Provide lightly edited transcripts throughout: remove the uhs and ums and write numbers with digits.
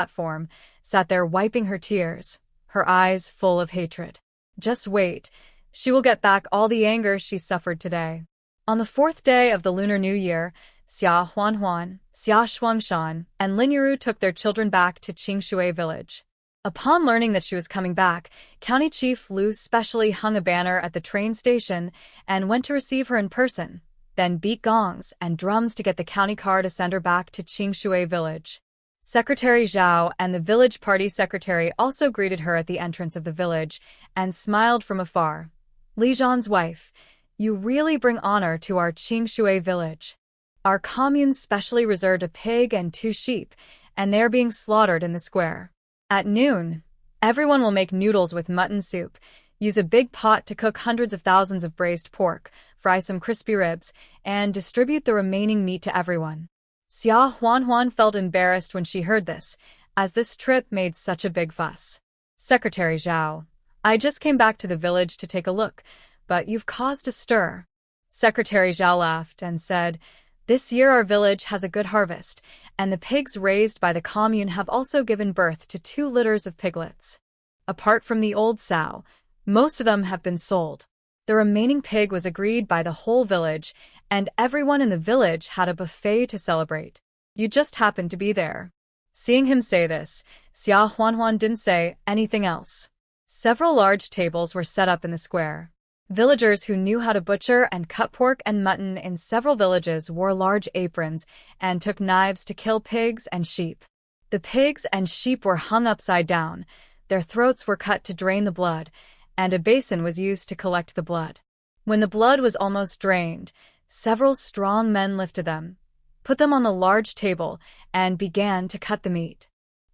platform, sat there wiping her tears, her eyes full of hatred. Just wait. She will get back all the anger she suffered today. On the 4th day of the Lunar New Year, Xia Huanhuan, Xia Shuangshan, and Lin Yiru took their children back to Qingshui village. Upon learning that she was coming back, County Chief Lu specially hung a banner at the train station and went to receive her in person, then beat gongs and drums to get the county car to send her back to Qingshui village. Secretary Zhao and the village party secretary also greeted her at the entrance of the village and smiled from afar. Li Zhan's wife, you really bring honor to our Qingshui village. Our commune specially reserved a pig and 2 sheep, and they are being slaughtered in the square. At noon, everyone will make noodles with mutton soup, use a big pot to cook hundreds of thousands of braised pork, fry some crispy ribs, and distribute the remaining meat to everyone. Xia Huanhuan felt embarrassed when she heard this, as this trip made such a big fuss. Secretary Zhao, I just came back to the village to take a look, but you've caused a stir. Secretary Zhao laughed and said, this year our village has a good harvest, and the pigs raised by the commune have also given birth to 2 litters of piglets. Apart from the old sow, most of them have been sold. The remaining pig was agreed by the whole village, and everyone in the village had a buffet to celebrate. You just happened to be there. Seeing him say this, Xia Huanhuan didn't say anything else. Several large tables were set up in the square. Villagers who knew how to butcher and cut pork and mutton in several villages wore large aprons and took knives to kill pigs and sheep. The pigs and sheep were hung upside down, their throats were cut to drain the blood, and a basin was used to collect the blood. When the blood was almost drained, several strong men lifted them, put them on the large table, and began to cut the meat.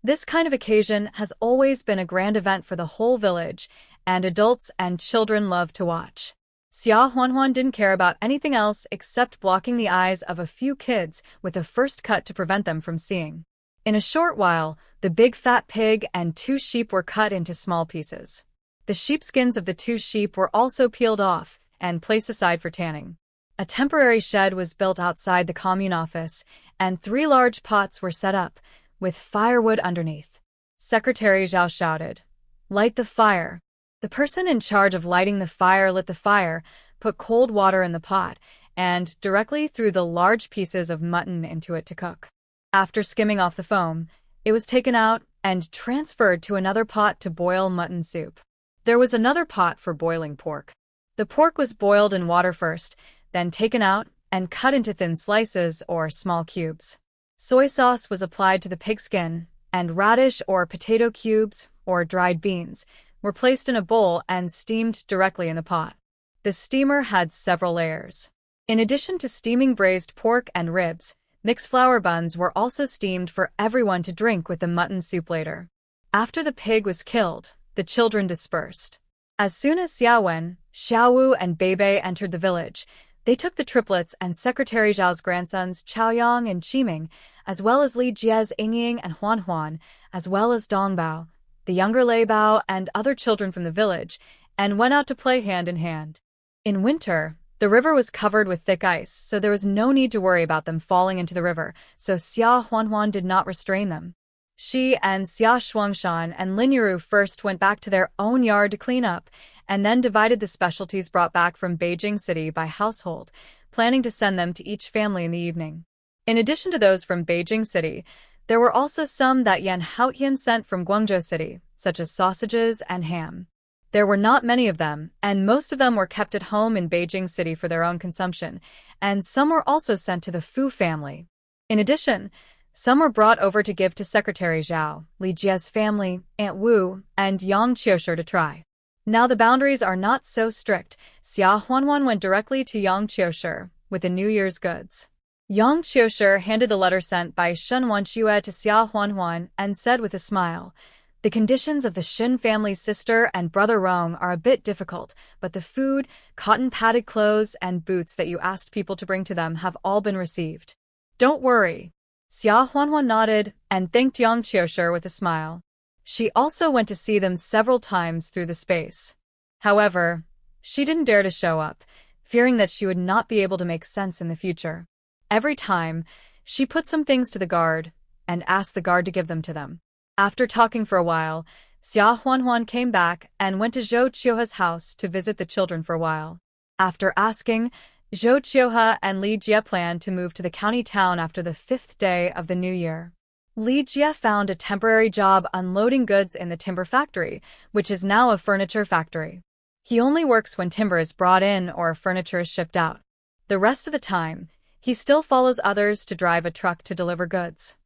This kind of occasion has always been a grand event for the whole village, and adults and children love to watch. Xia Huanhuan didn't care about anything else except blocking the eyes of a few kids with a first cut to prevent them from seeing. In a short while, the big fat pig and 2 sheep were cut into small pieces. The sheepskins of the 2 sheep were also peeled off and placed aside for tanning. A temporary shed was built outside the commune office, and 3 large pots were set up, with firewood underneath. Secretary Zhao shouted, light the fire. The person in charge of lighting the fire lit the fire, put cold water in the pot, and directly threw the large pieces of mutton into it to cook. After skimming off the foam, it was taken out and transferred to another pot to boil mutton soup. There was another pot for boiling pork. The pork was boiled in water first, then taken out and cut into thin slices or small cubes. Soy sauce was applied to the pigskin, and radish or potato cubes or dried beans were placed in a bowl and steamed directly in the pot. The steamer had several layers. In addition to steaming braised pork and ribs, mixed flour buns were also steamed for everyone to drink with the mutton soup later. After the pig was killed, the children dispersed. As soon as Xiaowen, Xiaowu, and Beibei entered the village, they took the triplets and Secretary Zhao's grandsons Chaoyang and Qiming, as well as Li Jie's Yingying and Huanhuan, as well as Dongbao, the younger Lei Bao, and other children from the village, and went out to play hand in hand. In winter, the river was covered with thick ice, so there was no need to worry about them falling into the river, so Xia Huanhuan did not restrain them. She and Xia Shuangshan and Lin Yiru first went back to their own yard to clean up, and then divided the specialties brought back from Beijing City by household, planning to send them to each family in the evening. In addition to those from Beijing City, there were also some that Yan Haotian sent from Guangzhou City, such as sausages and ham. There were not many of them, and most of them were kept at home in Beijing City for their own consumption, and some were also sent to the Fu family. In addition, some were brought over to give to Secretary Zhao, Li Jie's family, Aunt Wu, and Yang Qiushi to try. Now the boundaries are not so strict. Xia Huanhuan went directly to Yang Qiushi with the New Year's goods. Yang Qiushi handed the letter sent by Shen Wanxue to Xia Huanhuan and said with a smile, the conditions of the Shen family's sister and brother Rong are a bit difficult, but the food, cotton-padded clothes, and boots that you asked people to bring to them have all been received. Don't worry. Xia Huanhuan nodded and thanked Yang Qiushi with a smile. She also went to see them several times through the space. However, she didn't dare to show up, fearing that she would not be able to make sense in the future. Every time, she put some things to the guard and asked the guard to give them to them. After talking for a while, Xia Huanhuan came back and went to Zhou Qiuhe's house to visit the children for a while. After asking, Zhou Qiuhe and Li Jie planned to move to the county town after the 5th day of the new year. Li Jie found a temporary job unloading goods in the timber factory, which is now a furniture factory. He only works when timber is brought in or furniture is shipped out. The rest of the time, he still follows others to drive a truck to deliver goods.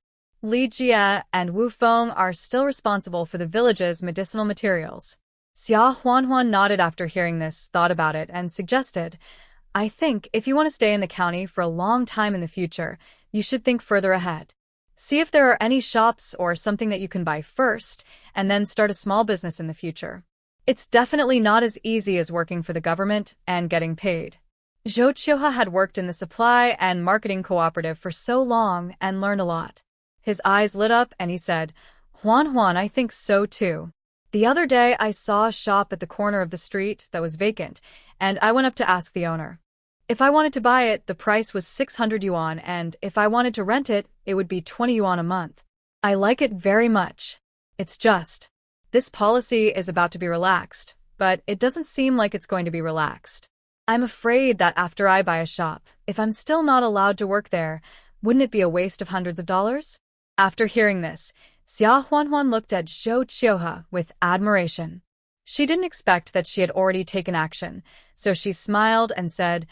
Li Jie and Wu Feng are still responsible for the village's medicinal materials. Xia Huanhuan nodded after hearing this, thought about it, and suggested, I think if you want to stay in the county for a long time in the future, you should think further ahead. See if there are any shops or something that you can buy first, and then start a small business in the future. It's definitely not as easy as working for the government and getting paid. Zhou Qiuhe had worked in the supply and marketing cooperative for so long and learned a lot. His eyes lit up and he said, Huan, I think so too. The other day I saw a shop at the corner of the street that was vacant, and I went up to ask the owner. If I wanted to buy it, the price was 600 yuan, and if I wanted to rent it, it would be 20 yuan a month. I like it very much. It's just, this policy is about to be relaxed, but it doesn't seem like it's going to be relaxed. I'm afraid that after I buy a shop, if I'm still not allowed to work there, wouldn't it be a waste of hundreds of dollars? After hearing this, Xia Huanhuan looked at Zhou Qiuhe with admiration. She didn't expect that she had already taken action, so she smiled and said,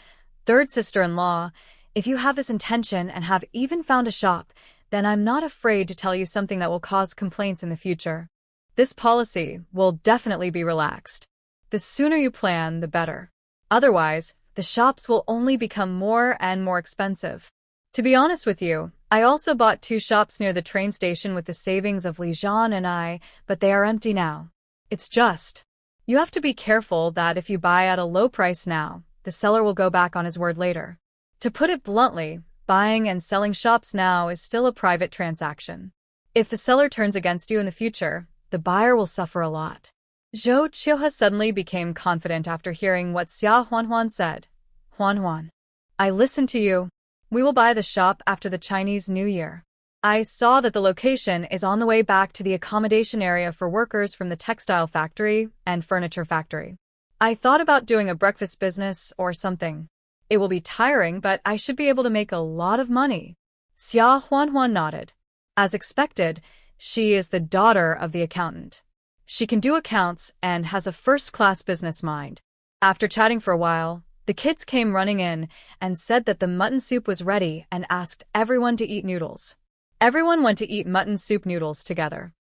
Third sister-in-law, if you have this intention and have even found a shop, then I'm not afraid to tell you something that will cause complaints in the future. This policy will definitely be relaxed. The sooner you plan, the better. Otherwise, the shops will only become more and more expensive. To be honest with you, I also bought 2 shops near the train station with the savings of Li Zhan and I, but they are empty now. It's just, you have to be careful that if you buy at a low price now, the seller will go back on his word later. To put it bluntly, buying and selling shops now is still a private transaction. If the seller turns against you in the future, the buyer will suffer a lot. Zhou Qiuhe suddenly became confident after hearing what Xia Huanhuan said. Huanhuan, I listen to you. We will buy the shop after the Chinese New Year. I saw that the location is on the way back to the accommodation area for workers from the textile factory and furniture factory. I thought about doing a breakfast business or something. It will be tiring, but I should be able to make a lot of money. Xia Huanhuan nodded. As expected, she is the daughter of the accountant. She can do accounts and has a first-class business mind. After chatting for a while, the kids came running in and said that the mutton soup was ready and asked everyone to eat noodles. Everyone went to eat mutton soup noodles together.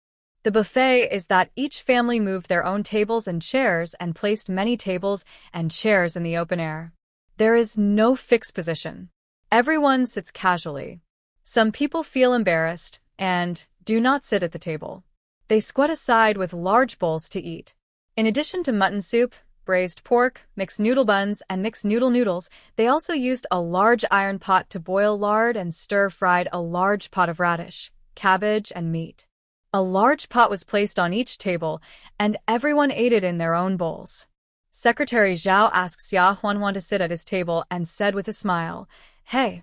The buffet is that each family moved their own tables and chairs and placed many tables and chairs in the open air. There is no fixed position. Everyone sits casually. Some people feel embarrassed and do not sit at the table. They squat aside with large bowls to eat. In addition to mutton soup, braised pork, mixed noodle buns, and mixed noodles, they also used a large iron pot to boil lard and stir-fried a large pot of radish, cabbage, and meat. A large pot was placed on each table, and everyone ate it in their own bowls. Secretary Zhao asked Xia Huanhuan to sit at his table and said with a smile, Hey,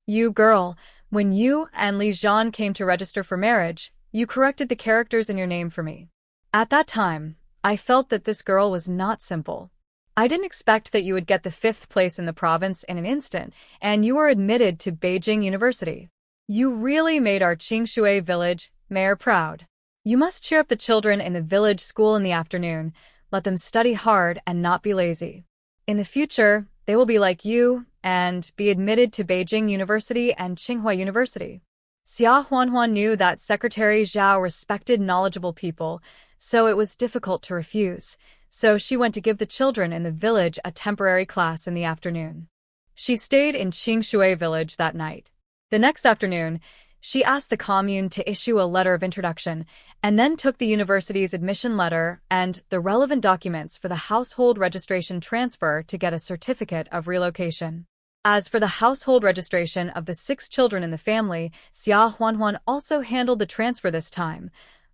you girl, when you and Li Zhan came to register for marriage, you corrected the characters in your name for me. At that time, I felt that this girl was not simple. I didn't expect that you would get the 5th place in the province in an instant, and you were admitted to Beijing University. You really made our Qingshui village mayor proud. You must cheer up the children in the village school in the afternoon, let them study hard and not be lazy. In the future, they will be like you and be admitted to Beijing University and Tsinghua University. Xia Huanhuan knew that Secretary Zhao respected knowledgeable people, so it was difficult to refuse, so she went to give the children in the village a temporary class in the afternoon. She stayed in Qingshui village that night. The next afternoon, she asked the commune to issue a letter of introduction, and then took the university's admission letter and the relevant documents for the household registration transfer to get a certificate of relocation. As for the household registration of the 6 children in the family, Xia Huanhuan also handled the transfer this time.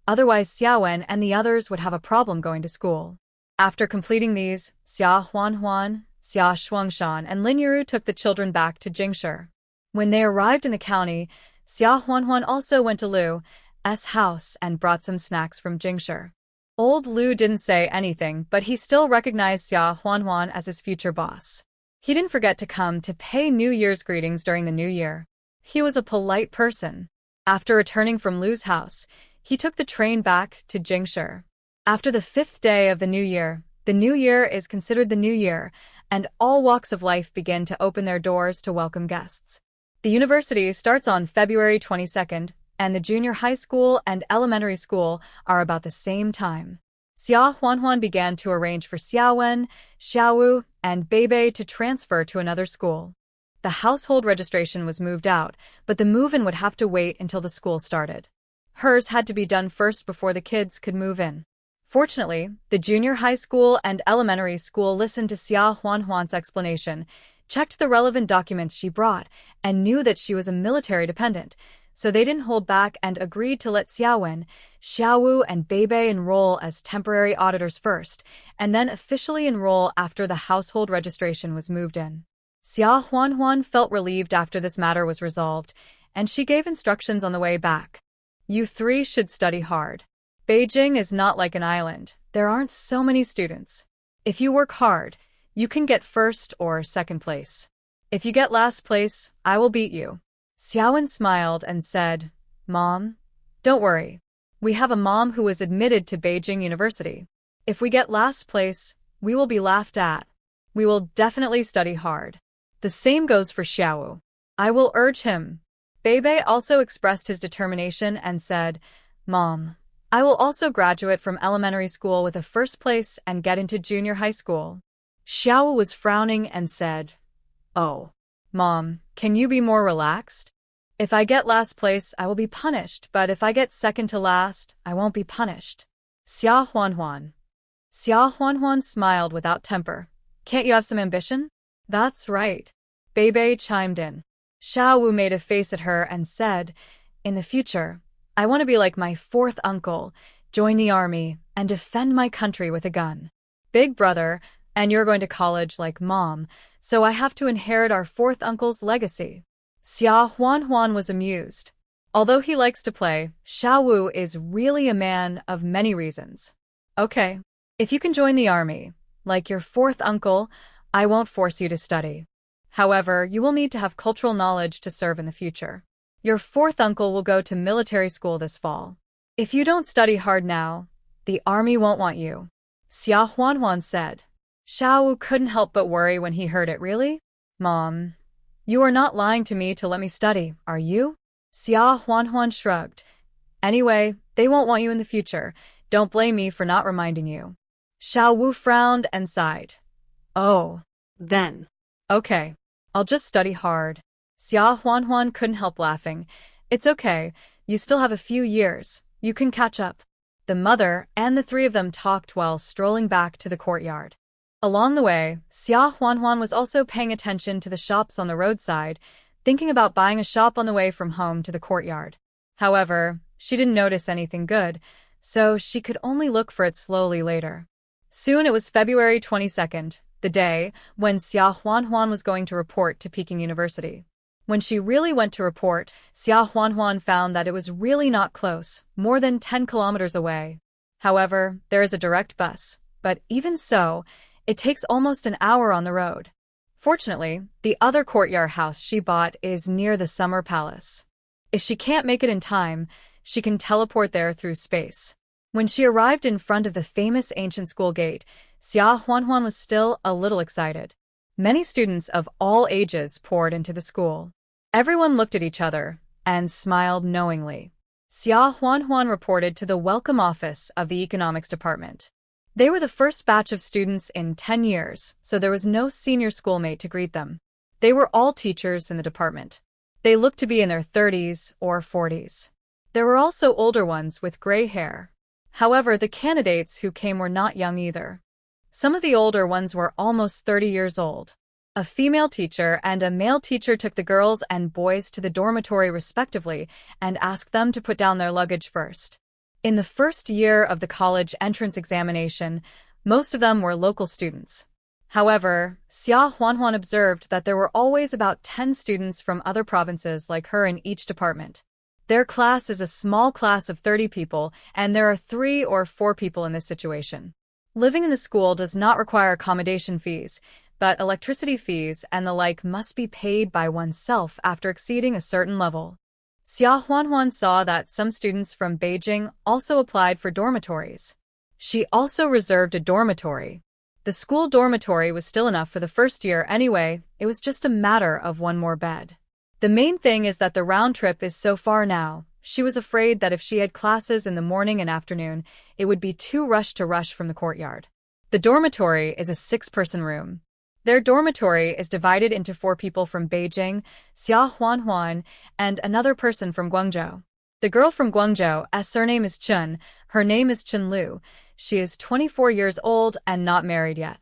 Otherwise, Xiaowen and the others would have a problem going to school. After completing these, Xia Huanhuan, Xia Shuangshan, and Lin Yiru took the children back to Jingshi. When they arrived in the county, Xia Huanhuan also went to Lu, house and brought some snacks from Jingshi. Old Lu didn't say anything, but he still recognized Xia Huanhuan as his future boss. He didn't forget to come to pay New Year's greetings during the New Year. He was a polite person. After returning from Lu's house, he took the train back to Jingshi. After the 5th day of the New Year is considered the New Year, and all walks of life begin to open their doors to welcome guests. The university starts on February 22nd, and the junior high school and elementary school are about the same time. Xia Huanhuan began to arrange for Xiaowen, Xiaowu, and Beibei to transfer to another school. The household registration was moved out, but the move-in would have to wait until the school started. Hers had to be done first before the kids could move in. Fortunately, the junior high school and elementary school listened to Xia Huanhuan's explanation, checked the relevant documents she brought, and knew that she was a military dependent, so they didn't hold back and agreed to let Xiaowen, Xiaowu, and Beibei enroll as temporary auditors first, and then officially enroll after the household registration was moved in. Xia Huanhuan felt relieved after this matter was resolved, and she gave instructions on the way back. You three should study hard. Beijing is not like an island. There aren't so many students. If you work hard, you can get first or second place. If you get last place, I will beat you. Xiaowen smiled and said, Mom, don't worry. We have a mom who was admitted to Beijing University. If we get last place, we will be laughed at. We will definitely study hard. The same goes for Xiaowu. I will urge him. Beibei also expressed his determination and said, Mom, I will also graduate from elementary school with a first place and get into junior high school. Xiaowu was frowning and said, Oh, Mom, can you be more relaxed? If I get last place, I will be punished, but if I get second to last, I won't be punished. Xia Huanhuan. Xia Huanhuan smiled without temper. Can't you have some ambition? That's right. Beibei chimed in. Xiaowu made a face at her and said, In the future, I want to be like my 4th uncle, join the army, and defend my country with a gun. Big brother, and you're going to college like Mom, so I have to inherit our 4th uncle's legacy. Xia Huanhuan was amused. Although he likes to play, Xiaowu is really a man of many reasons. Okay, if you can join the army, like your 4th uncle, I won't force you to study. However, you will need to have cultural knowledge to serve in the future. Your 4th uncle will go to military school this fall. If you don't study hard now, the army won't want you. Xia Huanhuan said. Xiaowu couldn't help but worry when he heard it. Really? Mom, you are not lying to me to let me study, are you? Xia Huanhuan shrugged. Anyway, they won't want you in the future. Don't blame me for not reminding you. Xiaowu frowned and sighed. Oh, then. Okay, I'll just study hard. Xia Huanhuan couldn't help laughing. It's okay, you still have a few years. You can catch up. The mother and the 3 of them talked while strolling back to the courtyard. Along the way, Xia Huanhuan was also paying attention to the shops on the roadside, thinking about buying a shop on the way from home to the courtyard. However, she didn't notice anything good, so she could only look for it slowly later. Soon it was February 22nd, the day when Xia Huanhuan was going to report to Peking University. When she really went to report, Xia Huanhuan found that it was really not close, more than 10 kilometers away. However, there is a direct bus, but even so, it takes almost an hour on the road. Fortunately, the other courtyard house she bought is near the Summer Palace. If she can't make it in time, she can teleport there through space. When she arrived in front of the famous ancient school gate, Xia Huanhuan was still a little excited. Many students of all ages poured into the school. Everyone looked at each other and smiled knowingly. Xia Huanhuan reported to the welcome office of the economics department. They were the first batch of students in 10 years, so there was no senior schoolmate to greet them. They were all teachers in the department. They looked to be in their 30s or 40s. There were also older ones with gray hair. However, the candidates who came were not young either. Some of the older ones were almost 30 years old. A female teacher and a male teacher took the girls and boys to the dormitory respectively and asked them to put down their luggage first. In the first year of the college entrance examination, most of them were local students. However, Xia Huanhuan observed that there were always about 10 students from other provinces like her in each department. Their class is a small class of 30 people, and there are 3 or 4 people in this situation. Living in the school does not require accommodation fees, but electricity fees and the like must be paid by oneself after exceeding a certain level. Xia Huanhuan saw that some students from Beijing also applied for dormitories. She also reserved a dormitory. The school dormitory was still enough for the first year anyway, it was just a matter of one more bed. The main thing is that the round trip is so far now. She was afraid that if she had classes in the morning and afternoon, it would be too rushed to rush from the courtyard. The dormitory is a 6-person room. Their dormitory is divided into 4 people from Beijing, Xia Huanhuan, and another person from Guangzhou. The girl from Guangzhou's surname is Chun, her name is Chun Lu. She is 24 years old and not married yet.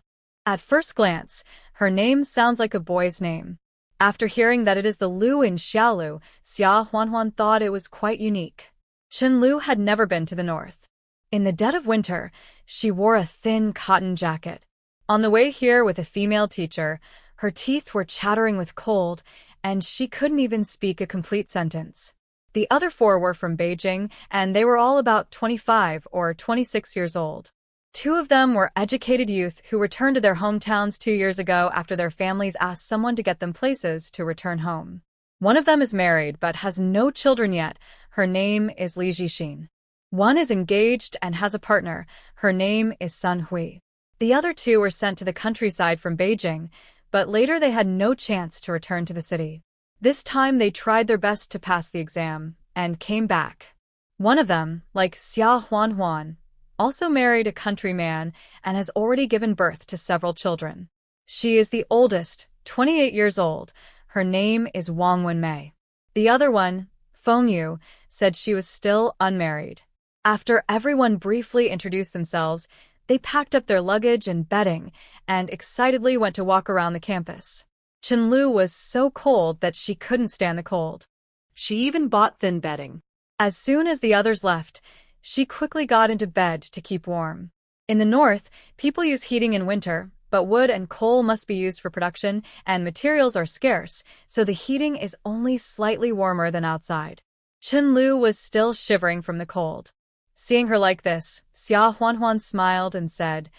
At first glance, her name sounds like a boy's name. After hearing that it is the Lu in Xiaolu, Xia Huanhuan thought it was quite unique. Chun Lu had never been to the north. In the dead of winter, she wore a thin cotton jacket. On the way here with a female teacher, her teeth were chattering with cold, and she couldn't even speak a complete sentence. The other 4 were from Beijing, and they were all about 25 or 26 years old. 2 of them were educated youth who returned to their hometowns 2 years ago after their families asked someone to get them places to return home. One of them is married but has no children yet. Her name is Li Jixin. One is engaged and has a partner. Her name is Sun Hui. The other 2 were sent to the countryside from Beijing, but later they had no chance to return to the city. This time they tried their best to pass the exam and came back. One of them, like Xia Huanhuan, also married a countryman and has already given birth to several children. She is the oldest, 28 years old. Her name is Wang Wenmei. The other one, Feng Yu, said she was still unmarried. After everyone briefly introduced themselves, they packed up their luggage and bedding and excitedly went to walk around the campus. Chun Lu was so cold that she couldn't stand the cold. She even bought thin bedding. As soon as the others left, she quickly got into bed to keep warm. In the north, people use heating in winter, but wood and coal must be used for production, and materials are scarce, so the heating is only slightly warmer than outside. Chun Lu was still shivering from the cold. Seeing her like this, Xia Huanhuan smiled and said,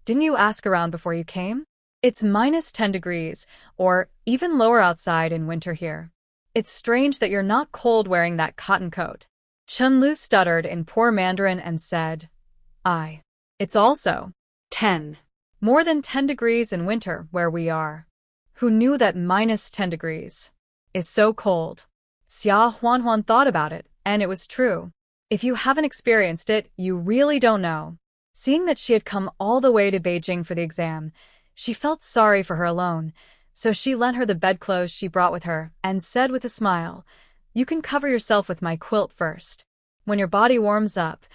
"Didn't you ask around before you came? It's -10 degrees, or even lower outside in winter here. It's strange that you're not cold wearing that cotton coat." Chun Lu stuttered in poor Mandarin and said, It's also 10. More than 10 degrees in winter where we are. Who knew that -10 degrees is so cold? Xia Huanhuan thought about it, and it was true. If you haven't experienced it, you really don't know. Seeing that she had come all the way to Beijing for the exam, she felt sorry for her alone, so she lent her the bedclothes she brought with her and said with a smile, "You can cover yourself with my quilt first. When your body warms up,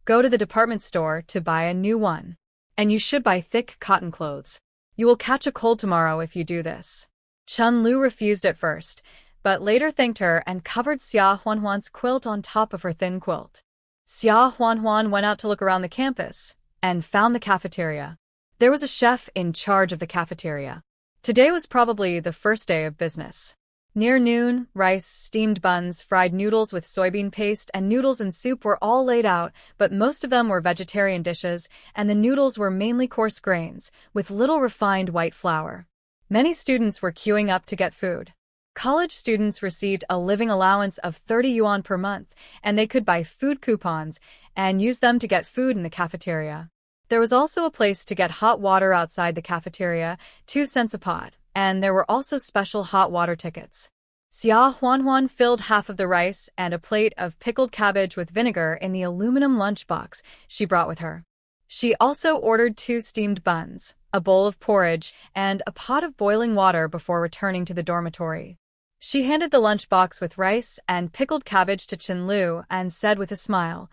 go to the department store to buy a new one. And you should buy thick cotton clothes. You will catch a cold tomorrow if you do this." Chun Lu refused at first, but later thanked her and covered Xia Huanhuan's quilt on top of her thin quilt. Xia Huanhuan went out to look around the campus and found the cafeteria. There was a chef in charge of the cafeteria. Today was probably the first day of business. Near noon, rice, steamed buns, fried noodles with soybean paste, and noodles and soup were all laid out, but most of them were vegetarian dishes, and the noodles were mainly coarse grains, with little refined white flour. Many students were queuing up to get food. College students received a living allowance of 30 yuan per month, and they could buy food coupons and use them to get food in the cafeteria. There was also a place to get hot water outside the cafeteria, 2 cents a pot, and there were also special hot water tickets. Xia Huanhuan filled half of the rice and a plate of pickled cabbage with vinegar in the aluminum lunchbox she brought with her. She also ordered 2 steamed buns, a bowl of porridge, and a pot of boiling water before returning to the dormitory. She handed the lunchbox with rice and pickled cabbage to Chun Lu and said with a smile,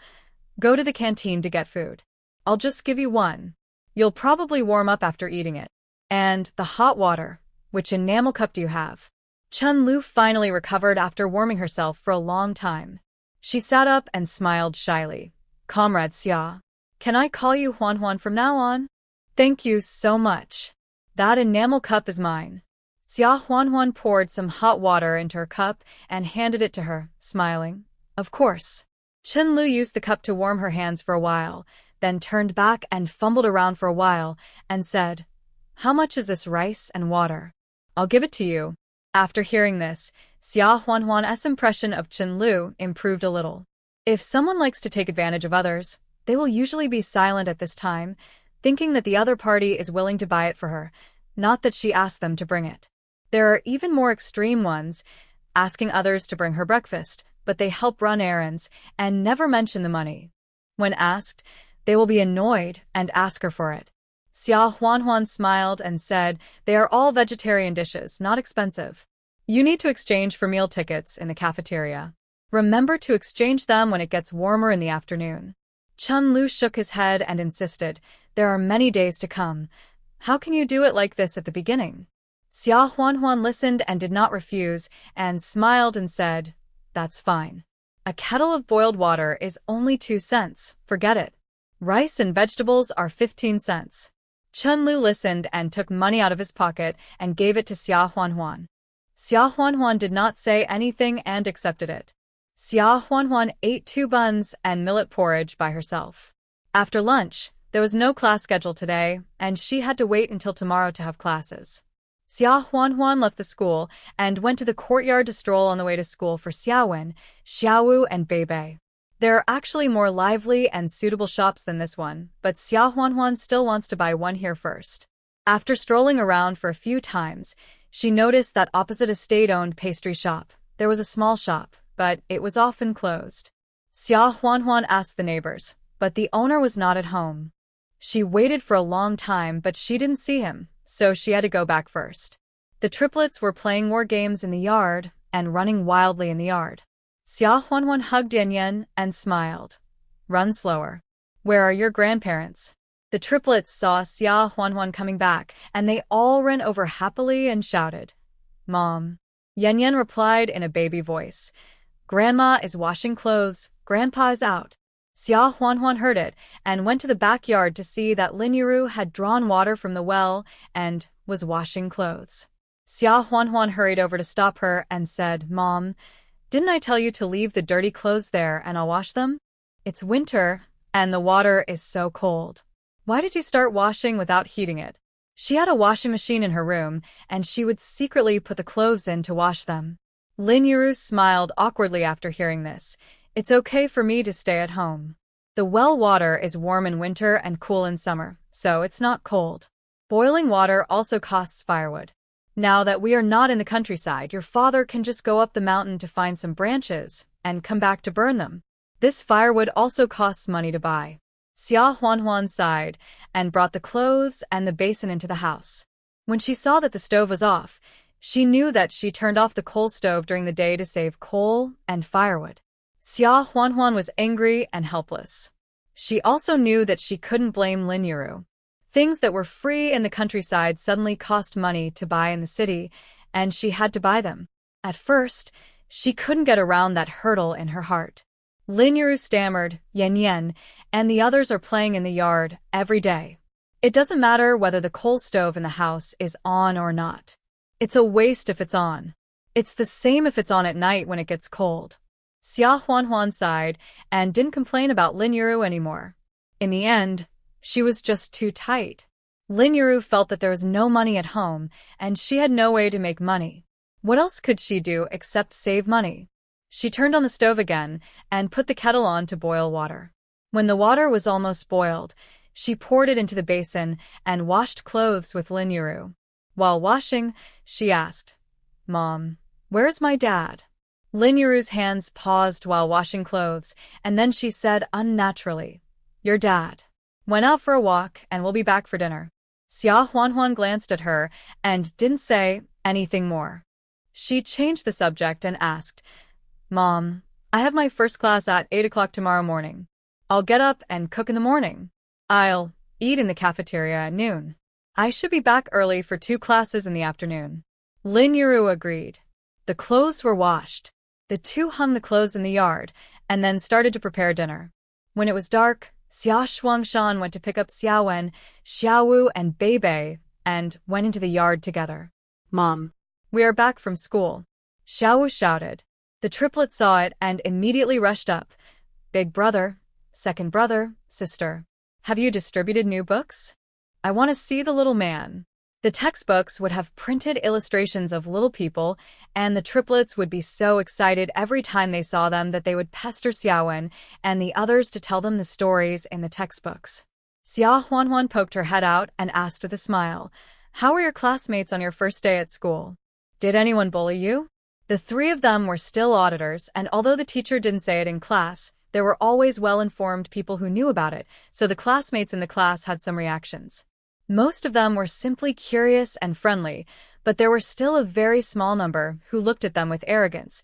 "Go to the canteen to get food. I'll just give you one. You'll probably warm up after eating it. And the hot water, which enamel cup do you have?" Chun Lu finally recovered after warming herself for a long time. She sat up and smiled shyly. "Comrade Xia, can I call you Huanhuan from now on? Thank you so much. That enamel cup is mine." Xia Huanhuan poured some hot water into her cup and handed it to her, smiling. Of course. Chen Lu used the cup to warm her hands for a while, then turned back and fumbled around for a while, and said, "How much is this rice and water? I'll give it to you." After hearing this, Xia Huanhuan's impression of Chen Lu improved a little. If someone likes to take advantage of others, they will usually be silent at this time, thinking that the other party is willing to buy it for her, not that she asked them to bring it. There are even more extreme ones, asking others to bring her breakfast, but they help run errands and never mention the money. When asked, they will be annoyed and ask her for it. Xia Huanhuan smiled and said, "They are all vegetarian dishes, not expensive. You need to exchange for meal tickets in the cafeteria. Remember to exchange them when it gets warmer in the afternoon." Chen Lu shook his head and insisted, "There are many days to come. How can you do it like this at the beginning?" Xia Huanhuan listened and did not refuse, and smiled and said, "That's fine. A kettle of boiled water is only 2 cents, forget it. Rice and vegetables are 15 cents. Chen Lu listened and took money out of his pocket and gave it to Xia Huanhuan. Xia Huanhuan did not say anything and accepted it. Xia Huanhuan ate 2 buns and millet porridge by herself. After lunch, there was no class scheduled today, and she had to wait until tomorrow to have classes. Xia Huanhuan left the school and went to the courtyard to stroll on the way to school for Xiaowen, Xiaowu, and Beibei. There are actually more lively and suitable shops than this one, but Xia Huanhuan still wants to buy one here first. After strolling around for a few times, she noticed that opposite a state-owned pastry shop, there was a small shop, but it was often closed. Xia Huanhuan asked the neighbors, but the owner was not at home. She waited for a long time, but she didn't see him, so she had to go back first. The triplets were playing war games in the yard and running wildly in the yard. Xia Huanhuan hugged Yan Yan and smiled. "Run slower. Where are your grandparents?" The triplets saw Xia Huanhuan coming back, and they all ran over happily and shouted, "Mom." Yan Yan replied in a baby voice, "Grandma is washing clothes, Grandpa is out." Xia Huanhuan heard it and went to the backyard to see that Lin Yiru had drawn water from the well and was washing clothes. Xia Huanhuan hurried over to stop her and said, "Mom, didn't I tell you to leave the dirty clothes there and I'll wash them? It's winter and the water is so cold. Why did you start washing without heating it?" She had a washing machine in her room and she would secretly put the clothes in to wash them. Lin Yiru smiled awkwardly after hearing this. "It's okay for me to stay at home. The well water is warm in winter and cool in summer, so it's not cold. Boiling water also costs firewood. Now that we are not in the countryside, your father can just go up the mountain to find some branches and come back to burn them. This firewood also costs money to buy." Xia Huanhuan sighed and brought the clothes and the basin into the house. When she saw that the stove was off, she knew that she turned off the coal stove during the day to save coal and firewood. Xia Huanhuan was angry and helpless. She also knew that she couldn't blame Lin Yiru. Things that were free in the countryside suddenly cost money to buy in the city, and she had to buy them. At first, she couldn't get around that hurdle in her heart. Lin Yiru stammered, "Yan Yan, and the others are playing in the yard every day. It doesn't matter whether the coal stove in the house is on or not. It's a waste if it's on. It's the same if it's on at night when it gets cold." Xia Huanhuan sighed and didn't complain about Lin Yiru anymore. In the end, she was just too tight. Lin Yiru felt that there was no money at home, and she had no way to make money. What else could she do except save money? She turned on the stove again and put the kettle on to boil water. When the water was almost boiled, she poured it into the basin and washed clothes with Lin Yiru. While washing, she asked, "Mom, where's my dad?" Lin Yiru's hands paused while washing clothes, and then she said unnaturally, "Your dad went out for a walk and will be back for dinner." Xia Huanhuan glanced at her and didn't say anything more. She changed the subject and asked, "Mom, I have my first class at 8 o'clock tomorrow morning. I'll get up and cook in the morning. I'll eat in the cafeteria at noon. I should be back early for 2 classes in the afternoon." Lin Yiru agreed. The clothes were washed. The two hung the clothes in the yard and then started to prepare dinner. When it was dark, Xia Shuangshan went to pick up Xiaowen, Xiaowu, and Beibei and went into the yard together. "Mom, "We are back from school," Xiaowu shouted. The triplets saw it and immediately rushed up. Big brother, second brother, sister. Have you distributed new books? I want to see the little man. The textbooks would have printed illustrations of little people, and the triplets would be so excited every time they saw them that they would pester Xiaowen and the others to tell them the stories in the textbooks. Xia Huanhuan poked her head out and asked with a smile, "How were your classmates on your first day at school? Did anyone bully you?" The three of them were still auditors, and although the teacher didn't say it in class, there were always well-informed people who knew about it, so the classmates in the class had some reactions. Most of them were simply curious and friendly, but there were still a very small number who looked at them with arrogance,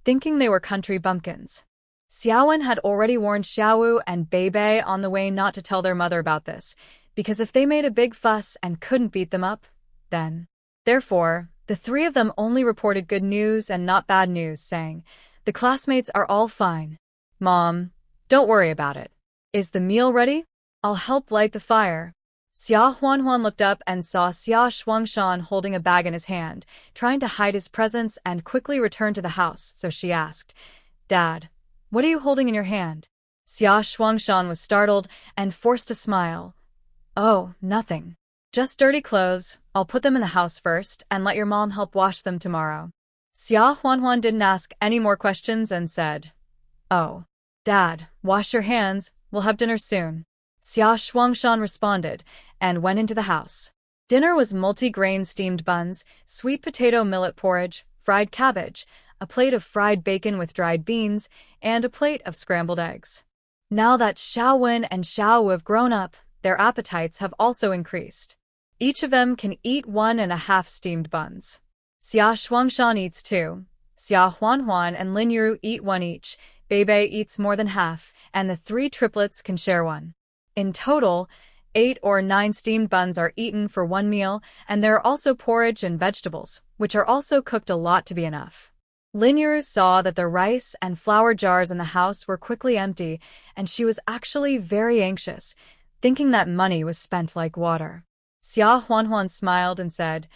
thinking they were country bumpkins. Xiaowen had already warned Xiaowu and Beibei on the way not to tell their mother about this, because if they made a big fuss and couldn't beat them up, then. Therefore, the three of them only reported good news and not bad news, saying, "The classmates are all fine. Mom, don't worry about it. Is the meal ready? I'll help light the fire." Xia Huanhuan looked up and saw Xia Shuangshan holding a bag in his hand, trying to hide his presence and quickly return to the house, so she asked, "Dad, what are you holding in your hand?" Xia Shuangshan was startled and forced a smile. "Oh, nothing. Just dirty clothes. I'll put them in the house first and let your mom help wash them tomorrow." Xia Huanhuan didn't ask any more questions and said, "Oh, Dad, wash your hands. We'll have dinner soon." Xia Shuangshan responded and went into the house. Dinner was multi-grain steamed buns, sweet potato millet porridge, fried cabbage, a plate of fried bacon with dried beans, and a plate of scrambled eggs. Now that Xiaowen and Xiaowu have grown up, their appetites have also increased. Each of them can eat 1.5 steamed buns. Xia Shuangshan eats 2. Xia Huanhuan and Lin Yu eat 1 each. Beibei eats more than half, and the 3 triplets can share 1. In total, 8 or 9 steamed buns are eaten for 1 meal, and there are also porridge and vegetables, which are also cooked a lot to be enough. Lin Yu saw that the rice and flour jars in the house were quickly empty, and she was actually very anxious, thinking that money was spent like water. Xia Huanhuan smiled and said,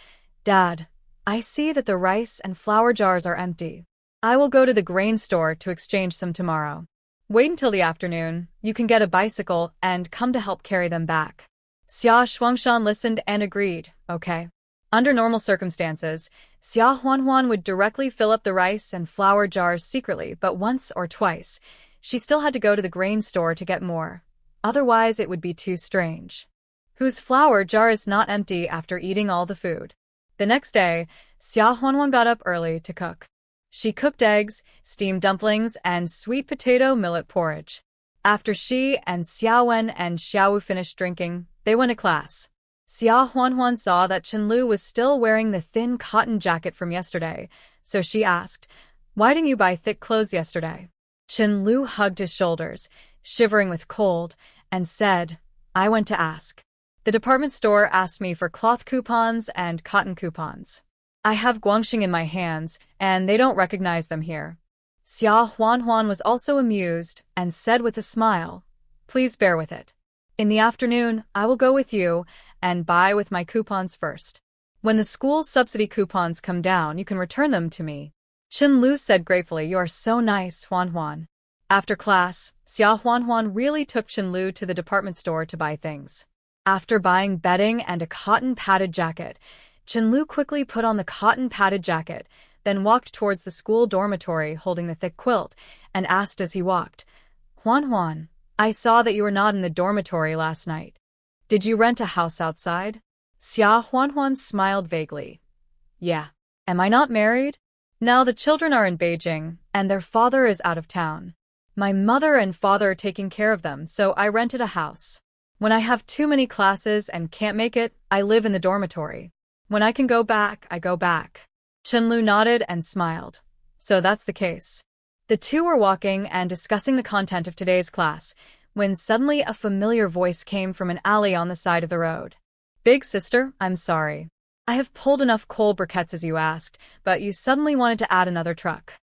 "Dad, I see that the rice and flour jars are empty. I will go to the grain store to exchange some tomorrow. Wait until the afternoon, you can get a bicycle and come to help carry them back." Xia Shuangshan listened and agreed, okay. Under normal circumstances, Xia Huanhuan would directly fill up the rice and flour jars secretly, but once or twice, she still had to go to the grain store to get more. Otherwise, it would be too strange. Whose flour jar is not empty after eating all the food? The next day, Xia Huanhuan got up early to cook. She cooked eggs, steamed dumplings, and sweet potato millet porridge. After she and Xiaowen and Xiaowu finished drinking, they went to class. Xia Huanhuan saw that Chenlu was still wearing the thin cotton jacket from yesterday, so she asked, "Why didn't you buy thick clothes yesterday?" Chenlu hugged his shoulders, shivering with cold, and said, "I went to ask. The department store asked me for cloth coupons and cotton coupons. I have Guangxing in my hands, and they don't recognize them here." Xia Huanhuan was also amused and said with a smile, "Please bear with it. In the afternoon, I will go with you and buy with my coupons first. When the school subsidy coupons come down, you can return them to me." Chenlu said gratefully, "You are so nice, Huanhuan." After class, Xia Huanhuan really took Chenlu to the department store to buy things. After buying bedding and a cotton padded jacket, Chenlu quickly put on the cotton padded jacket, then walked towards the school dormitory holding the thick quilt, and asked as he walked, "Huanhuan, I saw that you were not in the dormitory last night. Did you rent a house outside?" Xia Huanhuan smiled vaguely. "Yeah. Am I not married? Now the children are in Beijing, and their father is out of town. My mother and father are taking care of them, so I rented a house. When I have too many classes and can't make it, I live in the dormitory. When I can go back, I go back." Chenlu nodded and smiled. So that's the case. The two were walking and discussing the content of today's class, when suddenly a familiar voice came from an alley on the side of the road. "Big sister, I'm sorry. I have pulled enough coal briquettes as you asked, but you suddenly wanted to add another truck.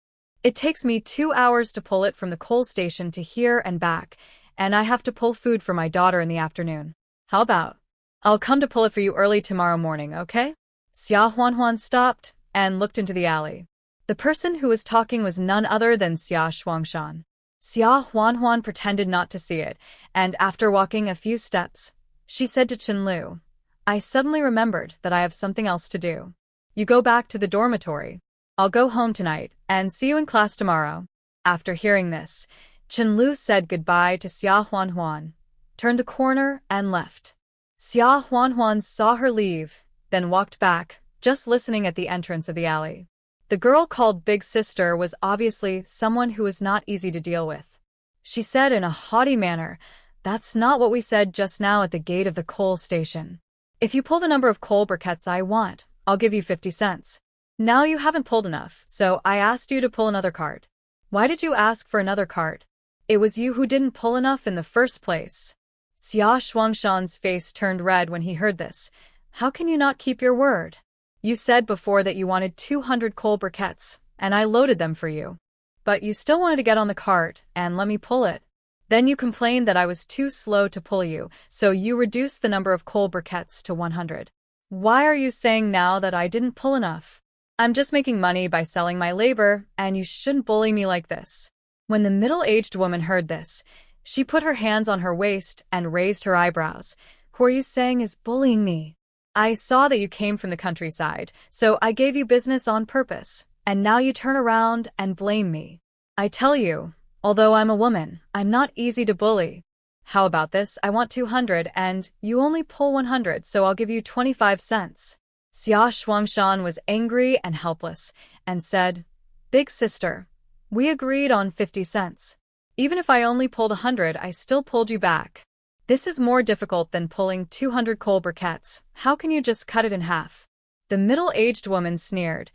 It takes me 2 hours to pull it from the coal station to here and back, and I have to pull food for my daughter in the afternoon. How about? I'll come to pull it for you early tomorrow morning, okay?" Xia Huanhuan stopped and looked into the alley. The person who was talking was none other than Xia Shuangshan. Xia Huanhuan pretended not to see it, and after walking a few steps, she said to Chenlu, I suddenly remembered that I have something else to do. You go back to the dormitory. I'll go home tonight, and see you in class tomorrow. After hearing this, Chenlu said goodbye to Xia Huanhuan, turned the corner, and left. Xia Huanhuan saw her leave, then walked back, just listening at the entrance of the alley. The girl called Big Sister was obviously someone who was not easy to deal with. She said in a haughty manner, That's not what we said just now at the gate of the coal station. If you pull the number of coal briquettes I want, I'll give you 50 cents. Now you haven't pulled enough, so I asked you to pull another cart. Why did you ask for another cart? It was you who didn't pull enough in the first place. Xia Shuangshan's face turned red when he heard this. How can you not keep your word? You said before that you wanted 200 coal briquettes, and I loaded them for you. But you still wanted to get on the cart and let me pull it. Then you complained that I was too slow to pull you, so you reduced the number of coal briquettes to 100. Why are you saying now that I didn't pull enough? I'm just making money by selling my labor, and you shouldn't bully me like this. When the middle-aged woman heard this, she put her hands on her waist and raised her eyebrows. Who are you saying is bullying me? I saw that you came from the countryside, so I gave you business on purpose, and now you turn around and blame me. I tell you, although I'm a woman, I'm not easy to bully. How about this? I want 200 and you only pull 100, so I'll give you 25 cents. Xia Shuangshan was angry and helpless, and said, Big Sister, we agreed on 50 cents. Even if I only pulled 100, I still pulled you back. This is more difficult than pulling 200 coal briquettes. How can you just cut it in half? The middle-aged woman sneered.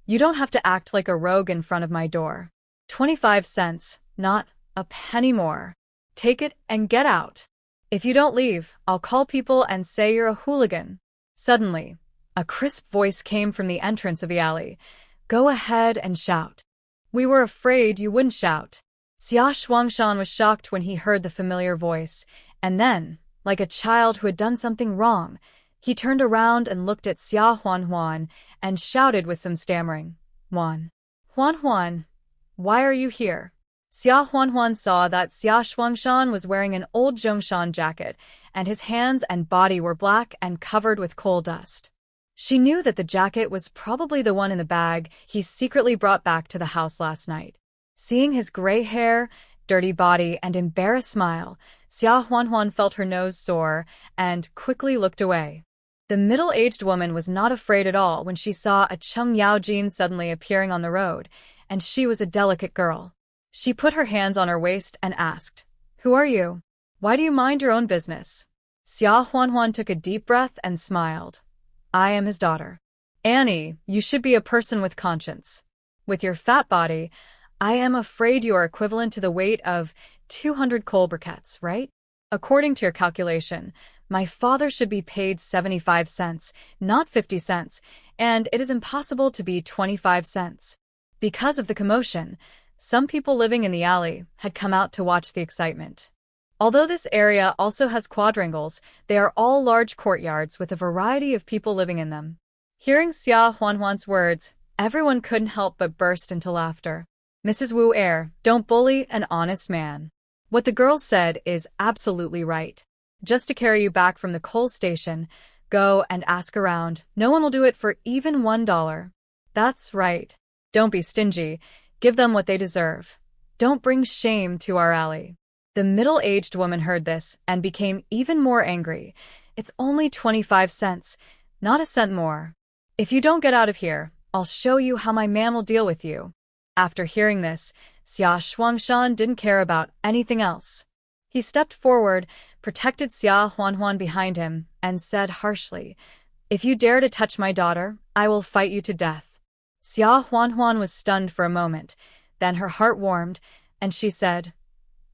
You don't have to act like a rogue in front of my door. 25 cents, not a penny more. Take it and get out. If you don't leave, I'll call people and say you're a hooligan. Suddenly, a crisp voice came from the entrance of the alley. Go ahead and shout. We were afraid you wouldn't shout. Xia Shuangshan was shocked when he heard the familiar voice, and then, like a child who had done something wrong, he turned around and looked at Xia Huanhuan and shouted with some stammering, Huanhuan, why are you here? Xia Huanhuan saw that Xia Shuangshan was wearing an old Zhongshan jacket, and his hands and body were black and covered with coal dust. She knew that the jacket was probably the one in the bag he secretly brought back to the house last night. Seeing his gray hair, dirty body, and embarrassed smile, Xia Huanhuan felt her nose sore and quickly looked away. The middle-aged woman was not afraid at all when she saw a Cheng Yaojin suddenly appearing on the road, and she was a delicate girl. She put her hands on her waist and asked, Who are you? Why do you mind your own business? Xia Huanhuan took a deep breath and smiled. I am his daughter. Annie, you should be a person with conscience. With your fat body, I am afraid you are equivalent to the weight of 200 coal briquettes, right? According to your calculation, my father should be paid 75 cents, not 50 cents, and it is impossible to be 25 cents. Because of the commotion, some people living in the alley had come out to watch the excitement. Although this area also has quadrangles, they are all large courtyards with a variety of people living in them. Hearing Xia Huanhuan's words, everyone couldn't help but burst into laughter. Mrs. Wu don't bully an honest man. What the girl said is absolutely right. Just to carry you back from the coal station, go and ask around. No one will do it for even $1. That's right. Don't be stingy. Give them what they deserve. Don't bring shame to our alley. The middle-aged woman heard this and became even more angry. It's only 25 cents, not a cent more. If you don't get out of here, I'll show you how my man will deal with you. After hearing this, Xia Shuangshan didn't care about anything else. He stepped forward, protected Xia Huanhuan behind him, and said harshly, If you dare to touch my daughter, I will fight you to death. Xia Huanhuan was stunned for a moment, then her heart warmed, and she said,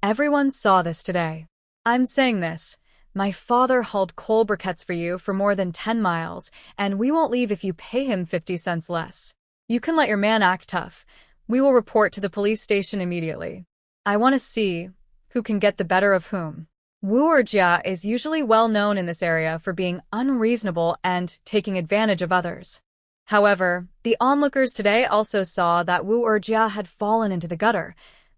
Everyone saw this today. I'm saying this. My father hauled coal briquettes for you for more than 10 miles, and we won't leave if you pay him 50 cents less. You can let your man act tough. We will report to the police station immediately. I want to see who can get the better of whom. Wu Erjia is usually well known in this area for being unreasonable and taking advantage of others. However, the onlookers today also saw that Wu Erjia had fallen into the gutter,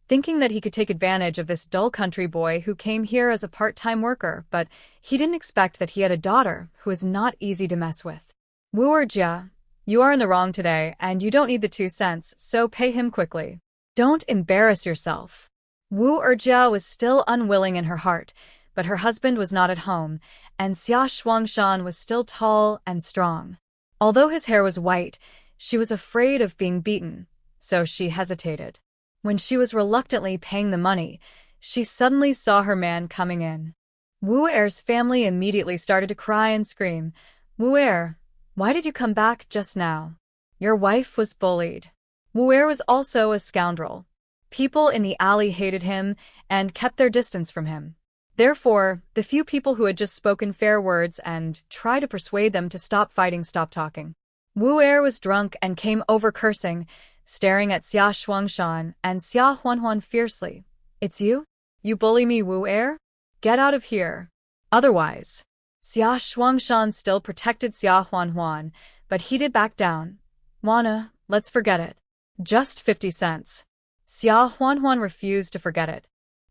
thinking that he could take advantage of this dull country boy who came here as a part-time worker, but he didn't expect that he had a daughter who was not easy to mess with. Wu Erjia, you are in the wrong today, and you don't need the 2 cents, so pay him quickly. Don't embarrass yourself. Wu Erjia was still unwilling in her heart, but her husband was not at home, and Xia Shuangshan was still tall and strong. Although his hair was white, she was afraid of being beaten, so she hesitated. When she was reluctantly paying the money, she suddenly saw her man coming in. Wu Er's family immediately started to cry and scream, "Wu Er, why did you come back just now? Your wife was bullied." Wu Er was also a scoundrel. People in the alley hated him and kept their distance from him. Therefore, the few people who had just spoken fair words and tried to persuade them to stop fighting stopped talking. Wu Er was drunk and came over cursing, staring at Xia Shuangshan and Xia Huanhuan fiercely. "It's you? You bully me, Wu Er? Get out of here. Otherwise." Xia Shuangshan still protected Xia Huanhuan, but he did back down. "Wanna, let's forget it. Just 50 cents. Xia Huanhuan refused to forget it.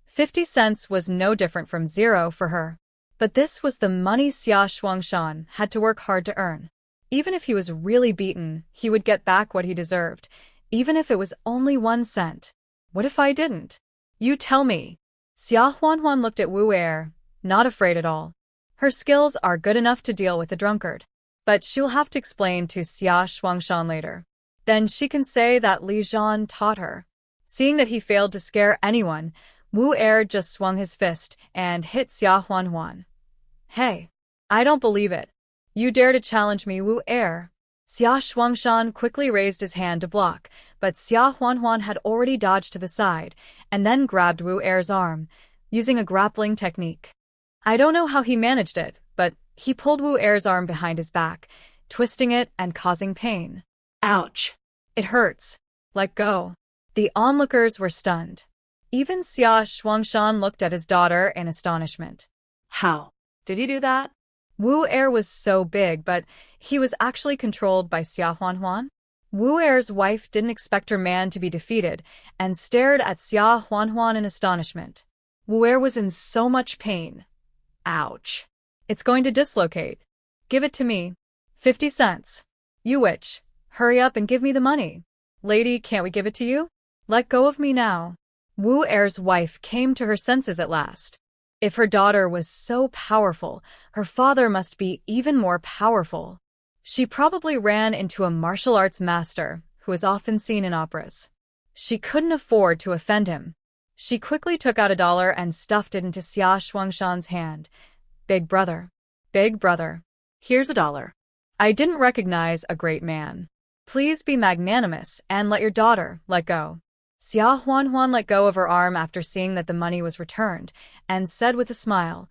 50 cents was no different from 0 for her. But this was the money Xia Shuangshan had to work hard to earn. Even if he was really beaten, he would get back what he deserved, even if it was only 1 cent. "What if I didn't? You tell me." Xia Huanhuan looked at Wu Er, not afraid at all. Her skills are good enough to deal with the drunkard, but she'll have to explain to Xia Shuangshan later. Then she can say that Li Zhan taught her. Seeing that he failed to scare anyone, Wu Er just swung his fist and hit Xia Huanhuan. "Hey, I don't believe it. You dare to challenge me, Wu Er." Xia Shuangshan quickly raised his hand to block, but Xia Huanhuan had already dodged to the side and then grabbed Wu Er's arm, using a grappling technique. I don't know how he managed it, but he pulled Wu Er's arm behind his back, twisting it and causing pain. Ouch. "It hurts. Let go." The onlookers were stunned. Even Xia Shuangshan looked at his daughter in astonishment. How did he do that? Wu Er was so big, but he was actually controlled by Xia Huanhuan. Wu Er's wife didn't expect her man to be defeated and stared at Xia Huanhuan in astonishment. Wu Er was in so much pain. "Ouch. It's going to dislocate. Give it to me. 50 cents. You witch, hurry up and give me the money. Lady, can't we give it to you? Let go of me now." Wu Er's wife came to her senses at last. If her daughter was so powerful, her father must be even more powerful. She probably ran into a martial arts master who is often seen in operas. She couldn't afford to offend him. She quickly took out $1 and stuffed it into Xia Shuangshan's hand. Big brother. Big brother. Here's $1. I didn't recognize a great man. Please be magnanimous and let your daughter let go." Xia Huanhuan let go of her arm after seeing that the money was returned, and said with a smile,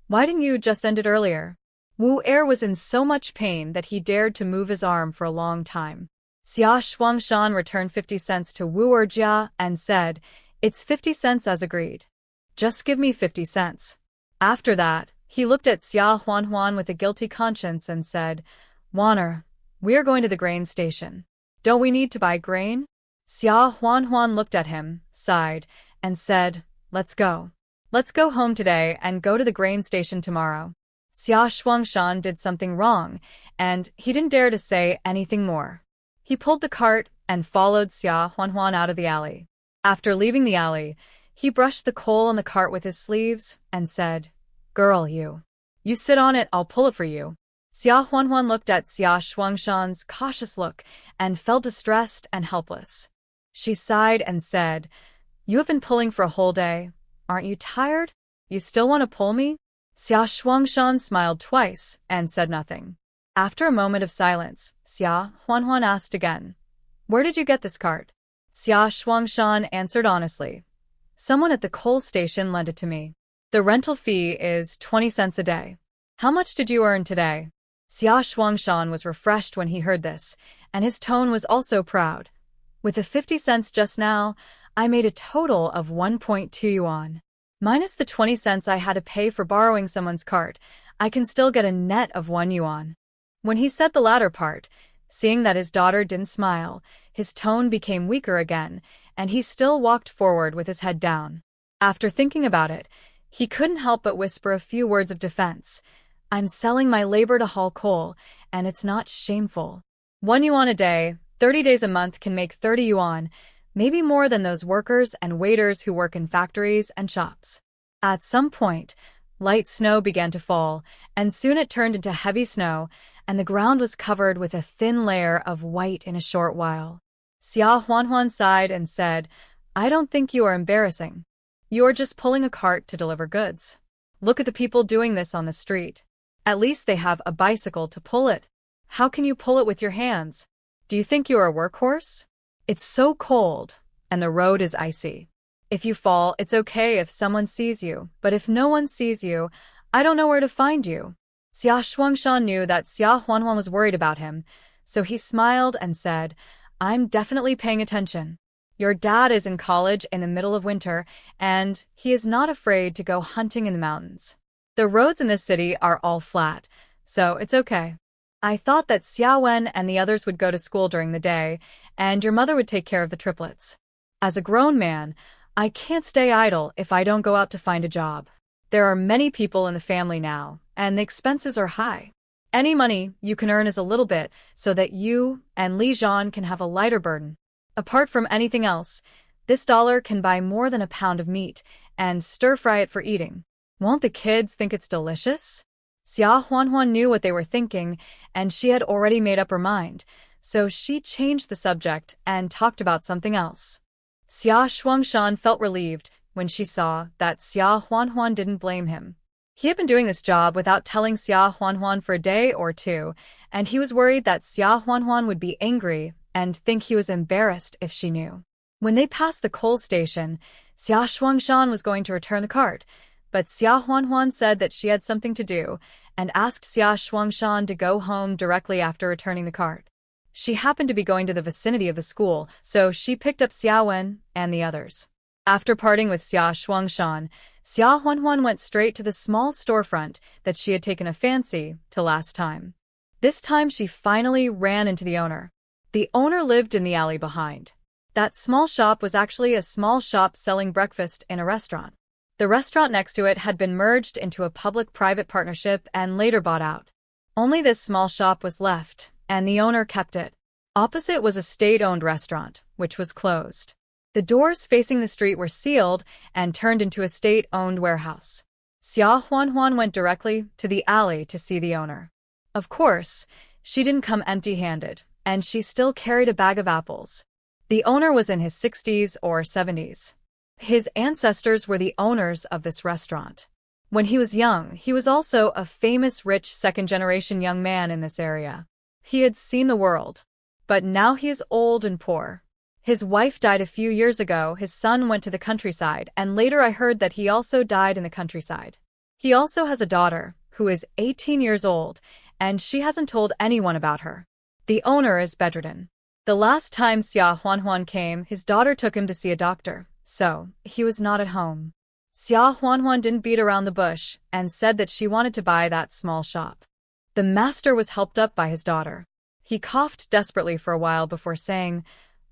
"Why didn't you just end it earlier?" Wu Er was in so much pain that he dared to move his arm for a long time. Xia Shuangshan returned 50 cents to Wu Erjia and said, "It's 50 cents as agreed. Just give me 50 cents. After that, he looked at Xia Huanhuan with a guilty conscience and said, "Wanner, we are going to the grain station. Don't we need to buy grain?" Xia Huanhuan looked at him, sighed, and said, "Let's go. Let's go home today and go to the grain station tomorrow." Xia Shuangshan did something wrong, and he didn't dare to say anything more. He pulled the cart and followed Xia Huanhuan out of the alley. After leaving the alley, he brushed the coal on the cart with his sleeves and said, "Girl, you sit on it, I'll pull it for you." Xia Huanhuan looked at Xia Shuangshan's cautious look and felt distressed and helpless. She sighed and said, "You have been pulling for a whole day. Aren't you tired? You still want to pull me?" Xia Shuangshan smiled twice and said nothing. After a moment of silence, Xia Huanhuan asked again, "Where did you get this cart?" Xia Shuangshan answered honestly, "Someone at the coal station lent it to me. The rental fee is 20 cents a day. How much did you earn today?" Xia Shuangshan was refreshed when he heard this, and his tone was also proud. "With the 50 cents just now, I made a total of 1.2 yuan. Minus the 20 cents I had to pay for borrowing someone's cart, I can still get a net of 1 yuan. When he said the latter part, Seeing that his daughter didn't smile, his tone became weaker again, and he still walked forward with his head down. After thinking about it, he couldn't help but whisper a few words of defense. I'm selling my labor to haul coal, and it's not shameful. 1 yuan a day, 30 days a month can make 30 yuan, maybe more than those workers and waiters who work in factories and shops. At some point, light snow began to fall, and soon it turned into heavy snow, and the ground was covered with a thin layer of white in a short while. Xia Huanhuan sighed and said, I don't think you are embarrassing. You are just pulling a cart to deliver goods. Look at the people doing this on the street. At least they have a bicycle to pull it. How can you pull it with your hands? Do you think you are a workhorse? It's so cold, and the road is icy. If you fall, it's okay if someone sees you, but if no one sees you, I don't know where to find you. Xia Shuangshan knew that Xia Huanhuan was worried about him, so he smiled and said, I'm definitely paying attention. Your dad is in college in the middle of winter, and he is not afraid to go hunting in the mountains. The roads in this city are all flat, so it's okay. I thought that Xia Wen and the others would go to school during the day, and your mother would take care of the triplets. As a grown man, I can't stay idle if I don't go out to find a job. There are many people in the family now, and the expenses are high. Any money you can earn is a little bit so that you and Li Zhan can have a lighter burden. Apart from anything else, this dollar can buy more than a pound of meat and stir-fry it for eating. Won't the kids think it's delicious? Xia Huanhuan knew what they were thinking, and she had already made up her mind, so she changed the subject and talked about something else. Xia Shuangshan felt relieved when she saw that Xia Huanhuan didn't blame him. He had been doing this job without telling Xia Huanhuan for a day or two, and he was worried that Xia Huanhuan would be angry and think he was embarrassed if she knew. When they passed the coal station, Xia Shuangshan was going to return the cart, but Xia Huanhuan said that she had something to do and asked Xia Shuangshan to go home directly after returning the cart. She happened to be going to the vicinity of the school, so she picked up Xia Wen and the others. After parting with Xia Shuangshan, Xia Huanhuan went straight to the small storefront that she had taken a fancy to last time. This time she finally ran into the owner. The owner lived in the alley behind. That small shop was actually a small shop selling breakfast in a restaurant. The restaurant next to it had been merged into a public-private partnership and later bought out. Only this small shop was left, and the owner kept it. Opposite was a state-owned restaurant, which was closed. The doors facing the street were sealed and turned into a state-owned warehouse. Xia Huanhuan went directly to the alley to see the owner. Of course, she didn't come empty-handed, and she still carried a bag of apples. The owner was in his 60s or 70s. His ancestors were the owners of this restaurant. When he was young, he was also a famous rich second-generation young man in this area. He had seen the world. But now he is old and poor. His wife died a few years ago, his son went to the countryside, and later I heard that he also died in the countryside. He also has a daughter, who is 18 years old, and she hasn't told anyone about her. The owner is bedridden. The last time Xia Huanhuan came, his daughter took him to see a doctor, so he was not at home. Xia Huanhuan didn't beat around the bush and said that she wanted to buy that small shop. The master was helped up by his daughter. He coughed desperately for a while before saying,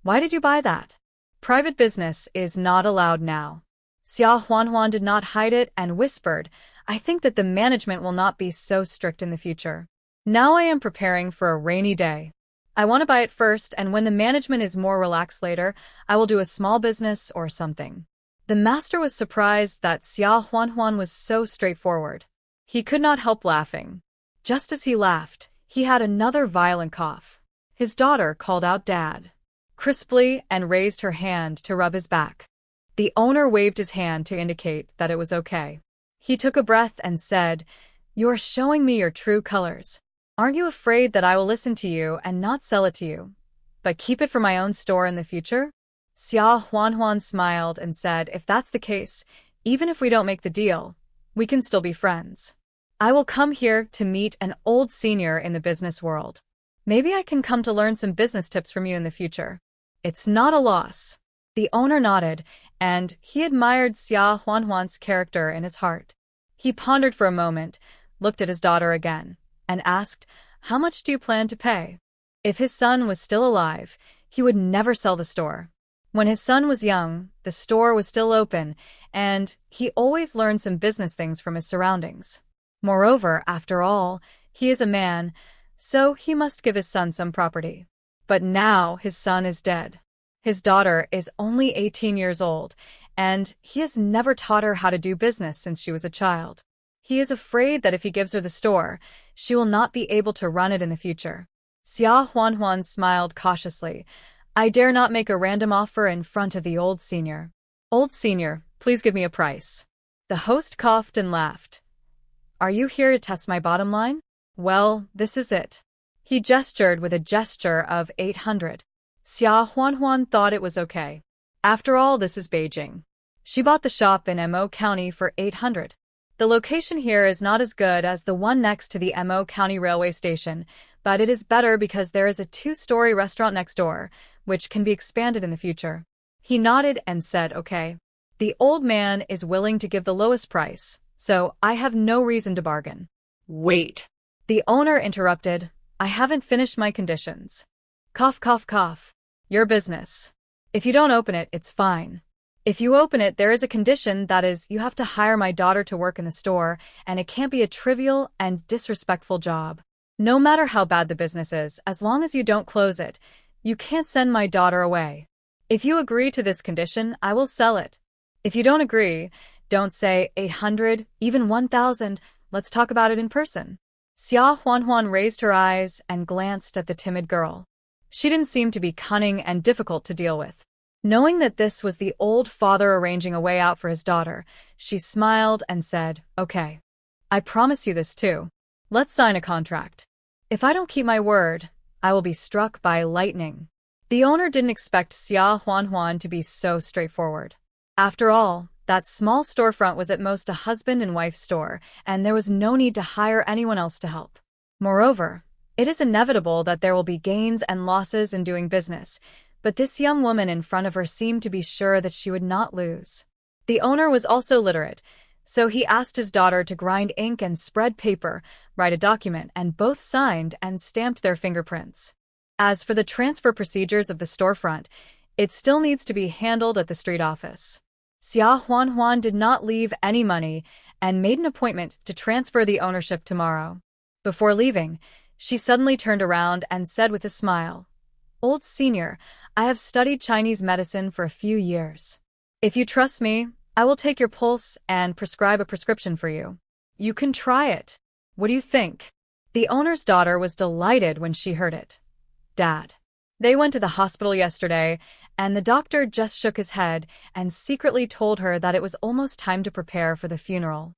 Why did you buy that? Private business is not allowed now. Xia Huanhuan did not hide it and whispered, I think that the management will not be so strict in the future. Now I am preparing for a rainy day. I want to buy it first, and when the management is more relaxed later, I will do a small business or something. The master was surprised that Xia Huanhuan was so straightforward. He could not help laughing. Just as he laughed, he had another violent cough. His daughter called out Dad crisply and raised her hand to rub his back. The owner waved his hand to indicate that it was okay. He took a breath and said, You are showing me your true colors. Aren't you afraid that I will listen to you and not sell it to you, but keep it for my own store in the future? Xia Huanhuan smiled and said, If that's the case, even if we don't make the deal, we can still be friends. I will come here to meet an old senior in the business world. Maybe I can come to learn some business tips from you in the future. It's not a loss. The owner nodded, and he admired Xia Huanhuan's character in his heart. He pondered for a moment, looked at his daughter again, and asked, How much do you plan to pay? If his son was still alive, he would never sell the store. When his son was young, the store was still open, and he always learned some business things from his surroundings. Moreover, after all, he is a man, so he must give his son some property. But now his son is dead. His daughter is only 18 years old, and he has never taught her how to do business since she was a child. He is afraid that if he gives her the store, she will not be able to run it in the future. Xia Huanhuan smiled cautiously. I dare not make a random offer in front of the old senior. Old senior, please give me a price. The host coughed and laughed. Are you here to test my bottom line? Well, this is it. He gestured with a gesture of 800. Xia Huanhuan thought it was okay. After all, this is Beijing. She bought the shop in Mo County for 800. The location here is not as good as the one next to the Mo County railway station, but it is better because there is a 2-story restaurant next door, which can be expanded in the future. He nodded and said, okay. The old man is willing to give the lowest price, so I have no reason to bargain. Wait. The owner interrupted. I haven't finished my conditions. Cough, cough, cough. Your business. If you don't open it, it's fine. If you open it, there is a condition, that is, you have to hire my daughter to work in the store, and it can't be a trivial and disrespectful job. No matter how bad the business is, as long as you don't close it, you can't send my daughter away. If you agree to this condition, I will sell it. If you don't agree, don't say 800, even 1,000, let's talk about it in person. Xia Huanhuan raised her eyes and glanced at the timid girl. She didn't seem to be cunning and difficult to deal with. Knowing that this was the old father arranging a way out for his daughter, she smiled and said, okay. I promise you this too. Let's sign a contract. If I don't keep my word, I will be struck by lightning. The owner didn't expect Xia Huanhuan to be so straightforward. After all, that small storefront was at most a husband and wife store, and there was no need to hire anyone else to help. Moreover, it is inevitable that there will be gains and losses in doing business, but this young woman in front of her seemed to be sure that she would not lose. The owner was also literate, so he asked his daughter to grind ink and spread paper, write a document, and both signed and stamped their fingerprints. As for the transfer procedures of the storefront, it still needs to be handled at the street office. Xia Huanhuan did not leave any money and made an appointment to transfer the ownership tomorrow. Before leaving, she suddenly turned around and said with a smile, Old senior, I have studied Chinese medicine for a few years. If you trust me, I will take your pulse and prescribe a prescription for you. You can try it. What do you think? The owner's daughter was delighted when she heard it. Dad. They went to the hospital yesterday, and the doctor just shook his head and secretly told her that it was almost time to prepare for the funeral.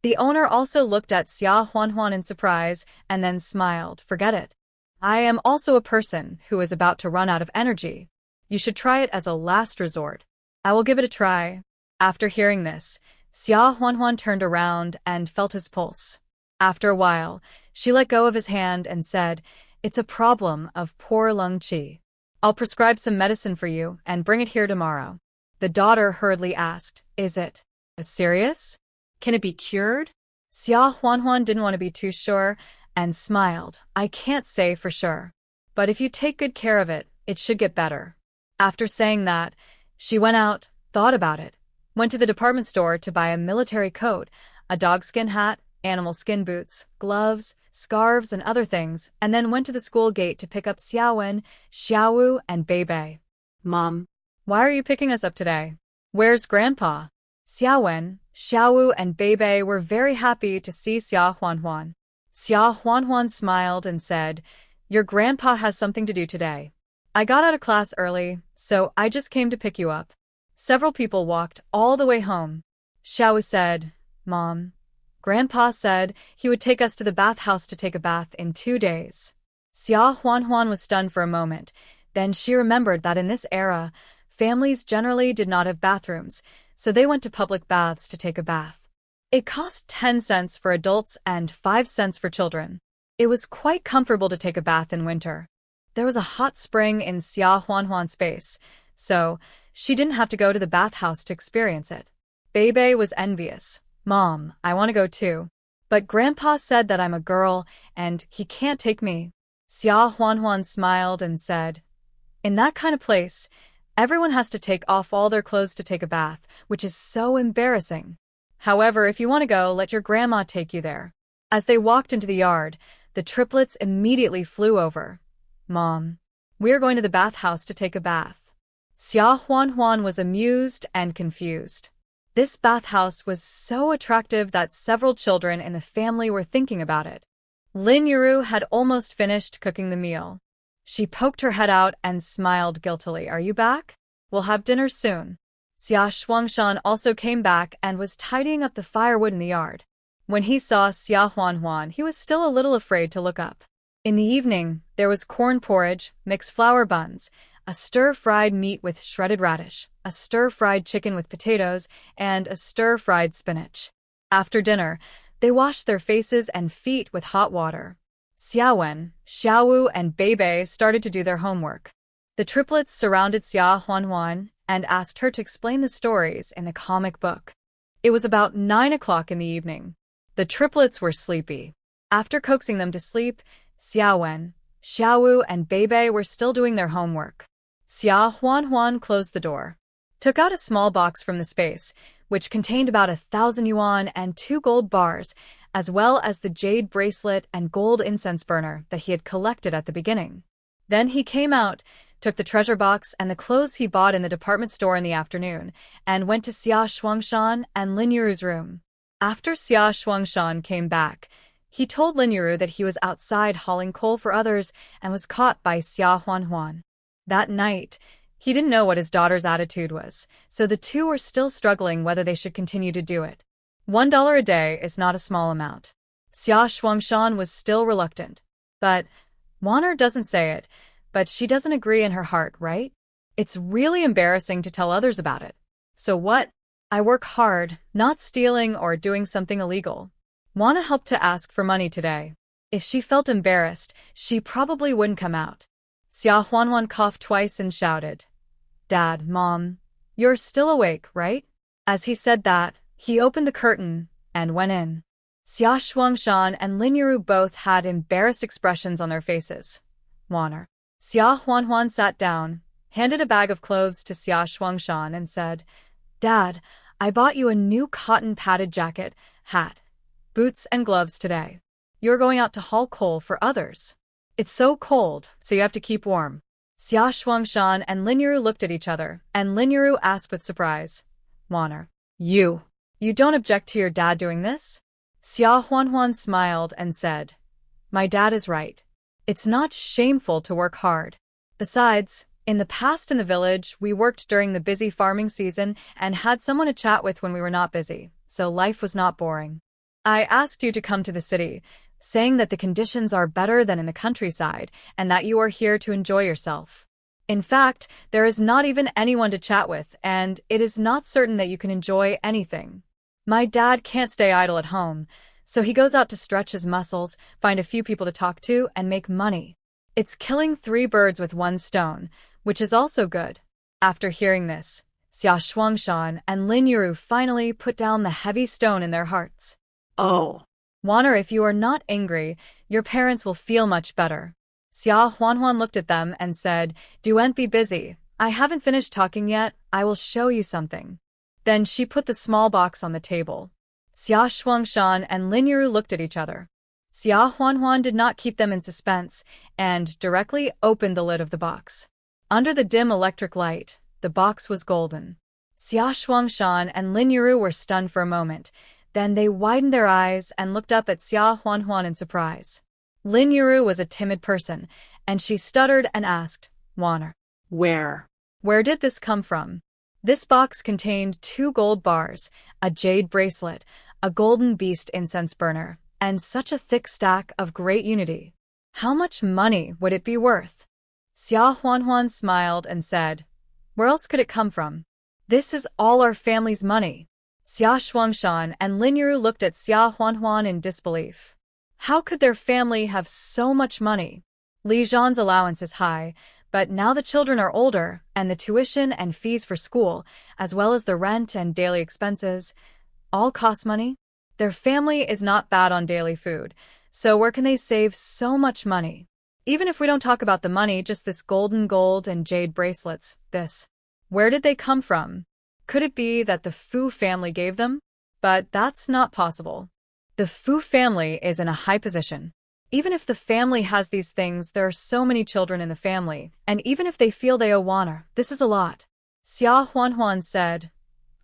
The owner also looked at Xia Huanhuan in surprise and then smiled. Forget it. I am also a person who is about to run out of energy. You should try it as a last resort. I will give it a try. After hearing this, Xia Huanhuan turned around and felt his pulse. After a while, she let go of his hand and said, It's a problem of poor lung qi. I'll prescribe some medicine for you and bring it here tomorrow. The daughter hurriedly asked, Is it serious? Can it be cured? Xia Huanhuan didn't want to be too sure and smiled. I can't say for sure. But if you take good care of it, it should get better. After saying that, she went out, thought about it, went to the department store to buy a military coat, a dogskin hat, animal skin boots, gloves, scarves, and other things, and then went to the school gate to pick up Xiaowen, Xiaowu, and Beibei. Mom. Why are you picking us up today? Where's Grandpa? Xiaowen, Xiaowu, and Beibei were very happy to see Xia Huanhuan. Xia Huanhuan smiled and said, Your grandpa has something to do today. I got out of class early, so I just came to pick you up. Several people walked all the way home. Xiaowu said, Mom. Grandpa said he would take us to the bathhouse to take a bath in 2 days. Xia Huanhuan was stunned for a moment. Then she remembered that in this era, families generally did not have bathrooms, so they went to public baths to take a bath. It cost 10 cents for adults and 5 cents for children. It was quite comfortable to take a bath in winter. There was a hot spring in Xia Huanhuan's space, so she didn't have to go to the bathhouse to experience it. Beibei was envious. Mom, I want to go too. But Grandpa said that I'm a girl and he can't take me. Xia Huanhuan smiled and said, "In that kind of place, everyone has to take off all their clothes to take a bath, which is so embarrassing. However, if you want to go, let your grandma take you there." As they walked into the yard, the triplets immediately flew over. "Mom, we're going to the bathhouse to take a bath." Xia Huanhuan was amused and confused. This bathhouse was so attractive that several children in the family were thinking about it. Lin Yuru had almost finished cooking the meal. She poked her head out and smiled guiltily. "Are you back? We'll have dinner soon." Xia Shuangshan also came back and was tidying up the firewood in the yard. When he saw Xia Huanhuan, he was still a little afraid to look up. In the evening, there was corn porridge, mixed flour buns, a stir-fried meat with shredded radish, a stir-fried chicken with potatoes, and a stir-fried spinach. After dinner, they washed their faces and feet with hot water. Xiaowen, Xiaowu, and Beibei started to do their homework. The triplets surrounded Xia Huanhuan and asked her to explain the stories in the comic book. It was about 9 o'clock in the evening. The triplets were sleepy. After coaxing them to sleep, Xiaowen, Xiaowu, and Beibei were still doing their homework. Xia Huanhuan closed the door, took out a small box from the space, which contained about 1,000 yuan and 2 gold bars, as well as the jade bracelet and gold incense burner that he had collected at the beginning. Then he came out, took the treasure box and the clothes he bought in the department store in the afternoon, and went to Xia Shuangshan and Lin Yuru's room. After Xia Shuangshan came back, he told Lin Yuru that he was outside hauling coal for others and was caught by Xia Huanhuan. That night, he didn't know what his daughter's attitude was, so the two were still struggling whether they should continue to do it. $1 a day is not a small amount. Xia Shuangshan was still reluctant. But Waner doesn't say it, but she doesn't agree in her heart, right? It's really embarrassing to tell others about it. So what? I work hard, not stealing or doing something illegal. Wanna help to ask for money today. If she felt embarrassed, she probably wouldn't come out. Xia Huanhuan coughed twice and shouted, "Dad, Mom, you're still awake, right?" As he said that, he opened the curtain and went in. Xia Shuangshan and Lin Yuru both had embarrassed expressions on their faces. Waner. Xia Huanhuan sat down, handed a bag of clothes to Xia Shuangshan and said, "Dad, I bought you a new cotton padded jacket, hat, boots and gloves today. You're going out to haul coal for others. It's so cold, so you have to keep warm." Xia Shuangshan and Lin Yuru looked at each other, and Lin Yuru asked with surprise, "Waner, you don't object to your dad doing this?" Xia Huanhuan smiled and said, "My dad is right. It's not shameful to work hard. Besides, in the past in the village, we worked during the busy farming season and had someone to chat with when we were not busy, so life was not boring. I asked you to come to the city, saying that the conditions are better than in the countryside and that you are here to enjoy yourself. In fact, there is not even anyone to chat with, and it is not certain that you can enjoy anything. My dad can't stay idle at home, so he goes out to stretch his muscles, find a few people to talk to, and make money. It's killing 3 birds with 1 stone, which is also good." After hearing this, Xia Shuangshan and Lin Yuru finally put down the heavy stone in their hearts. Oh. Waner, if you are not angry, your parents will feel much better. Xia Huanhuan looked at them and said, "Don't be busy. I haven't finished talking yet. I will show you something." Then she put the small box on the table. Xia Shuangshan and Lin Yuru looked at each other. Xia Huanhuan did not keep them in suspense and directly opened the lid of the box. Under the dim electric light, the box was golden. Xia Shuangshan and Lin Yuru were stunned for a moment. Then they widened their eyes and looked up at Xia Huanhuan in surprise. Lin Yuru was a timid person, and she stuttered and asked, "Waner, where did this come from?" This box contained 2 gold bars, a jade bracelet, a golden beast incense burner, and such a thick stack of great unity. How much money would it be worth? Xia Huanhuan smiled and said, "Where else could it come from? This is all our family's money." Xia Shuangshan and Lin Yuru looked at Xia Huanhuan in disbelief. How could their family have so much money? Li Zhan's allowance is high, but now the children are older, and the tuition and fees for school, as well as the rent and daily expenses, all cost money. Their family is not bad on daily food, so where can they save so much money? Even if we don't talk about the money, just this golden gold and jade bracelets, where did they come from? Could it be that the Fu family gave them? But that's not possible. The Fu family is in a high position. Even if the family has these things, there are so many children in the family, and even if they feel they owe honor, this is a lot. Xia Huanhuan said,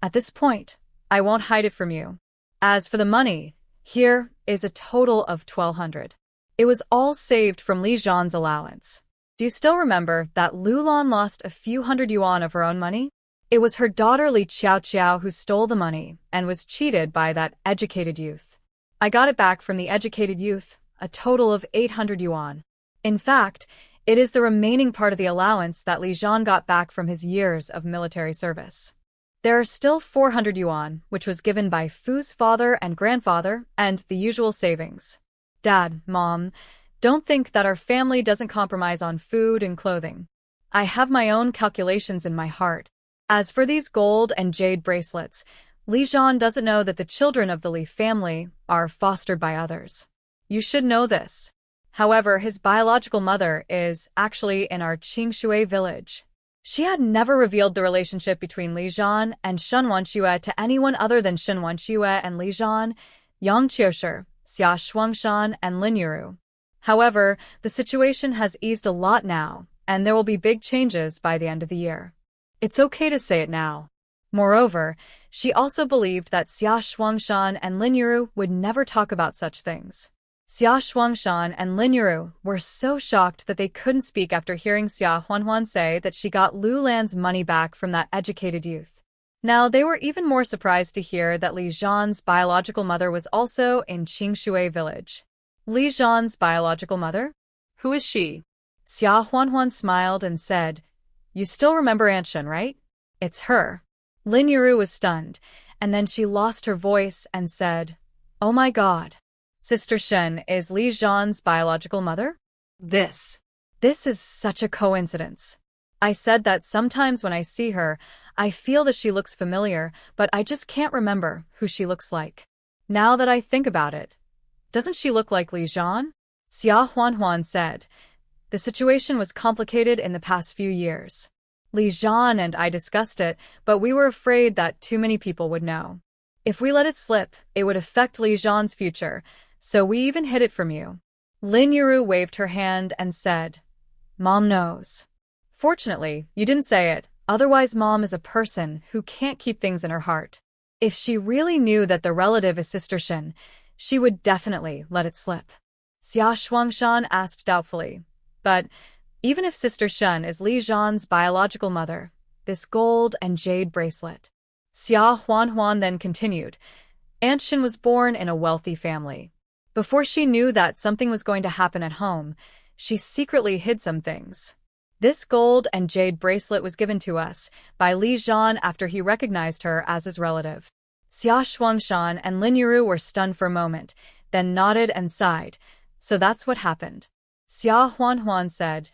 "At this point, I won't hide it from you. As for the money, here is a total of 1,200. It was all saved from Li Zhan's allowance. Do you still remember that Lulan lost a few hundred yuan of her own money? It was her daughter Li Qiao who stole the money and was cheated by that educated youth. I got it back from the educated youth, a total of 800 yuan. In fact, it is the remaining part of the allowance that Li Zhan got back from his years of military service. There are still 400 yuan, which was given by Fu's father and grandfather, and the usual savings. Dad, Mom, don't think that our family doesn't compromise on food and clothing. I have my own calculations in my heart. As for these gold and jade bracelets, Li Zhan doesn't know that the children of the Li family are fostered by others. You should know this. However, his biological mother is actually in our Qingshui village. She had never revealed the relationship between Li Zhan and Shen Wanxue to anyone other than Shen Wanxue and Li Zhan, Yang Qiushi, Xia Shuangshan, and Lin Yuru. However, the situation has eased a lot now, and there will be big changes by the end of the year. It's okay to say it now. Moreover, she also believed that Xia Shuangshan and Lin Yuru would never talk about such things. Xia Shuangshan and Lin Yuru were so shocked that they couldn't speak after hearing Xia Huanhuan say that she got Lu Lan's money back from that educated youth. Now, they were even more surprised to hear that Li Zhan's biological mother was also in Qingshui village. Li Zhan's biological mother? Who is she? Xia Huanhuan smiled and said, "You still remember Aunt Shen, right? It's her." Lin Yuru was stunned, and then she lost her voice and said, "Oh my God. Sister Shen is Li Zhan's biological mother? This is such a coincidence. I said that sometimes when I see her, I feel that she looks familiar, but I just can't remember who she looks like. Now that I think about it, doesn't she look like Li Zhan?" Xia Huanhuan said, "The situation was complicated in the past few years. Li Zhan and I discussed it, but we were afraid that too many people would know. If we let it slip, it would affect Li Zhan's future, so we even hid it from you." Lin Yuru waved her hand and said, "Mom knows. Fortunately, you didn't say it, otherwise Mom is a person who can't keep things in her heart. If she really knew that the relative is Sister Shen, she would definitely let it slip." Xia Shuangshan asked doubtfully, "But even if Sister Shen is Li Zhan's biological mother, this gold and jade bracelet." Xia Huanhuan then continued, "Aunt Shen was born in a wealthy family. Before she knew that something was going to happen at home, she secretly hid some things. This gold and jade bracelet was given to us by Li Zhan after he recognized her as his relative." Xia Shuangshan and Lin Yuru were stunned for a moment, then nodded and sighed. "So that's what happened." Xia Huanhuan said,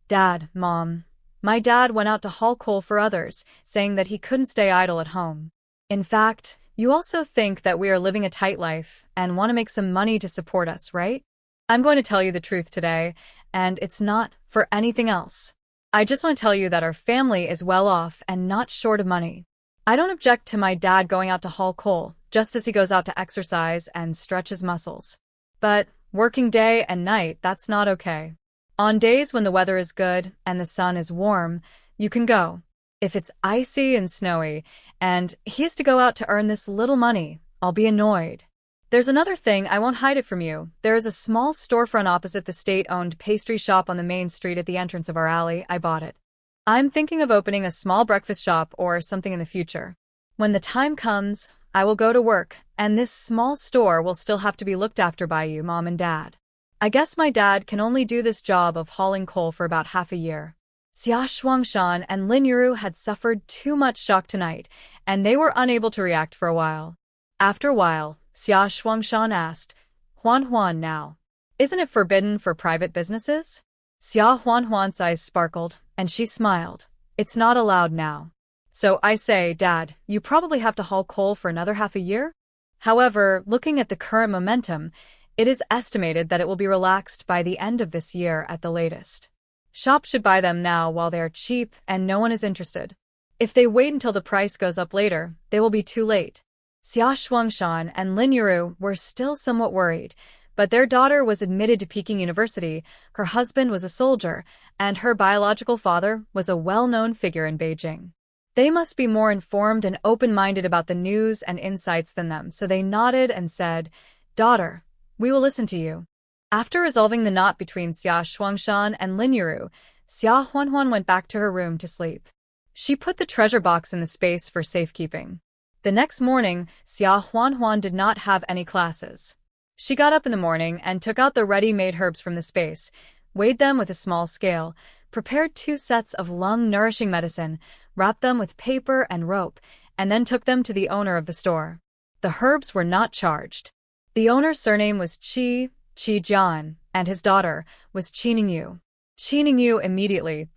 "Dad, Mom, my dad went out to haul coal for others, saying that he couldn't stay idle at home. In fact, you also think that we are living a tight life and want to make some money to support us, right? I'm going to tell you the truth today, and it's not for anything else. I just want to tell you that our family is well off and not short of money. I don't object to my dad going out to haul coal, just as he goes out to exercise and stretch his muscles. But working day and night, that's not okay. On days when the weather is good and the sun is warm, you can go. If it's icy and snowy, and he has to go out to earn this little money, I'll be annoyed. There's another thing, I won't hide it from you. There is a small storefront opposite the state-owned pastry shop on the main street at the entrance of our alley. I bought it. I'm thinking of opening a small breakfast shop or something in the future. When the time comes, I will go to work, and this small store will still have to be looked after by you, Mom and Dad. I guess my dad can only do this job of hauling coal for about half a year." Xia Shuangshan and Lin Yuru had suffered too much shock tonight, and they were unable to react for a while. After a while, Xia Shuangshan asked, "Huanhuan now, isn't it forbidden for private businesses?" Xia Huanhuan's eyes sparkled, and she smiled. "It's not allowed now. So I say, Dad, you probably have to haul coal for another half a year? However, looking at the current momentum, It is estimated that it will be relaxed by the end of this year at the latest. Shops should buy them now while they are cheap and no one is interested. If they wait until the price goes up later, they will be too late. Xia Shuangshan and Lin Yuru were still somewhat worried, but their daughter was admitted to Peking University, her husband was a soldier, and her biological father was a well-known figure in Beijing. They must be more informed and open-minded about the news and insights than them, so they nodded and said, "Daughter, we will listen to you." After resolving the knot between Xia Shuangshan and Lin Yuru, Xia Huanhuan went back to her room to sleep. She put the treasure box in the space for safekeeping. The next morning, Xia Huanhuan did not have any classes. She got up in the morning and took out the ready-made herbs from the space, weighed them with a small scale, prepared 2 sets of lung-nourishing medicine, wrapped them with paper and rope, and then took them to the owner of the store. The herbs were not charged. The owner's surname was Qi Jian, and his daughter was Qi Ningyu. Qi Ningyu immediately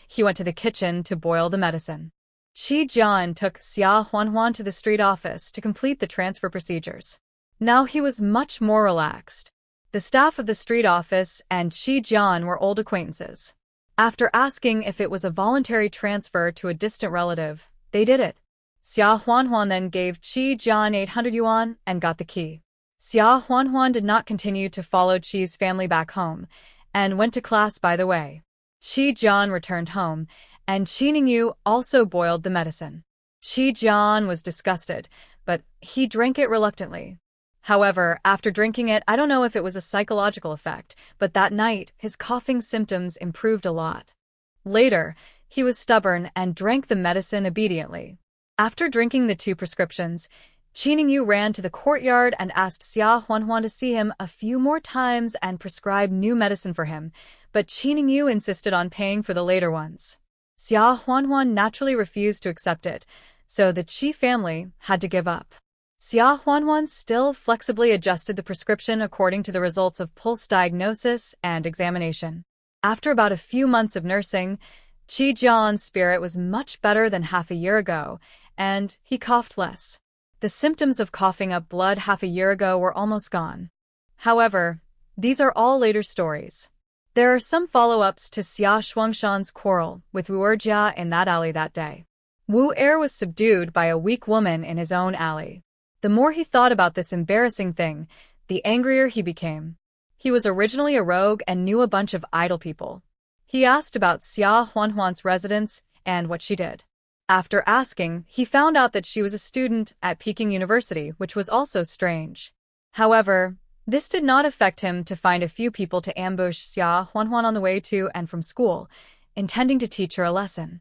he went to the kitchen to boil the medicine. Qi Jian took Xia Huanhuan to the street office to complete the transfer procedures. Now he was much more relaxed. The staff of the street office and Qi Jian were old acquaintances. After asking if it was a voluntary transfer to a distant relative, they did it. Xia Huanhuan then gave Qi Jian 800 yuan and got the key. Xia Huanhuan did not continue to follow Qi's family back home, and went to class by the way. Qi Jian returned home, and Qi Ningyu also boiled the medicine. Qi Jian was disgusted, but he drank it reluctantly. However, after drinking it, I don't know if it was a psychological effect, but that night, his coughing symptoms improved a lot. Later, he was stubborn and drank the medicine obediently. After drinking the 2 prescriptions, Qi Ningyu ran to the courtyard and asked Xia Huanhuan to see him a few more times and prescribe new medicine for him, but Qi Ningyu insisted on paying for the later ones. Xia Huanhuan naturally refused to accept it, so the Qi family had to give up. Xia Huanhuan still flexibly adjusted the prescription according to the results of pulse diagnosis and examination. After about a few months of nursing, Qi Jian's spirit was much better than half a year ago, and he coughed less. The symptoms of coughing up blood half a year ago were almost gone. However, these are all later stories. There are some follow-ups to Xia Shuangshan's quarrel with Wu Erjia in that alley that day. Wu Er was subdued by a weak woman in his own alley. The more he thought about this embarrassing thing, the angrier he became. He was originally a rogue and knew a bunch of idle people. He asked about Xia Huanhuan's residence and what she did. After asking, he found out that she was a student at Peking University, which was also strange. However, this did not affect him to find a few people to ambush Xia Huanhuan on the way to and from school, intending to teach her a lesson.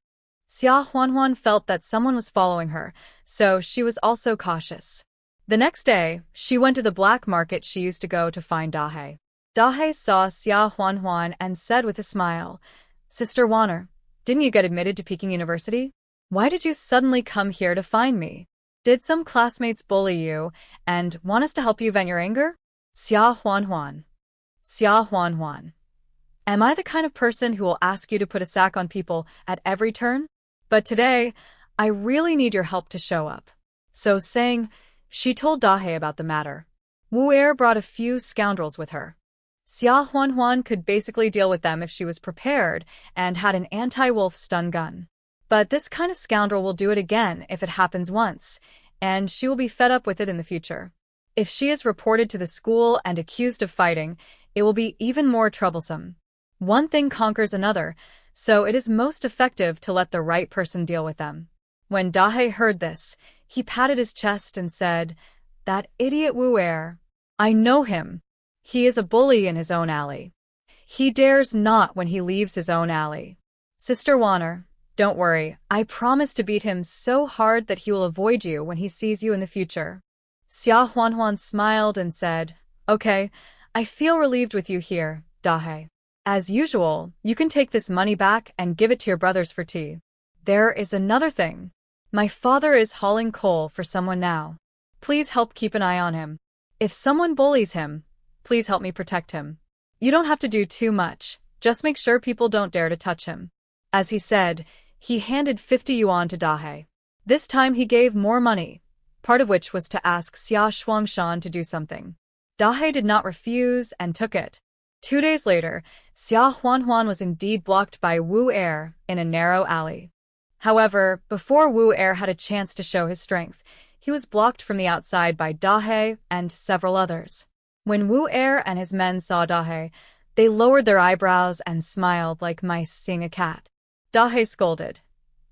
Xia Huanhuan felt that someone was following her, so she was also cautious. The next day, she went to the black market she used to go to find Dahe. Dahe saw Xia Huanhuan and said with a smile, "Sister Wanner, didn't you get admitted to Peking University? Why did you suddenly come here to find me? Did some classmates bully you and want us to help you vent your anger?" Xia Huanhuan. Xia Huanhuan. Am I the kind of person who will ask you to put a sack on people at every turn? But today, I really need your help to show up. So saying, she told Dahe about the matter. Wu Er brought a few scoundrels with her. Xia Huanhuan could basically deal with them if she was prepared and had an anti-wolf stun gun. But this kind of scoundrel will do it again if it happens once, and she will be fed up with it in the future. If she is reported to the school and accused of fighting, it will be even more troublesome. One thing conquers another, so it is most effective to let the right person deal with them. When Dahe heard this, he patted his chest and said, "That idiot Wu Er. I know him. He is a bully in his own alley. He dares not when he leaves his own alley. Sister Wanner, don't worry, I promise to beat him so hard that he will avoid you when he sees you in the future." Xia Huanhuan smiled and said, "Okay, I feel relieved with you here, Dahe. As usual, you can take this money back and give it to your brothers for tea. There is another thing. My father is hauling coal for someone now. Please help keep an eye on him. If someone bullies him, please help me protect him. You don't have to do too much, just make sure people don't dare to touch him." As he said, he handed 50 yuan to Dahe. This time he gave more money, part of which was to ask Xia Shuangshan to do something. Dahe did not refuse and took it. 2 days later, Xia Huanhuan was indeed blocked by Wu Er in a narrow alley. However, before Wu Er had a chance to show his strength, he was blocked from the outside by Dahe and several others. When Wu Er and his men saw Dahe, they lowered their eyebrows and smiled like mice seeing a cat. Dahe scolded,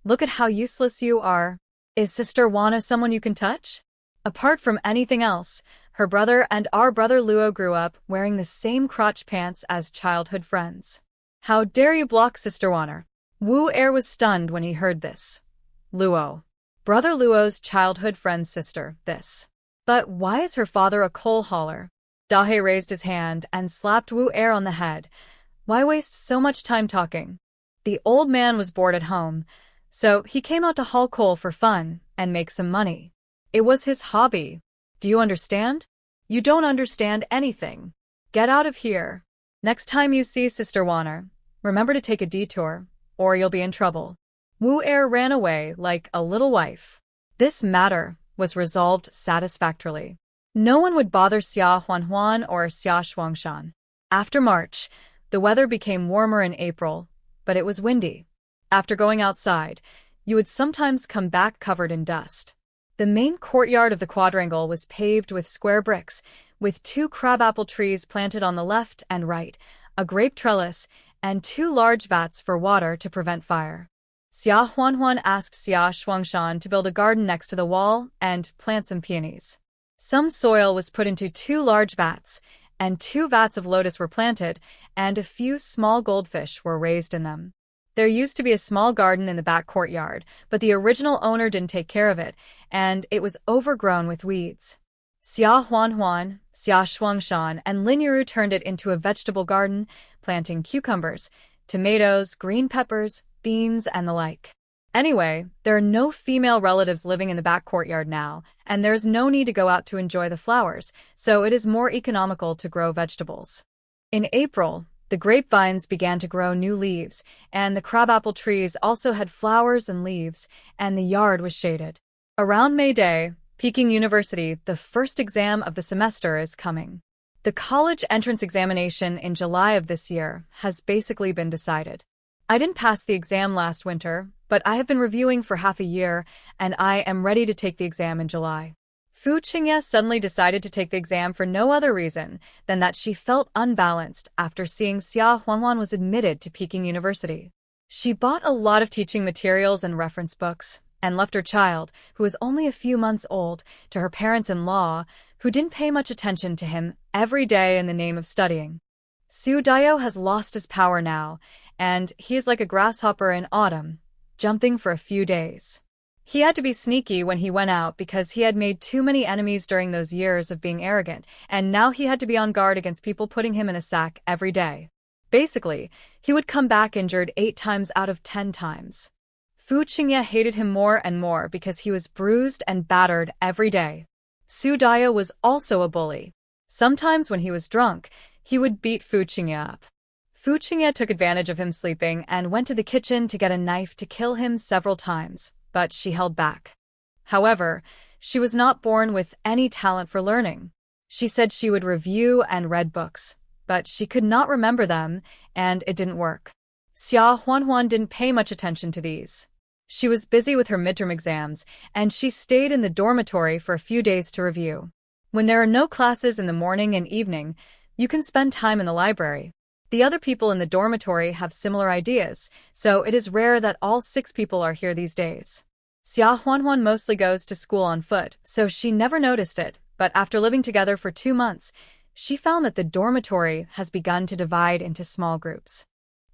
"Look at how useless you are. Is Sister Wana someone you can touch?" Apart from anything else, her brother and our brother Luo grew up wearing the same crotch pants as childhood friends. "How dare you block Sister Wana?" Wu Er was stunned when he heard this. Luo. Brother Luo's childhood friend's sister, this. But why is her father a coal hauler? Dahe raised his hand and slapped Wu Er on the head. Why waste so much time talking? The old man was bored at home, so he came out to haul coal for fun and make some money. It was his hobby. Do you understand? You don't understand anything. Get out of here. Next time you see Sister Wana, remember to take a detour, or you'll be in trouble. Wu Er ran away like a little wife. This matter was resolved satisfactorily. No one would bother Xia Huanhuan or Xia Shuangshan. After March, the weather became warmer in April, but it was windy. After going outside, you would sometimes come back covered in dust. The main courtyard of the quadrangle was paved with square bricks, with 2 crabapple trees planted on the left and right, a grape trellis, and 2 large vats for water to prevent fire. Xia Huanhuan asked Xia Shuangshan to build a garden next to the wall and plant some peonies. Some soil was put into 2 large vats, and 2 vats of lotus were planted, and a few small goldfish were raised in them. There used to be a small garden in the back courtyard, but the original owner didn't take care of it, and it was overgrown with weeds. Xia Huanhuan, Xia Shuangshan, and Lin Yiru turned it into a vegetable garden, planting cucumbers, tomatoes, green peppers, beans, and the like. Anyway, there are no female relatives living in the back courtyard now, and there's no need to go out to enjoy the flowers, so it is more economical to grow vegetables. In April, the grapevines began to grow new leaves, and the crabapple trees also had flowers and leaves, and the yard was shaded. Around May Day, Peking University, the first exam of the semester is coming. The college entrance examination in July of this year has basically been decided. I didn't pass the exam last winter, but I have been reviewing for half a year, and I am ready to take the exam in July. Fu Qingye suddenly decided to take the exam for no other reason than that she felt unbalanced after seeing Xia Huanhuan was admitted to Peking University. She bought a lot of teaching materials and reference books, and left her child, who was only a few months old, to her parents-in-law, who didn't pay much attention to him every day in the name of studying. Su Dayo has lost his power now, and he is like a grasshopper in autumn, jumping for a few days. He had to be sneaky when he went out because he had made too many enemies during those years of being arrogant, and now he had to be on guard against people putting him in a sack every day. Basically, he would come back injured 8 times out of 10 times. Fu Qingye hated him more and more because he was bruised and battered every day. Su Dayo was also a bully. Sometimes when he was drunk, he would beat Fu Qingye up. Fu Qingye took advantage of him sleeping and went to the kitchen to get a knife to kill him several times, but she held back. However, she was not born with any talent for learning. She said she would review and read books, but she could not remember them, and it didn't work. Xia Huanhuan didn't pay much attention to these. She was busy with her midterm exams, and she stayed in the dormitory for a few days to review. When there are no classes in the morning and evening, you can spend time in the library. The other people in the dormitory have similar ideas, so it is rare that all 6 people are here these days. Xia Huanhuan mostly goes to school on foot, so she never noticed it, but after living together for 2 months, she found that the dormitory has begun to divide into small groups.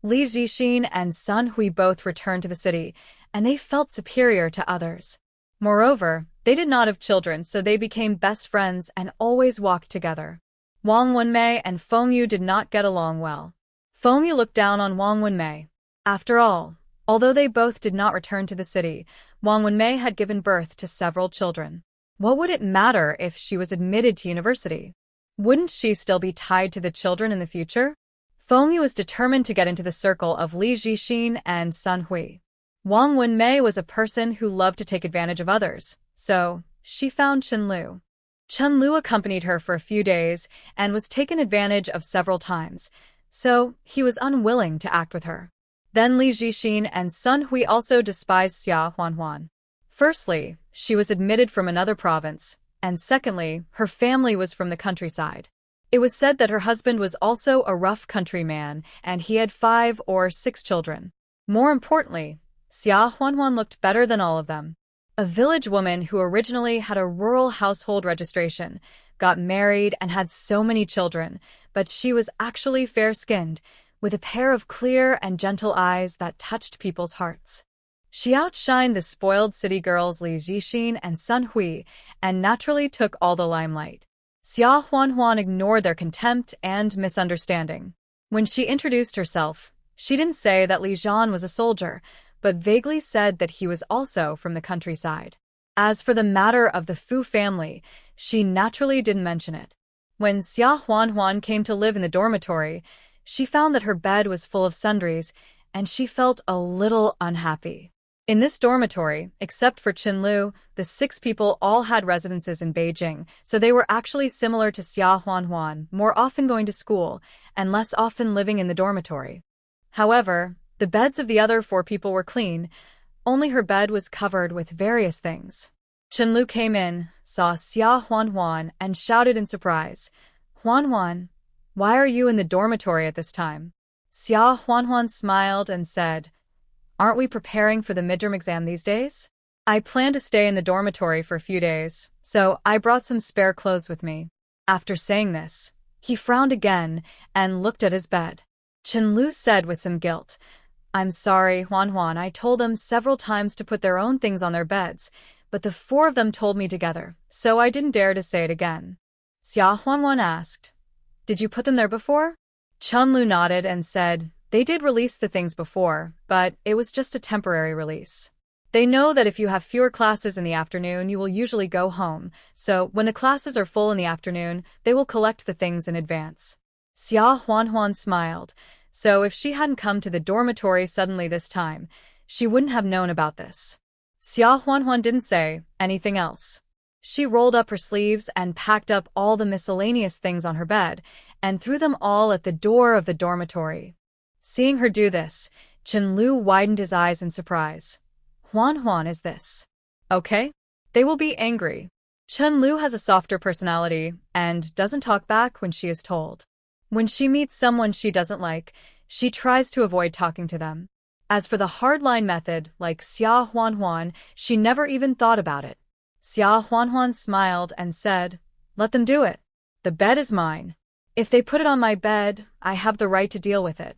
Li Zixin and Sun Hui both returned to the city, and they felt superior to others. Moreover, they did not have children, so they became best friends and always walked together. Wang Wenmei and Feng Yu did not get along well. Feng Yu looked down on Wang Wenmei. After all, although they both did not return to the city, Wang Wenmei had given birth to several children. What would it matter if she was admitted to university? Wouldn't she still be tied to the children in the future? Feng Yu was determined to get into the circle of Li Zixin and Sun Hui. Wang Wenmei was a person who loved to take advantage of others, so she found Chen Lu. Chen Lu accompanied her for a few days and was taken advantage of several times, so he was unwilling to act with her. Then Li Zhixin and Sun Hui also despised Xia Huanhuan. Firstly, she was admitted from another province, and secondly, her family was from the countryside. It was said that her husband was also a rough countryman, and he had 5 or 6 children. More importantly, Xia Huanhuan looked better than all of them. A village woman who originally had a rural household registration, got married and had so many children, but she was actually fair-skinned, with a pair of clear and gentle eyes that touched people's hearts. She outshined the spoiled city girls Li Zhixin and Sun Hui, and naturally took all the limelight. Xia Huanhuan ignored their contempt and misunderstanding. When she introduced herself, she didn't say that Li Zhan was a soldier, but vaguely said that he was also from the countryside. As for the matter of the Fu family, she naturally didn't mention it. When Xia Huanhuan came to live in the dormitory, she found that her bed was full of sundries, and she felt a little unhappy. In this dormitory, except for Chen Lu, the 6 people all had residences in Beijing, so they were actually similar to Xia Huanhuan, more often going to school, and less often living in the dormitory. However, the beds of the other 4 people were clean, only her bed was covered with various things. Chen Lu came in, saw Xia Huanhuan, and shouted in surprise, "Huanhuan, why are you in the dormitory at this time?" Xia Huanhuan smiled and said, "Aren't we preparing for the midterm exam these days? I plan to stay in the dormitory for a few days, so I brought some spare clothes with me." After saying this, he frowned again and looked at his bed. Chen Lu said with some guilt, "I'm sorry, Huanhuan, I told them several times to put their own things on their beds, but the 4 of them told me together, so I didn't dare to say it again." Xia Huanhuan asked, "Did you put them there before?" Chen Lu nodded and said, "They did release the things before, but it was just a temporary release. They know that if you have fewer classes in the afternoon, you will usually go home, so when the classes are full in the afternoon, they will collect the things in advance." Xia Huanhuan smiled, so if she hadn't come to the dormitory suddenly this time, she wouldn't have known about this. Xia Huanhuan didn't say anything else. She rolled up her sleeves and packed up all the miscellaneous things on her bed and threw them all at the door of the dormitory. Seeing her do this, Chen Lu widened his eyes in surprise. "Huanhuan, is this okay? They will be angry." Chen Lu has a softer personality and doesn't talk back when she is told. When she meets someone she doesn't like, she tries to avoid talking to them. As for the hardline method, like Xia Huanhuan, she never even thought about it. Xia Huanhuan smiled and said, "Let them do it. The bed is mine. If they put it on my bed, I have the right to deal with it.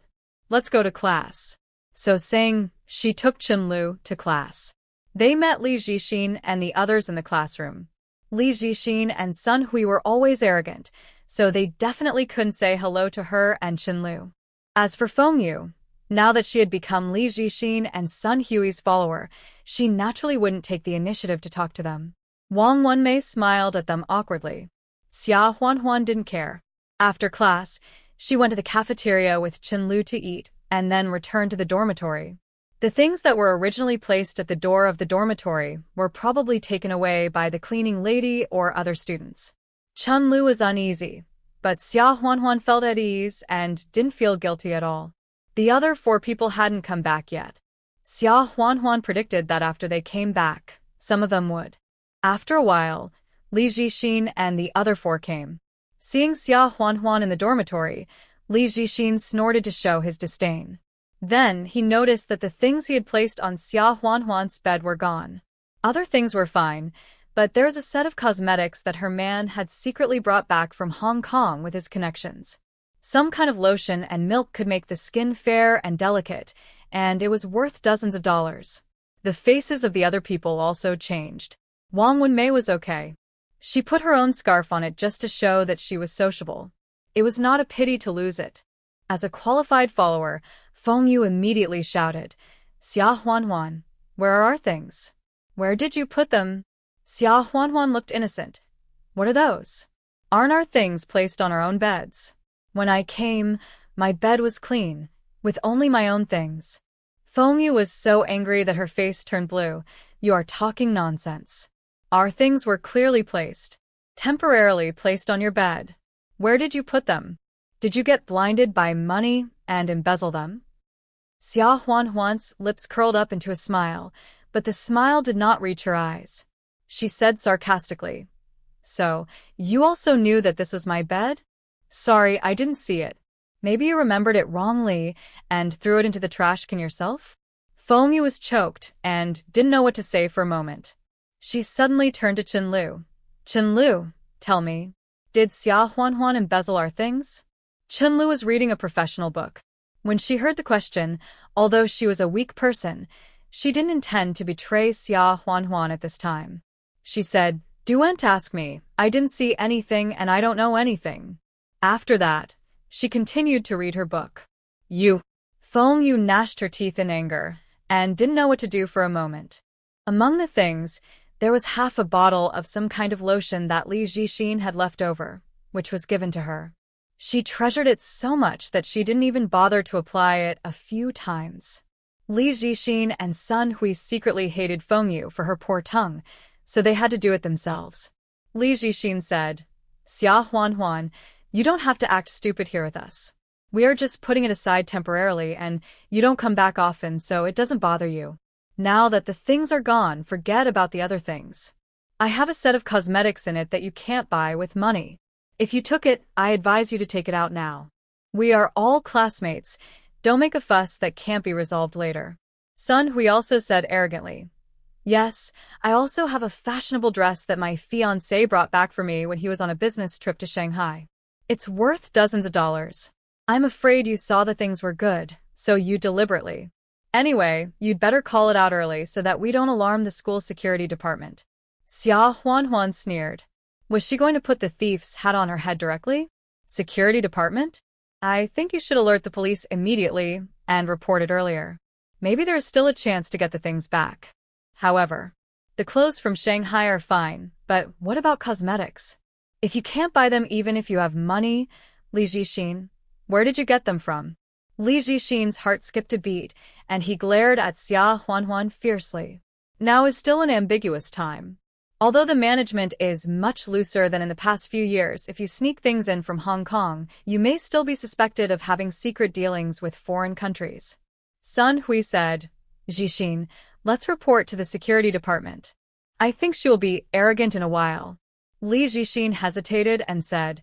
Let's go to class." So saying, she took Chen Lu to class. They met Li Zhixin and the others in the classroom. Li Zhixin and Sun Hui were always arrogant, so they definitely couldn't say hello to her and Chen Lu. As for Feng Yu, now that she had become Li Zhixin and Sun Hui's follower, she naturally wouldn't take the initiative to talk to them. Wang Wenmei smiled at them awkwardly. Xia Huanhuan didn't care. After class, she went to the cafeteria with Chen Lu to eat, and then returned to the dormitory. The things that were originally placed at the door of the dormitory were probably taken away by the cleaning lady or other students. Chen Lu was uneasy, but Xia Huanhuan felt at ease and didn't feel guilty at all. The other 4 people hadn't come back yet. Xia Huanhuan predicted that after they came back, some of them would. After a while, Li Zhixin and the other 4 came. Seeing Xia Huanhuan in the dormitory, Li Zhixin snorted to show his disdain. Then he noticed that the things he had placed on Xia Huanhuan's bed were gone. Other things were fine, but there's a set of cosmetics that her man had secretly brought back from Hong Kong with his connections. Some kind of lotion and milk could make the skin fair and delicate, and it was worth dozens of dollars. The faces of the other people also changed. Wang Wenmei was okay. She put her own scarf on it just to show that she was sociable. It was not a pity to lose it. As a qualified follower, Feng Yu immediately shouted, "Xia Huanhuan, where are our things? Where did you put them?" Xia Huanhuan looked innocent. "What are those? Aren't our things placed on our own beds? When I came, my bed was clean, with only my own things." Feng Yu was so angry that her face turned blue. "You are talking nonsense. Our things were clearly placed." Temporarily placed on your bed. Where did you put them? Did you get blinded by money and embezzle them? Xia Huan's lips curled up into a smile, but the smile did not reach her eyes. She said sarcastically, "So, you also knew that this was my bed? Sorry, I didn't see it. Maybe you remembered it wrongly and threw it into the trash can yourself?" Fengyu was choked and didn't know what to say for a moment. She suddenly turned to Qinlu. "Qinlu, tell me, did Xia Huan embezzle our things?" Qinlu was reading a professional book. When she heard the question, although she was a weak person, she didn't intend to betray Xia Huan at this time. She said, "Don't ask me. I didn't see anything and I don't know anything." After that, she continued to read her book. "You." Fengyu gnashed her teeth in anger and didn't know what to do for a moment. Among the things, there was half a bottle of some kind of lotion that Li Zixin had left over, which was given to her. She treasured it so much that she didn't even bother to apply it a few times. Li Zixin and Sun Hui secretly hated Fengyu for her poor tongue, so they had to do it themselves. Li Zixin said, "Xia Huan, you don't have to act stupid here with us. We are just putting it aside temporarily and you don't come back often, so it doesn't bother you. Now that the things are gone, forget about the other things. I have a set of cosmetics in it that you can't buy with money. If you took it, I advise you to take it out now. We are all classmates. Don't make a fuss that can't be resolved later." Sun Hui also said arrogantly, "Yes, I also have a fashionable dress that my fiancé brought back for me when he was on a business trip to Shanghai. It's worth dozens of dollars. I'm afraid you saw the things were good, so you deliberately. Anyway, you'd better call it out early so that we don't alarm the school security department." Xia Huan sneered. Was she going to put the thief's hat on her head directly? Security department? I think you should alert the police immediately and report it earlier. Maybe there's still a chance to get the things back. However, the clothes from Shanghai are fine, but what about cosmetics? If you can't buy them even if you have money, Li Zixin, where did you get them from? Li Zixin's heart skipped a beat, and he glared at Xia Huan fiercely. Now is still an ambiguous time. Although the management is much looser than in the past few years, if you sneak things in from Hong Kong, you may still be suspected of having secret dealings with foreign countries. Sun Hui said, "Zixin, let's report to the security department. I think she will be arrogant in a while." Li Zixin hesitated and said,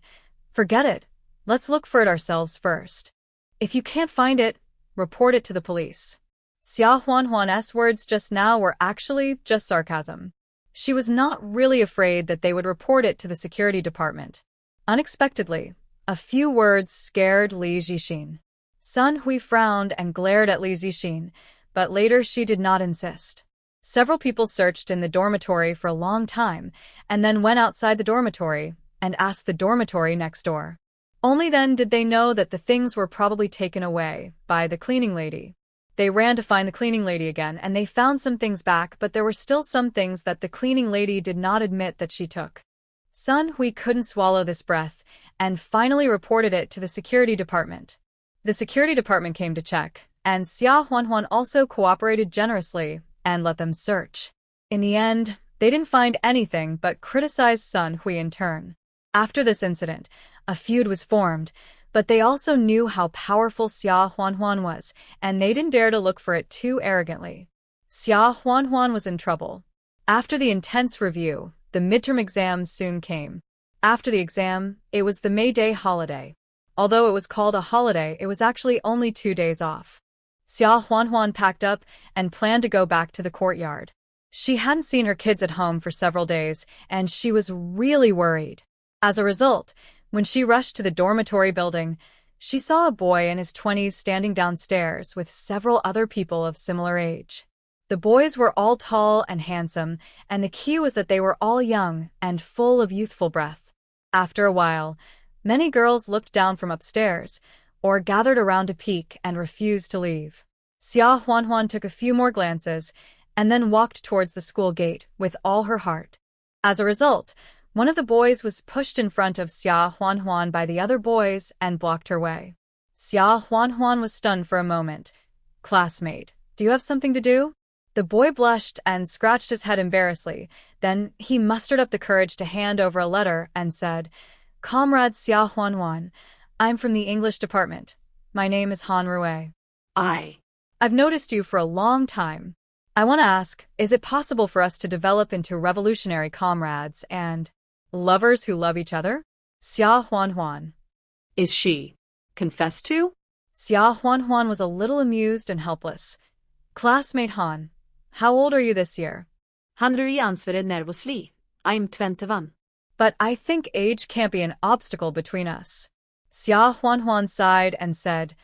"Forget it. Let's look for it ourselves first. If you can't find it, report it to the police." Xia Huan's words just now were actually just sarcasm. She was not really afraid that they would report it to the security department. Unexpectedly, a few words scared Li Zixin. Sun Hui frowned and glared at Li Zixin, but later she did not insist. Several people searched in the dormitory for a long time and then went outside the dormitory and asked the dormitory next door. Only then did they know that the things were probably taken away by the cleaning lady. They ran to find the cleaning lady again, and they found some things back, but there were still some things that the cleaning lady did not admit that she took. Sun Hui couldn't swallow this breath, and finally reported it to the security department. The security department came to check, and Xia Huan also cooperated generously and let them search. In the end, they didn't find anything but criticized Sun Hui in turn. After this incident, a feud was formed, but they also knew how powerful Xia Huan was, and they didn't dare to look for it too arrogantly. Xia Huan was in trouble. After the intense review, the midterm exams soon came. After the exam, it was the May Day holiday. Although it was called a holiday, it was actually only 2 days off. Xia Huan packed up and planned to go back to the courtyard. She hadn't seen her kids at home for several days, and she was really worried. As a result, when she rushed to the dormitory building, she saw a boy in his 20s standing downstairs with several other people of similar age. The boys were all tall and handsome, and the key was that they were all young and full of youthful breath. After a while, many girls looked down from upstairs, or gathered around to peek and refused to leave. Xia Huan took a few more glances, and then walked towards the school gate with all her heart. As a result, one of the boys was pushed in front of Xia Huan by the other boys and blocked her way. Xia Huan was stunned for a moment. "Classmate, do you have something to do?" The boy blushed and scratched his head embarrassedly. Then he mustered up the courage to hand over a letter and said, Comrade Xia Huanhuan, I'm from the English department. My name is Han Rui. I've noticed you for a long time. I want to ask, is it possible for us to develop into revolutionary comrades and lovers who love each other? Xia Huanhuan. Is she confessed to? Xia Huanhuan was a little amused and helpless. Classmate Han, how old are you this year? Han Rui answered nervously. I'm 21. But I think age can't be an obstacle between us. Xia Huanhuan sighed and said,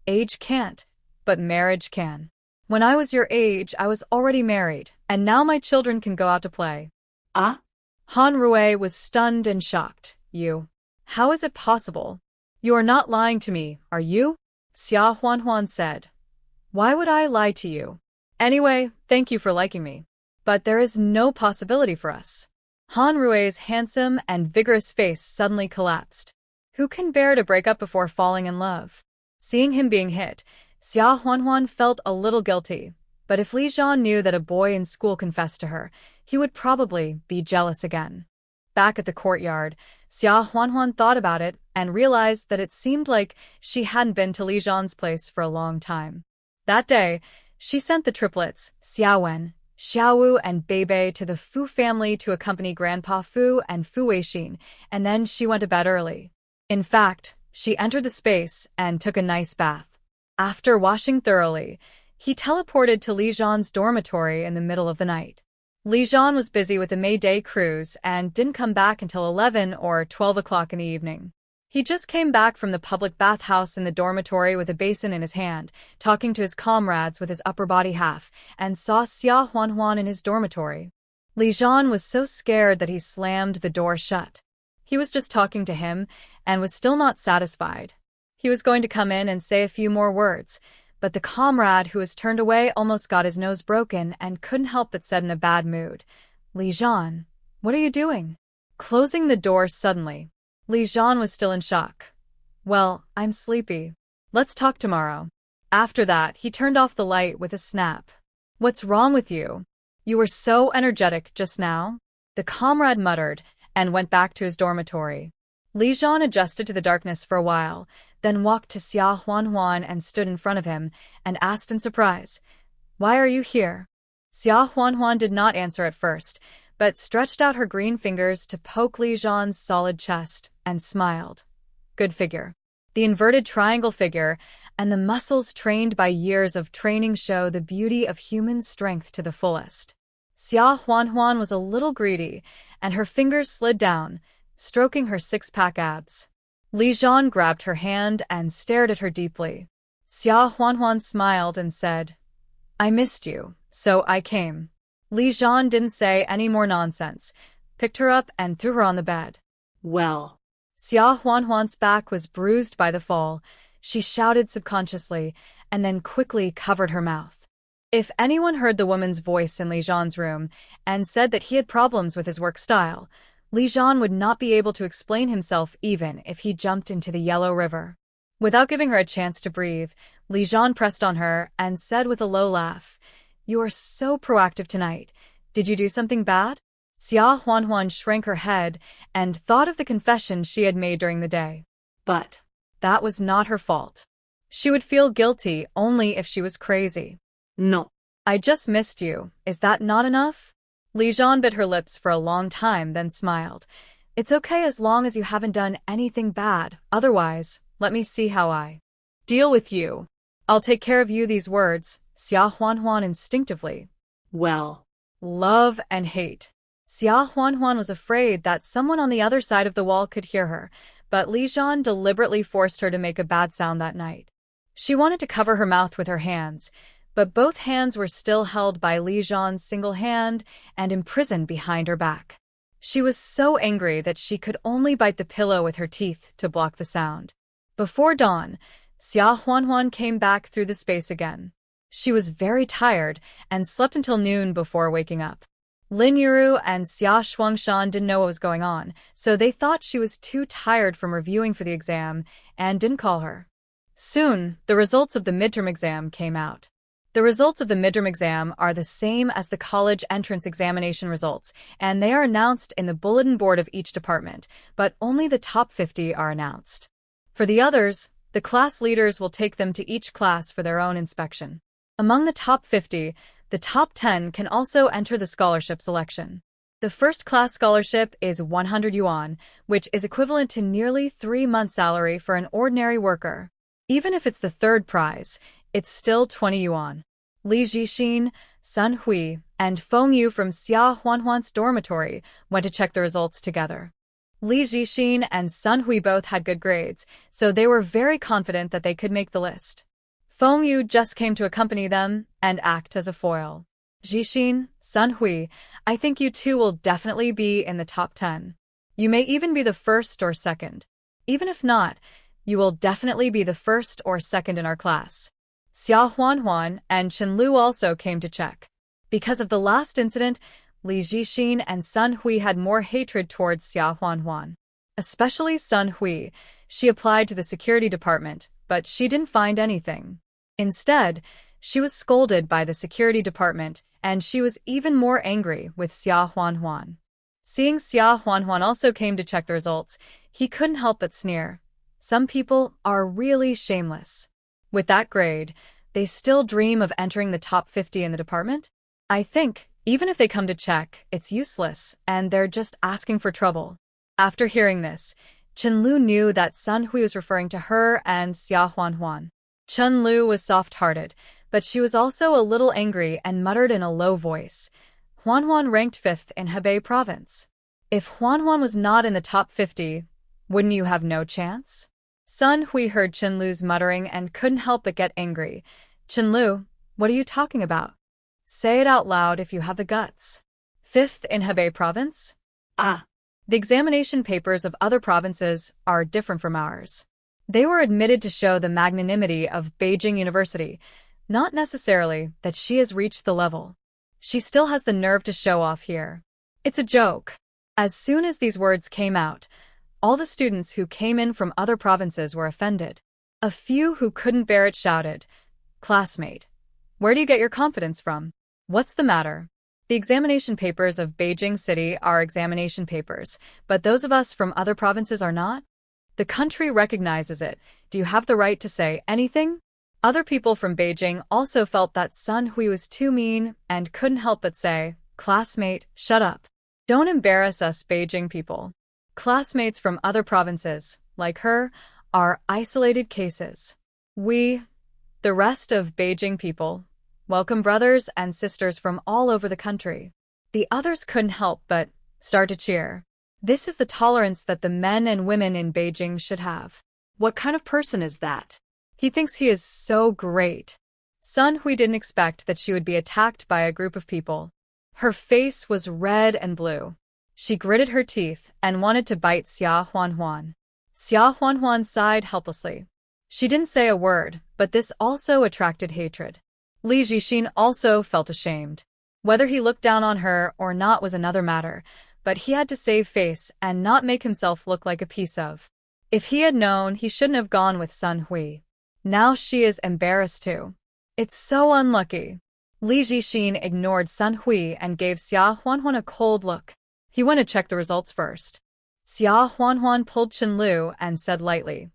Age can't, but marriage can. When I was your age, I was already married, and now my children can go out to play. Ah? Han Rui was stunned and shocked. You? How is it possible? You are not lying to me, are you? Xia Huanhuan said. Why would I lie to you? Anyway, thank you for liking me. But there is no possibility for us. Han Rui's handsome and vigorous face suddenly collapsed. Who can bear to break up before falling in love? Seeing him being hit, Xia Huanhuan felt a little guilty. But if Li Zhan knew that a boy in school confessed to her, he would probably be jealous again. Back at the courtyard, Xia Huanhuan thought about it and realized that it seemed like she hadn't been to Li Zhan's place for a long time. That day, she sent the triplets, Xiaowen, Xiaowu, and Beibei to the Fu family to accompany Grandpa Fu and Fu Weixin, and then she went to bed early. In fact, she entered the space and took a nice bath. After washing thoroughly, he teleported to Li Zhan's dormitory in the middle of the night. Li Zhan was busy with the May Day cruise and didn't come back until 11 or 12 o'clock in the evening. He just came back from the public bathhouse in the dormitory with a basin in his hand, talking to his comrades with his upper body half, and saw Xia Huanhuan in his dormitory. Li Zhan was so scared that he slammed the door shut. He was just talking to him and was still not satisfied. He was going to come in and say a few more words, but the comrade who was turned away almost got his nose broken and couldn't help but said in a bad mood, Li Zhan, what are you doing? Closing the door suddenly. Li Zhan was still in shock. Well, I'm sleepy. Let's talk tomorrow. After that, he turned off the light with a snap. What's wrong with you? You were so energetic just now. The comrade muttered and went back to his dormitory. Li Zhan adjusted to the darkness for a while, then walked to Xia Huanhuan and stood in front of him and asked in surprise, Why are you here? Xia Huanhuan did not answer at first, but stretched out her green fingers to poke Li Zhan's solid chest and smiled. Good figure. The inverted triangle figure and the muscles trained by years of training show the beauty of human strength to the fullest. Xia Huanhuan was a little greedy, and her fingers slid down, stroking her six-pack abs. Li Zhan grabbed her hand and stared at her deeply. Xia Huanhuan smiled and said, I missed you, so I came. Li Zhan didn't say any more nonsense, picked her up and threw her on the bed. Well. Xia Huanhuan's back was bruised by the fall. She shouted subconsciously and then quickly covered her mouth. If anyone heard the woman's voice in Li Zhan's room and said that he had problems with his work style, Li Zhan would not be able to explain himself even if he jumped into the Yellow River. Without giving her a chance to breathe, Li Zhan pressed on her and said with a low laugh, You are so proactive tonight. Did you do something bad? Xia Huanhuan shrank her head and thought of the confession she had made during the day. But that was not her fault. She would feel guilty only if she was crazy. No. I just missed you. Is that not enough? Li Zhan bit her lips for a long time, then smiled. It's okay as long as you haven't done anything bad. Otherwise, let me see how I deal with you. I'll take care of you. These words, Xia Huanhuan instinctively. Well. Love and hate. Xia Huanhuan was afraid that someone on the other side of the wall could hear her, but Li Zhan deliberately forced her to make a bad sound that night. She wanted to cover her mouth with her hands, but both hands were still held by Li Zhan's single hand and imprisoned behind her back. She was so angry that she could only bite the pillow with her teeth to block the sound. Before dawn, Xia Huanhuan came back through the space again. She was very tired and slept until noon before waking up. Lin Yuru and Xia Shuangshan didn't know what was going on, so they thought she was too tired from reviewing for the exam and didn't call her. Soon, the results of the midterm exam came out. The results of the midterm exam are the same as the college entrance examination results, and they are announced in the bulletin board of each department, but only the top 50 are announced. For the others, the class leaders will take them to each class for their own inspection. Among the top 50, the top 10 can also enter the scholarship selection. The first-class scholarship is 100 yuan, which is equivalent to nearly 3 months' salary for an ordinary worker. Even if it's the third prize, it's still 20 yuan. Li Jixin, Sun Hui, and Feng Yu from Xia Huanhuan's dormitory went to check the results together. Li Jixin and Sun Hui both had good grades, so they were very confident that they could make the list. Feng Yu just came to accompany them and act as a foil. Jixin, Sun Hui, I think you two will definitely be in the top 10. You may even be the first or second. Even if not, you will definitely be the first or second in our class. Xia Huanhuan and Chen Lu also came to check. Because of the last incident, Li Jixin and Sun Hui had more hatred towards Xia Huanhuan. Especially Sun Hui. She applied to the security department, but she didn't find anything. Instead, she was scolded by the security department, and she was even more angry with Xia Huanhuan. Seeing Xia Huanhuan also came to check the results, he couldn't help but sneer. Some people are really shameless. With that grade, they still dream of entering the top 50 in the department? I think, even if they come to check, it's useless, and they're just asking for trouble. After hearing this, Chen Lu knew that Sun Hui was referring to her and Xia Huanhuan. Chen Lu was soft-hearted, but she was also a little angry and muttered in a low voice. Huanhuan ranked 5th in Hebei province. If Huanhuan was not in the top 50, wouldn't you have no chance? Sun Hui heard Chen Lu's muttering and couldn't help but get angry. Chen Lu, what are you talking about? Say it out loud if you have the guts. 5th in Hebei province? Ah. The examination papers of other provinces are different from ours. They were admitted to show the magnanimity of Beijing University, not necessarily that she has reached the level. She still has the nerve to show off here. It's a joke. As soon as these words came out, all the students who came in from other provinces were offended. A few who couldn't bear it shouted, "Classmate, where do you get your confidence from? What's the matter?" The examination papers of Beijing City are examination papers, but those of us from other provinces are not? The country recognizes it. Do you have the right to say anything? Other people from Beijing also felt that Sun Hui was too mean and couldn't help but say, "Classmate, shut up. Don't embarrass us Beijing people." Classmates from other provinces, like her, are isolated cases. We, the rest of Beijing people, welcome brothers and sisters from all over the country. The others couldn't help but start to cheer. This is the tolerance that the men and women in Beijing should have. What kind of person is that? He thinks he is so great. Sun Hui didn't expect that she would be attacked by a group of people. Her face was red and blue. She gritted her teeth and wanted to bite Xia Huanhuan. Xia Huanhuan sighed helplessly. She didn't say a word, but this also attracted hatred. Li Jixin also felt ashamed. Whether he looked down on her or not was another matter, but he had to save face and not make himself look like a piece of. If he had known, he shouldn't have gone with Sun Hui. Now she is embarrassed too. It's so unlucky. Li Jixin ignored Sun Hui and gave Xia Huanhuan a cold look. He went to check the results first. Xia Huanhuan pulled Chen Lu and said lightly,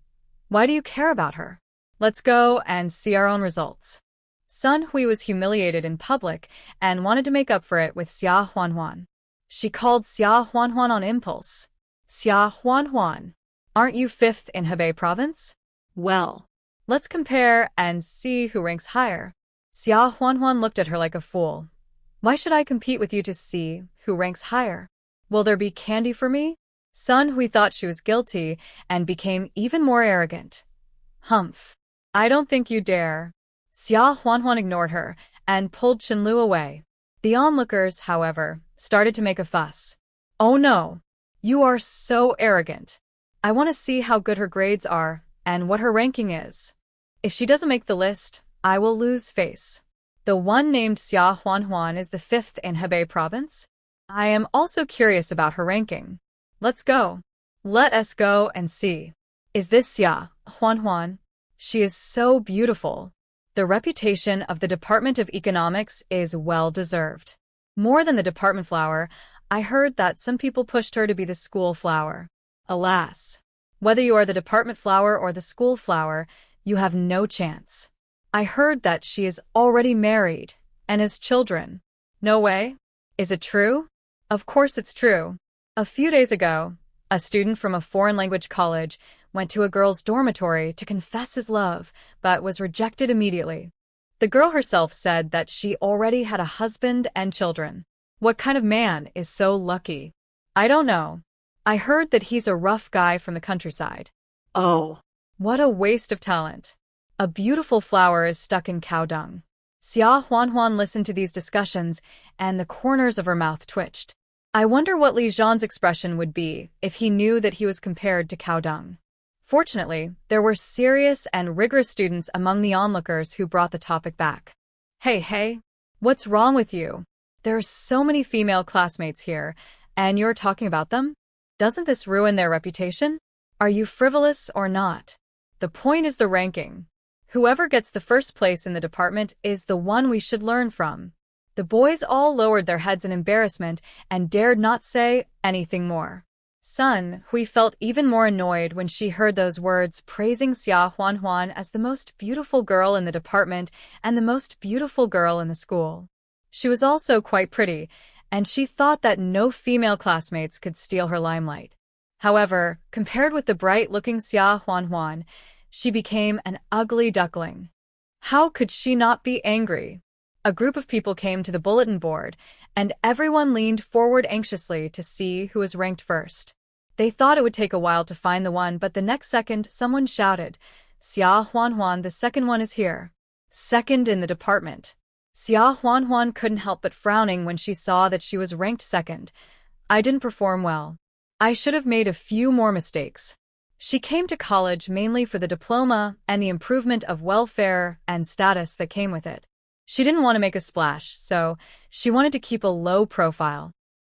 "Why do you care about her? Let's go and see our own results." Sun Hui was humiliated in public and wanted to make up for it with Xia Huanhuan. She called Xia Huanhuan on impulse. "Xia Huanhuan, aren't you 5th in Hebei province? Well, let's compare and see who ranks higher." Xia Huanhuan looked at her like a fool. "Why should I compete with you to see who ranks higher? Will there be candy for me?" Sun Hui thought she was guilty and became even more arrogant. "Humph. I don't think you dare." Xia Huanhuan ignored her and pulled Chen Lu away. The onlookers, however, started to make a fuss. "Oh no! You are so arrogant. I want to see how good her grades are and what her ranking is. If she doesn't make the list, I will lose face. The one named Xia Huanhuan is the 5th in Hebei province. I am also curious about her ranking. Let's go. Let us go and see. Is this Xia Huanhuan? She is so beautiful." The reputation of the Department of Economics is well-deserved. More than the department flower, I heard that some people pushed her to be the school flower. Alas, whether you are the department flower or the school flower, you have no chance. I heard that she is already married and has children. No way? Is it true? Of course it's true. A few days ago, a student from a foreign language college went to a girl's dormitory to confess his love, but was rejected immediately. The girl herself said that she already had a husband and children. What kind of man is so lucky? I don't know. I heard that he's a rough guy from the countryside. Oh. What a waste of talent. A beautiful flower is stuck in cow dung. Xia Huanhuan listened to these discussions, and the corners of her mouth twitched. I wonder what Li Zhan's expression would be if he knew that he was compared to cow dung. Fortunately, there were serious and rigorous students among the onlookers who brought the topic back. Hey, what's wrong with you? There are so many female classmates here, and you're talking about them? Doesn't this ruin their reputation? Are you frivolous or not? The point is the ranking. Whoever gets the first place in the department is the one we should learn from. The boys all lowered their heads in embarrassment and dared not say anything more. Sun Hui felt even more annoyed when she heard those words praising Xia Huanhuan as the most beautiful girl in the department and the most beautiful girl in the school. She was also quite pretty, and she thought that no female classmates could steal her limelight. However, compared with the bright-looking Xia Huanhuan, she became an ugly duckling. How could she not be angry? A group of people came to the bulletin board, and everyone leaned forward anxiously to see who was ranked first. They thought it would take a while to find the one, but the next second someone shouted, "Xia Huanhuan, the second one is here. Second in the department." Xia Huanhuan couldn't help but frowning when she saw that she was ranked second. I didn't perform well. I should have made a few more mistakes. She came to college mainly for the diploma and the improvement of welfare and status that came with it. She didn't want to make a splash, so she wanted to keep a low profile.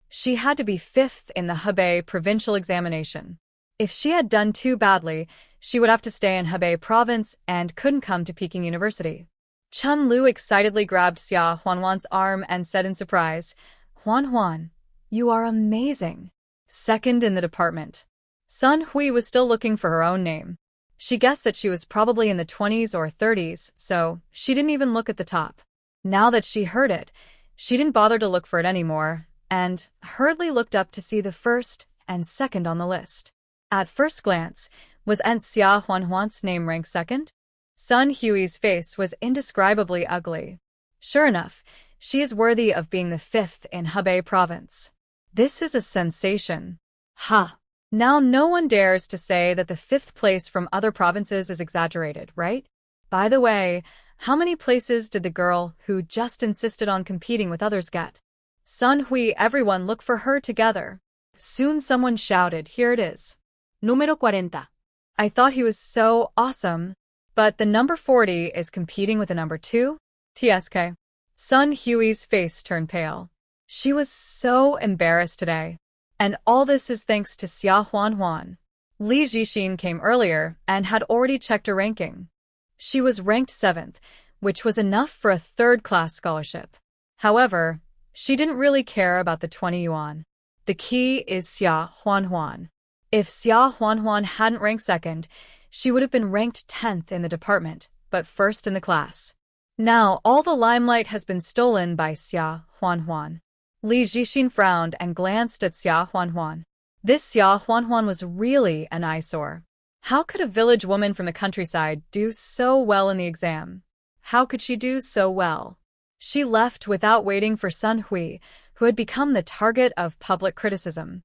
She had to be fifth in the Hebei provincial examination. If she had done too badly, she would have to stay in Hebei province and couldn't come to Peking University. Chen Lu excitedly grabbed Xia Huanhuan's arm and said in surprise, "Huanhuan, you are amazing. Second in the department." Sun Hui was still looking for her own name. She guessed that she was probably in the 20s or 30s, so she didn't even look at the top. Now that she heard it, she didn't bother to look for it anymore, and hurriedly looked up to see the first and second on the list. At first glance, was Aunt Xia Huanhuan's name ranked second? Sun Hui's face was indescribably ugly. Sure enough, she is worthy of being the fifth in Hebei province. This is a sensation. Ha! Now no one dares to say that the fifth place from other provinces is exaggerated, right? By the way, how many places did the girl who just insisted on competing with others get? Sun Hui, everyone look for her together. Soon someone shouted, "Here it is. Número 40. I thought he was so awesome, but the number 40 is competing with the number 2? TSK. Sun Hui's face turned pale. She was so embarrassed today. And all this is thanks to Xia Huanhuan. Li Zhixin came earlier and had already checked her ranking. She was ranked 7th, which was enough for a third-class scholarship. However, she didn't really care about the 20 yuan. The key is Xia Huanhuan. If Xia Huanhuan hadn't ranked second, she would have been ranked 10th in the department, but first in the class. Now all the limelight has been stolen by Xia Huanhuan. Li Zhixin frowned and glanced at Xia Huanhuan. This Xia Huanhuan was really an eyesore. How could a village woman from the countryside do so well in the exam? How could she do so well? She left without waiting for Sun Hui, who had become the target of public criticism.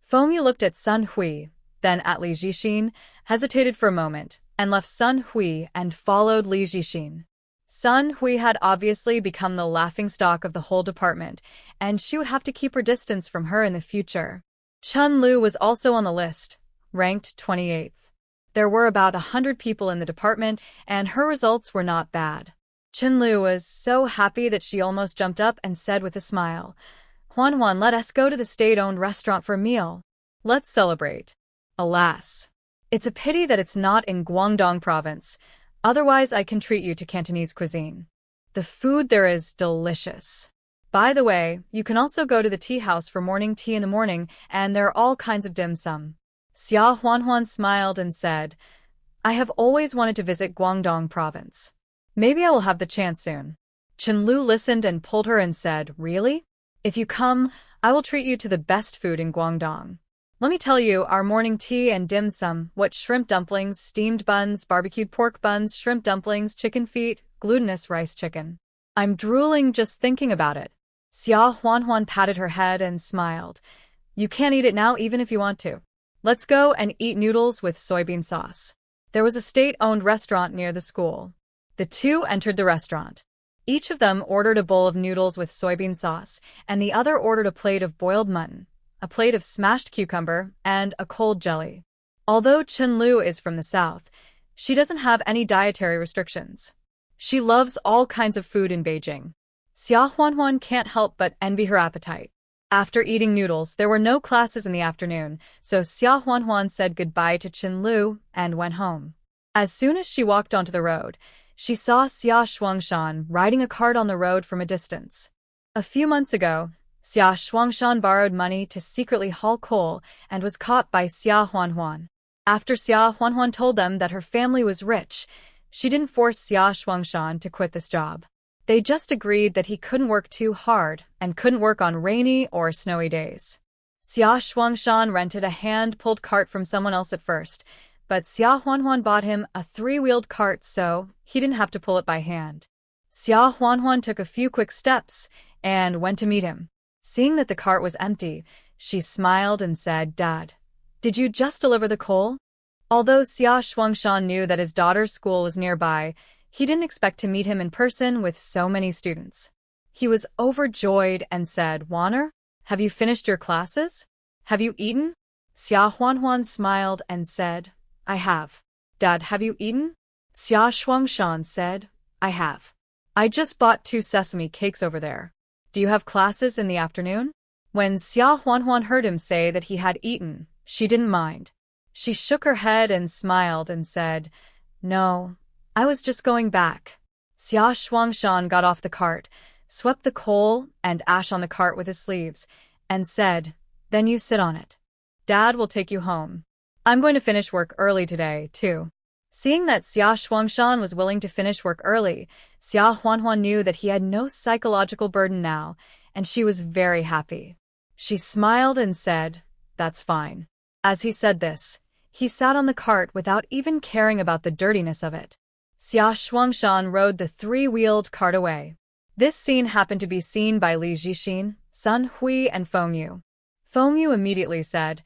Fengyu looked at Sun Hui, then at Li Zhixin, hesitated for a moment, and left Sun Hui and followed Li Zhixin. Sun Hui had obviously become the laughingstock of the whole department, and she would have to keep her distance from her in the future. Chen Lu was also on the list, ranked 28th. There were about 100 people in the department, and her results were not bad. Chen Lu was so happy that she almost jumped up and said with a smile, "Huanhuan, let us go to the state-owned restaurant for a meal. Let's celebrate." Alas, it's a pity that it's not in Guangdong province. Otherwise, I can treat you to Cantonese cuisine. The food there is delicious. By the way, you can also go to the tea house for morning tea in the morning, and there are all kinds of dim sum. Xia Huanhuan smiled and said, I have always wanted to visit Guangdong province. Maybe I will have the chance soon. Chenlu listened and pulled her and said, Really? If you come, I will treat you to the best food in Guangdong. Let me tell you, our morning tea and dim sum, what shrimp dumplings, steamed buns, barbecued pork buns, shrimp dumplings, chicken feet, glutinous rice chicken. I'm drooling just thinking about it. Xia Huanhuan patted her head and smiled. You can't eat it now even if you want to. Let's go and eat noodles with soybean sauce. There was a state-owned restaurant near the school. The two entered the restaurant. Each of them ordered a bowl of noodles with soybean sauce, and the other ordered a plate of boiled mutton, a plate of smashed cucumber, and a cold jelly. Although Chenlu is from the south, she doesn't have any dietary restrictions. She loves all kinds of food in Beijing. Xia Huanhuan can't help but envy her appetite. After eating noodles, there were no classes in the afternoon, so Xia Huanhuan said goodbye to Chenlu and went home. As soon as she walked onto the road, she saw Xia Shuangshan riding a cart on the road from a distance. A few months ago, Xia Shuangshan borrowed money to secretly haul coal and was caught by Xia Huanhuan. After Xia Huanhuan told them that her family was rich, she didn't force Xia Shuangshan to quit this job. They just agreed that he couldn't work too hard and couldn't work on rainy or snowy days. Xia Shuangshan rented a hand-pulled cart from someone else at first, but Xia Huanhuan bought him a three-wheeled cart so he didn't have to pull it by hand. Xia Huanhuan took a few quick steps and went to meet him. Seeing that the cart was empty, she smiled and said, Dad, did you just deliver the coal? Although Xia Shuangshan knew that his daughter's school was nearby, he didn't expect to meet him in person with so many students. He was overjoyed and said, Wanner, have you finished your classes? Have you eaten? Xia Huanhuan smiled and said, I have. Dad, have you eaten? Xia Shuangshan said, I have. I just bought 2 sesame cakes over there. Do you have classes in the afternoon? When Xia Huanhuan heard him say that he had eaten, she didn't mind. She shook her head and smiled and said, No, I was just going back. Xia Shuangshan got off the cart, swept the coal and ash on the cart with his sleeves, and said, Then you sit on it. Dad will take you home. I'm going to finish work early today, too. Seeing that Xia Shuangshan was willing to finish work early, Xia Huanhuan knew that he had no psychological burden now, and she was very happy. She smiled and said, That's fine. As he said this, he sat on the cart without even caring about the dirtiness of it. Xia Shuangshan rode the three-wheeled cart away. This scene happened to be seen by Li Jixin, Sun Hui, and Feng Yu. Feng Yu immediately said,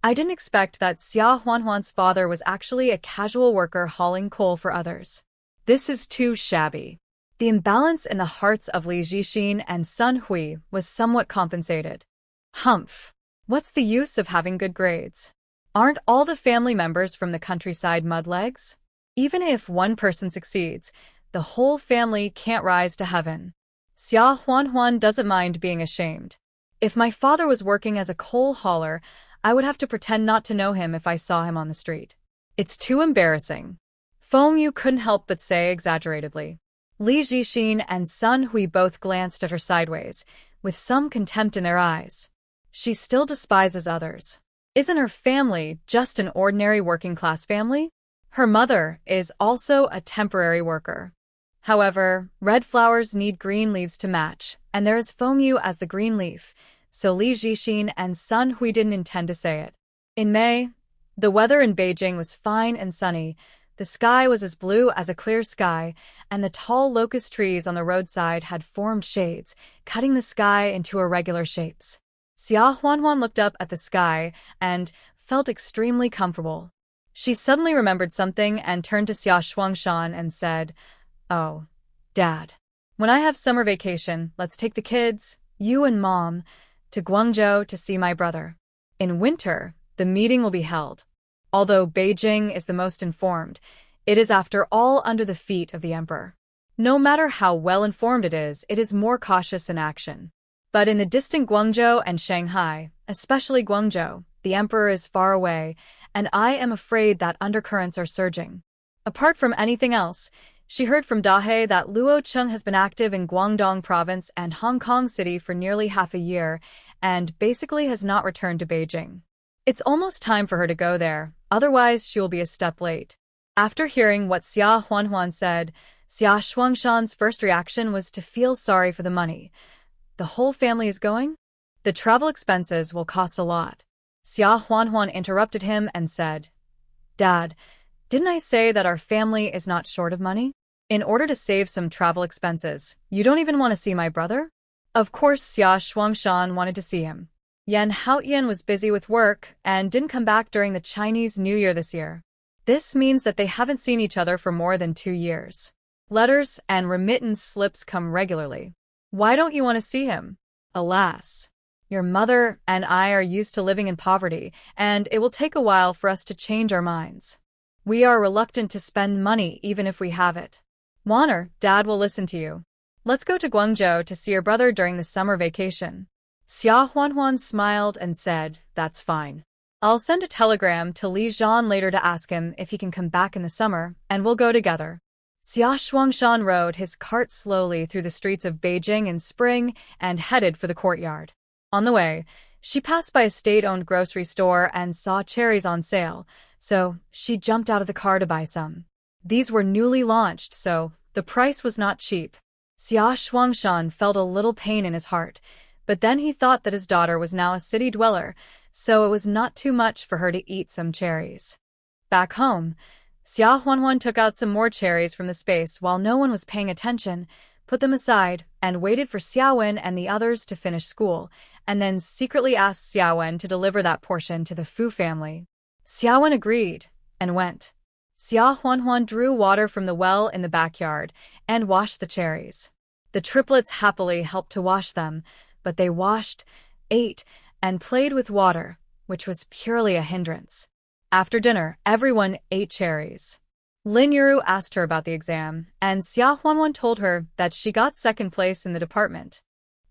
I didn't expect that Xia Huanhuan's father was actually a casual worker hauling coal for others. This is too shabby. The imbalance in the hearts of Li Jixin and Sun Hui was somewhat compensated. Humph. What's the use of having good grades? Aren't all the family members from the countryside mudlegs? Even if one person succeeds, the whole family can't rise to heaven. Xia Huanhuan doesn't mind being ashamed. If my father was working as a coal hauler, I would have to pretend not to know him if I saw him on the street. It's too embarrassing. Feng Yu couldn't help but say exaggeratedly. Li Jixin and Sun Hui both glanced at her sideways, with some contempt in their eyes. She still despises others. Isn't her family just an ordinary working-class family? Her mother is also a temporary worker. However, red flowers need green leaves to match, and there is Feng Yu as the green leaf, so Li Jixin and Sun Hui didn't intend to say it. In May, the weather in Beijing was fine and sunny. The sky was as blue as a clear sky, and the tall locust trees on the roadside had formed shades, cutting the sky into irregular shapes. Xia Huanhuan looked up at the sky and felt extremely comfortable. She suddenly remembered something and turned to Xia Shuangshan and said, Oh, Dad, when I have summer vacation, let's take the kids, you and Mom, to Guangzhou to see my brother. In winter, the meeting will be held. Although Beijing is the most informed, it is after all under the feet of the emperor. No matter how well informed it is more cautious in action. But in the distant Guangzhou and Shanghai, especially Guangzhou, the emperor is far away, and I am afraid that undercurrents are surging. Apart from anything else, she heard from Dahe that Luo Chung has been active in Guangdong Province and Hong Kong City for nearly half a year and basically has not returned to Beijing. It's almost time for her to go there, otherwise she will be a step late. After hearing what Xia Huanhuan said, Xia Shuangshan's first reaction was to feel sorry for the money. The whole family is going? The travel expenses will cost a lot. Xia Huanhuan interrupted him and said, Dad, didn't I say that our family is not short of money? In order to save some travel expenses, you don't even want to see my brother? Of course, Xia Shuangshan wanted to see him. Yan Haotian was busy with work and didn't come back during the Chinese New Year this year. This means that they haven't seen each other for more than 2 years. Letters and remittance slips come regularly. Why don't you want to see him? Alas, your mother and I are used to living in poverty, and it will take a while for us to change our minds. We are reluctant to spend money even if we have it. Warner, Dad will listen to you. Let's go to Guangzhou to see your brother during the summer vacation. Xia Huanhuan smiled and said, That's fine. I'll send a telegram to Li Zhan later to ask him if he can come back in the summer, and we'll go together. Xia Shuangshan rode his cart slowly through the streets of Beijing in spring and headed for the courtyard. On the way, she passed by a state-owned grocery store and saw cherries on sale, so she jumped out of the car to buy some. These were newly launched, so the price was not cheap. Xia Shuangshan felt a little pain in his heart, but then he thought that his daughter was now a city dweller, so it was not too much for her to eat some cherries. Back home, Xia Huanhuan took out some more cherries from the space while no one was paying attention, put them aside, and waited for Xiaowen and the others to finish school, and then secretly asked Xiaowen to deliver that portion to the Fu family. Xiaowen agreed, and went. Xia Huanhuan drew water from the well in the backyard and washed the cherries. The triplets happily helped to wash them, but they washed, ate, and played with water, which was purely a hindrance. After dinner, everyone ate cherries. Lin Yuru asked her about the exam, and Xia Huanhuan told her that she got second place in the department.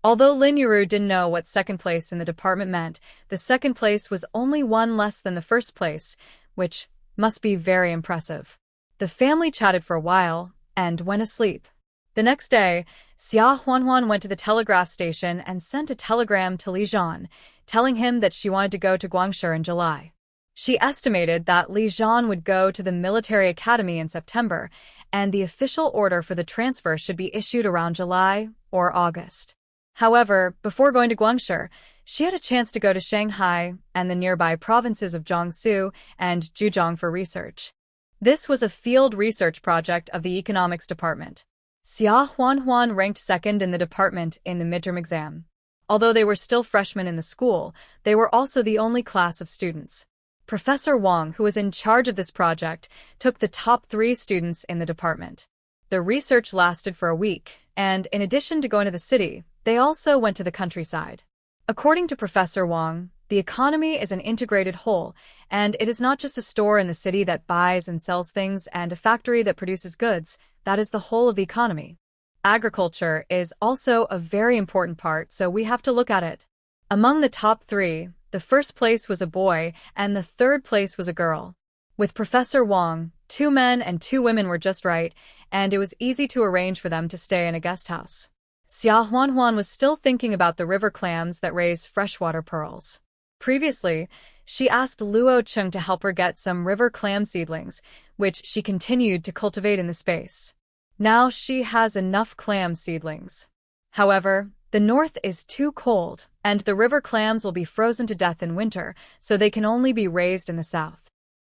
Although Lin Yuru didn't know what second place in the department meant, the second place was only one less than the first place, which must be very impressive. The family chatted for a while and went asleep. The next day, Xia Huanhuan went to the telegraph station and sent a telegram to Li Zhan, telling him that she wanted to go to Guangshi in July. She estimated that Li Zhan would go to the military academy in September, and the official order for the transfer should be issued around July or August. However, before going to Guangshi, she had a chance to go to Shanghai and the nearby provinces of Jiangsu and Zhejiang for research. This was a field research project of the economics department. Xia Huanhuan ranked second in the department in the midterm exam. Although they were still freshmen in the school, they were also the only class of students. Professor Wang, who was in charge of this project, took the top 3 students in the department. The research lasted for a week, and in addition to going to the city, they also went to the countryside. According to Professor Wang, the economy is an integrated whole, and it is not just a store in the city that buys and sells things and a factory that produces goods. That is the whole of the economy. Agriculture is also a very important part, so we have to look at it. Among the top 3, the first place was a boy, and the third place was a girl. With Professor Wang, 2 men and 2 women were just right, and it was easy to arrange for them to stay in a guest house. Xia Huanhuan was still thinking about the river clams that raise freshwater pearls. Previously, she asked Luo Chung to help her get some river clam seedlings, which she continued to cultivate in the space. Now she has enough clam seedlings. However, the north is too cold, and the river clams will be frozen to death in winter, so they can only be raised in the south.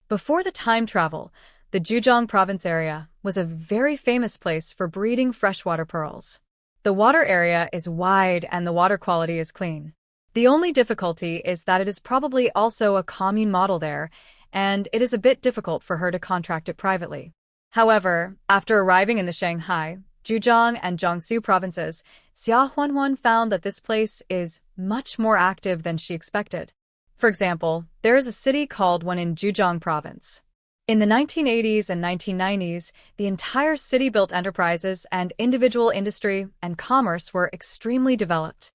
Before the time travel, the Zhejiang province area was a very famous place for breeding freshwater pearls. The water area is wide and the water quality is clean. The only difficulty is that it is probably also a commune model there, and it is a bit difficult for her to contract it privately. However, after arriving in the Shanghai, Zhejiang and Jiangsu provinces, Xia Huanhuan found that this place is much more active than she expected. For example, there is a city called one in Zhejiang province. In the 1980s and 1990s, the entire city built enterprises and individual industry and commerce were extremely developed.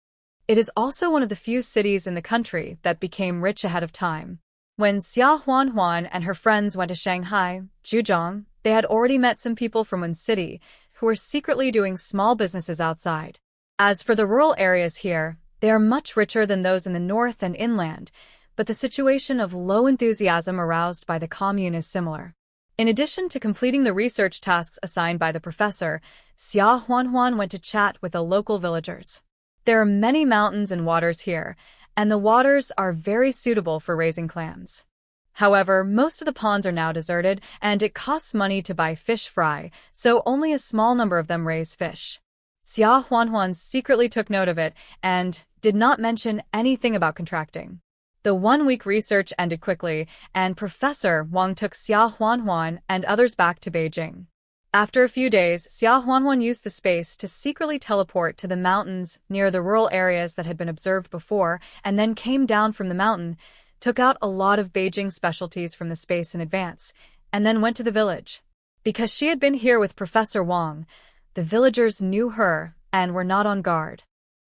It is also one of the few cities in the country that became rich ahead of time. When Xia Huanhuan and her friends went to Shanghai, Zhejiang, They had already met some people from one city who were secretly doing small businesses outside. As for the rural areas here, they are much richer than those in the north and inland, but the situation of low enthusiasm aroused by the commune is similar. In addition to completing the research tasks assigned by the professor, Xia Huanhuan went to chat with the local villagers. There are many mountains and waters here, and the waters are very suitable for raising clams. However, most of the ponds are now deserted, and it costs money to buy fish fry, so only a small number of them raise fish. Xia Huanhuan secretly took note of it and did not mention anything about contracting. The 1-week research ended quickly, and Professor Wang took Xia Huanhuan and others back to Beijing. After a few days, Xia Huanhuan used the space to secretly teleport to the mountains near the rural areas that had been observed before, and then came down from the mountain, took out a lot of Beijing specialties from the space in advance, and then went to the village. Because she had been here with Professor Wang, the villagers knew her and were not on guard.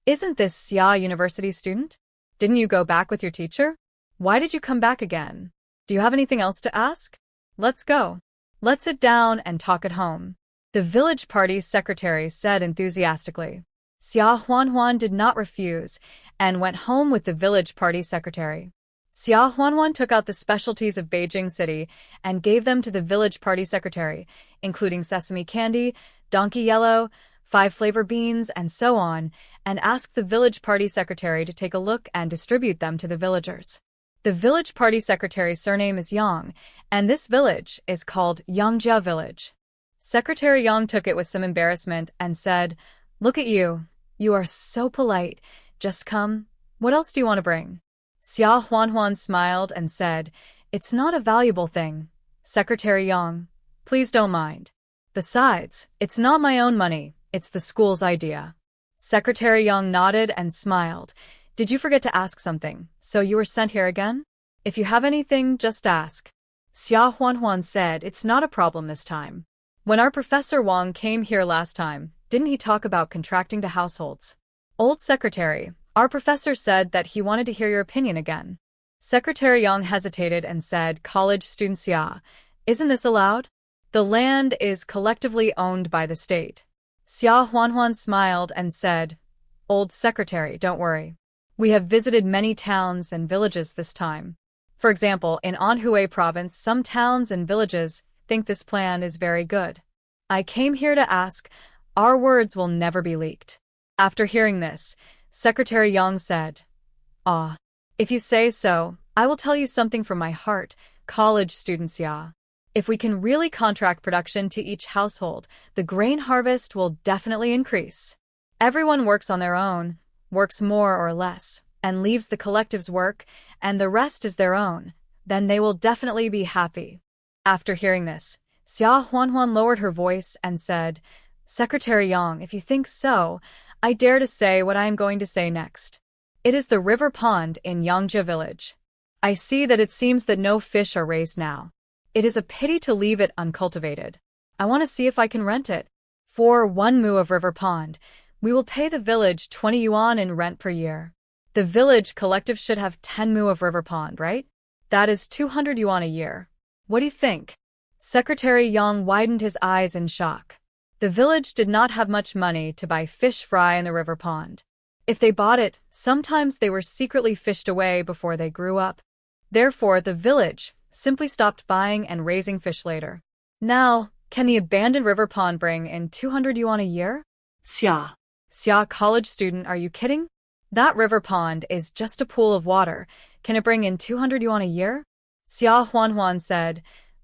"Isn't this Xia University student? Didn't you go back with your teacher? Why did you come back again? Do you have anything else to ask? Let's go. Let's sit down and talk at home," the village party secretary said enthusiastically. Xia Huanhuan did not refuse and went home with the village party secretary. Xia Huanhuan took out the specialties of Beijing City and gave them to the village party secretary, including sesame candy, donkey yellow, 5-flavor beans, and so on, and asked the village party secretary to take a look and distribute them to the villagers. The village party secretary's surname is Yang, and this village is called Yangjia Village. Secretary Yang took it with some embarrassment and said, "Look at you. You are so polite. Just come. What else do you want to bring?" Xia Huanhuan smiled and said, "It's not a valuable thing. Secretary Yang, please don't mind. Besides, it's not my own money. It's the school's idea." Secretary Yang nodded and smiled. "Did you forget to ask something, so you were sent here again? If you have anything, just ask." Xia Huanhuan said, "It's not a problem this time. When our Professor Wang came here last time, didn't he talk about contracting to households?" "Old secretary, our professor said that he wanted to hear your opinion again." Secretary Yang hesitated and said, "College student Xia, isn't this allowed? The land is collectively owned by the state." Xia Huanhuan smiled and said, "Old secretary, don't worry. We have visited many towns and villages this time. For example, in Anhui province, some towns and villages think this plan is very good. I came here to ask, our words will never be leaked." After hearing this, Secretary Yang said, "Ah, if you say so, I will tell you something from my heart, college student Xia. If we can really contract production to each household, the grain harvest will definitely increase. Everyone works on their own, works more or less, and leaves the collective's work, and the rest is their own. Then they will definitely be happy." After hearing this, Xia Huanhuan lowered her voice and said, "Secretary Yang, if you think so, I dare to say what I am going to say next. It is the river pond in Yangjia Village. I see that it seems that no fish are raised now. It is a pity to leave it uncultivated. I want to see if I can rent it. For 1 mu of river pond, we will pay the village 20 yuan in rent per year. The village collective should have 10 mu of river pond, right? That is 200 yuan a year. What do you think?" Secretary Yang widened his eyes in shock. The village did not have much money to buy fish fry in the river pond. If they bought it, sometimes they were secretly fished away before they grew up. Therefore, the village simply stopped buying and raising fish later. Now, can the abandoned river pond bring in 200 yuan a year? Xia. Xia, college student, are you kidding? That river pond is just a pool of water. Can it bring in 200 yuan a year? Xia Huanhuan said,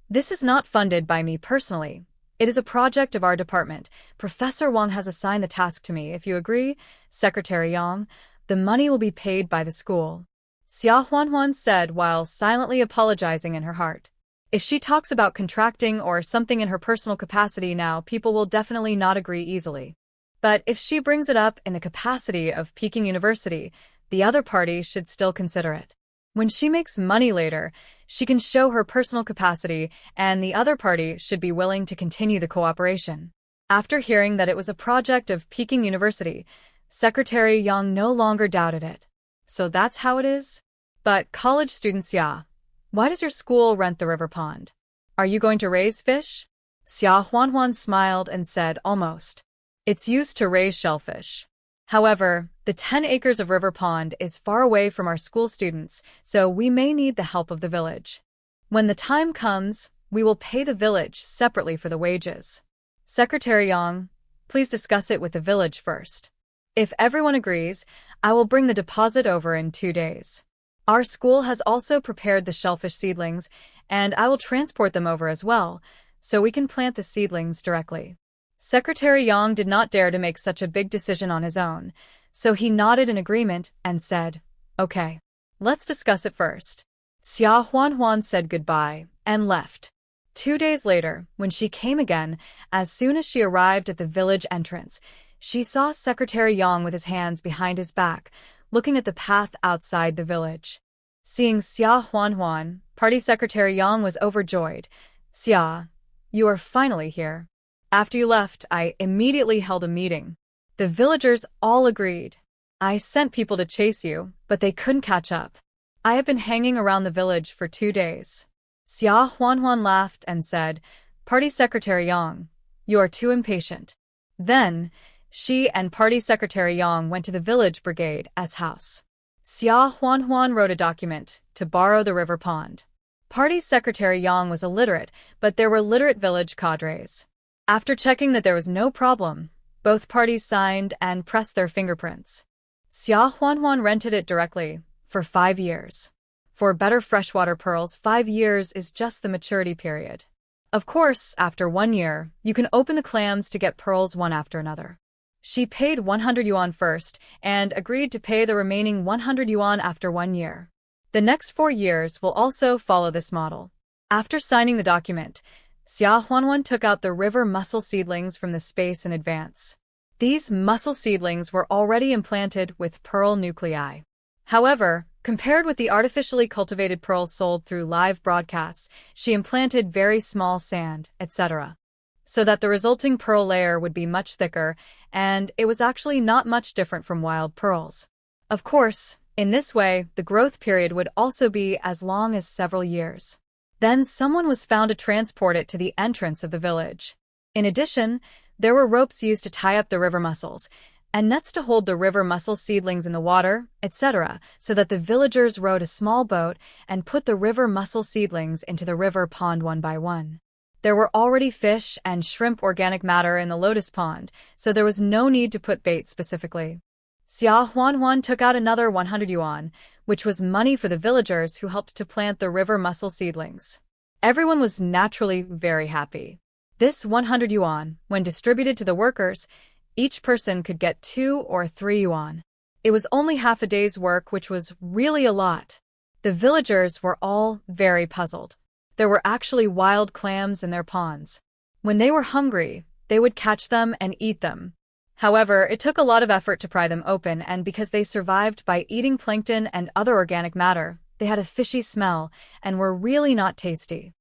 "This is not funded by me personally. It is a project of our department. Professor Wang has assigned the task to me. If you agree, Secretary Yang, the money will be paid by the school." Xia Huanhuan said while silently apologizing in her heart. If she talks about contracting or something in her personal capacity now, people will definitely not agree easily. But if she brings it up in the capacity of Peking University, the other party should still consider it. When she makes money later, she can show her personal capacity, and the other party should be willing to continue the cooperation. After hearing that it was a project of Peking University, Secretary Yang no longer doubted it. So that's how it is? But college student Xia, why does your school rent the river pond? Are you going to raise fish? Xia Huanhuan smiled and said, almost. It's used to raise shellfish. However, the 10 acres of river pond is far away from our school students, so we may need the help of the village. When the time comes, we will pay the village separately for the wages. Secretary Yang, please discuss it with the village first. If everyone agrees, I will bring the deposit over in 2 days. Our school has also prepared the shellfish seedlings, and I will transport them over as well, so we can plant the seedlings directly. Secretary Yang did not dare to make such a big decision on his own, so he nodded in agreement and said, okay, let's discuss it first. Xia Huanhuan said goodbye and left. 2 days later, when she came again, as soon as she arrived at the village entrance, she saw Secretary Yang with his hands behind his back, looking at the path outside the village. Seeing Xia Huanhuan, Party Secretary Yang was overjoyed. Xia, you are finally here. After you left, I immediately held a meeting. The villagers all agreed. I sent people to chase you, but they couldn't catch up. I have been hanging around the village for 2 days. Xia Huanhuan laughed and said, Party Secretary Yang, you are too impatient. Then, she and Party Secretary Yang went to the village brigade as house. Xia Huanhuan wrote a document to borrow the river pond. Party Secretary Yang was illiterate, but there were literate village cadres. After checking that there was no problem, both parties signed and pressed their fingerprints. Xia Huanhuan rented it directly for 5 years. For better freshwater pearls, 5 years is just the maturity period. Of course, after 1 year, you can open the clams to get pearls one after another. She paid 100 yuan first and agreed to pay the remaining 100 yuan after 1 year. The next 4 years will also follow this model. After signing the document, Xia Huanhuan took out the river mussel seedlings from the space in advance. These mussel seedlings were already implanted with pearl nuclei. However, compared with the artificially cultivated pearls sold through live broadcasts, she implanted very small sand, etc., so that the resulting pearl layer would be much thicker, and it was actually not much different from wild pearls. Of course, in this way, the growth period would also be as long as several years. Then someone was found to transport it to the entrance of the village. In addition, there were ropes used to tie up the river mussels, and nets to hold the river mussel seedlings in the water, etc., so that the villagers rowed a small boat and put the river mussel seedlings into the river pond one by one. There were already fish and shrimp organic matter in the lotus pond, so there was no need to put bait specifically. Xia Huanhuan took out another 100 yuan, which was money for the villagers who helped to plant the river mussel seedlings. Everyone was naturally very happy. This 100 yuan, when distributed to the workers, each person could get 2 or 3 yuan. It was only half a day's work, which was really a lot. The villagers were all very puzzled. There were actually wild clams in their ponds. When they were hungry, they would catch them and eat them. However, it took a lot of effort to pry them open, and because they survived by eating plankton and other organic matter, they had a fishy smell and were really not tasty.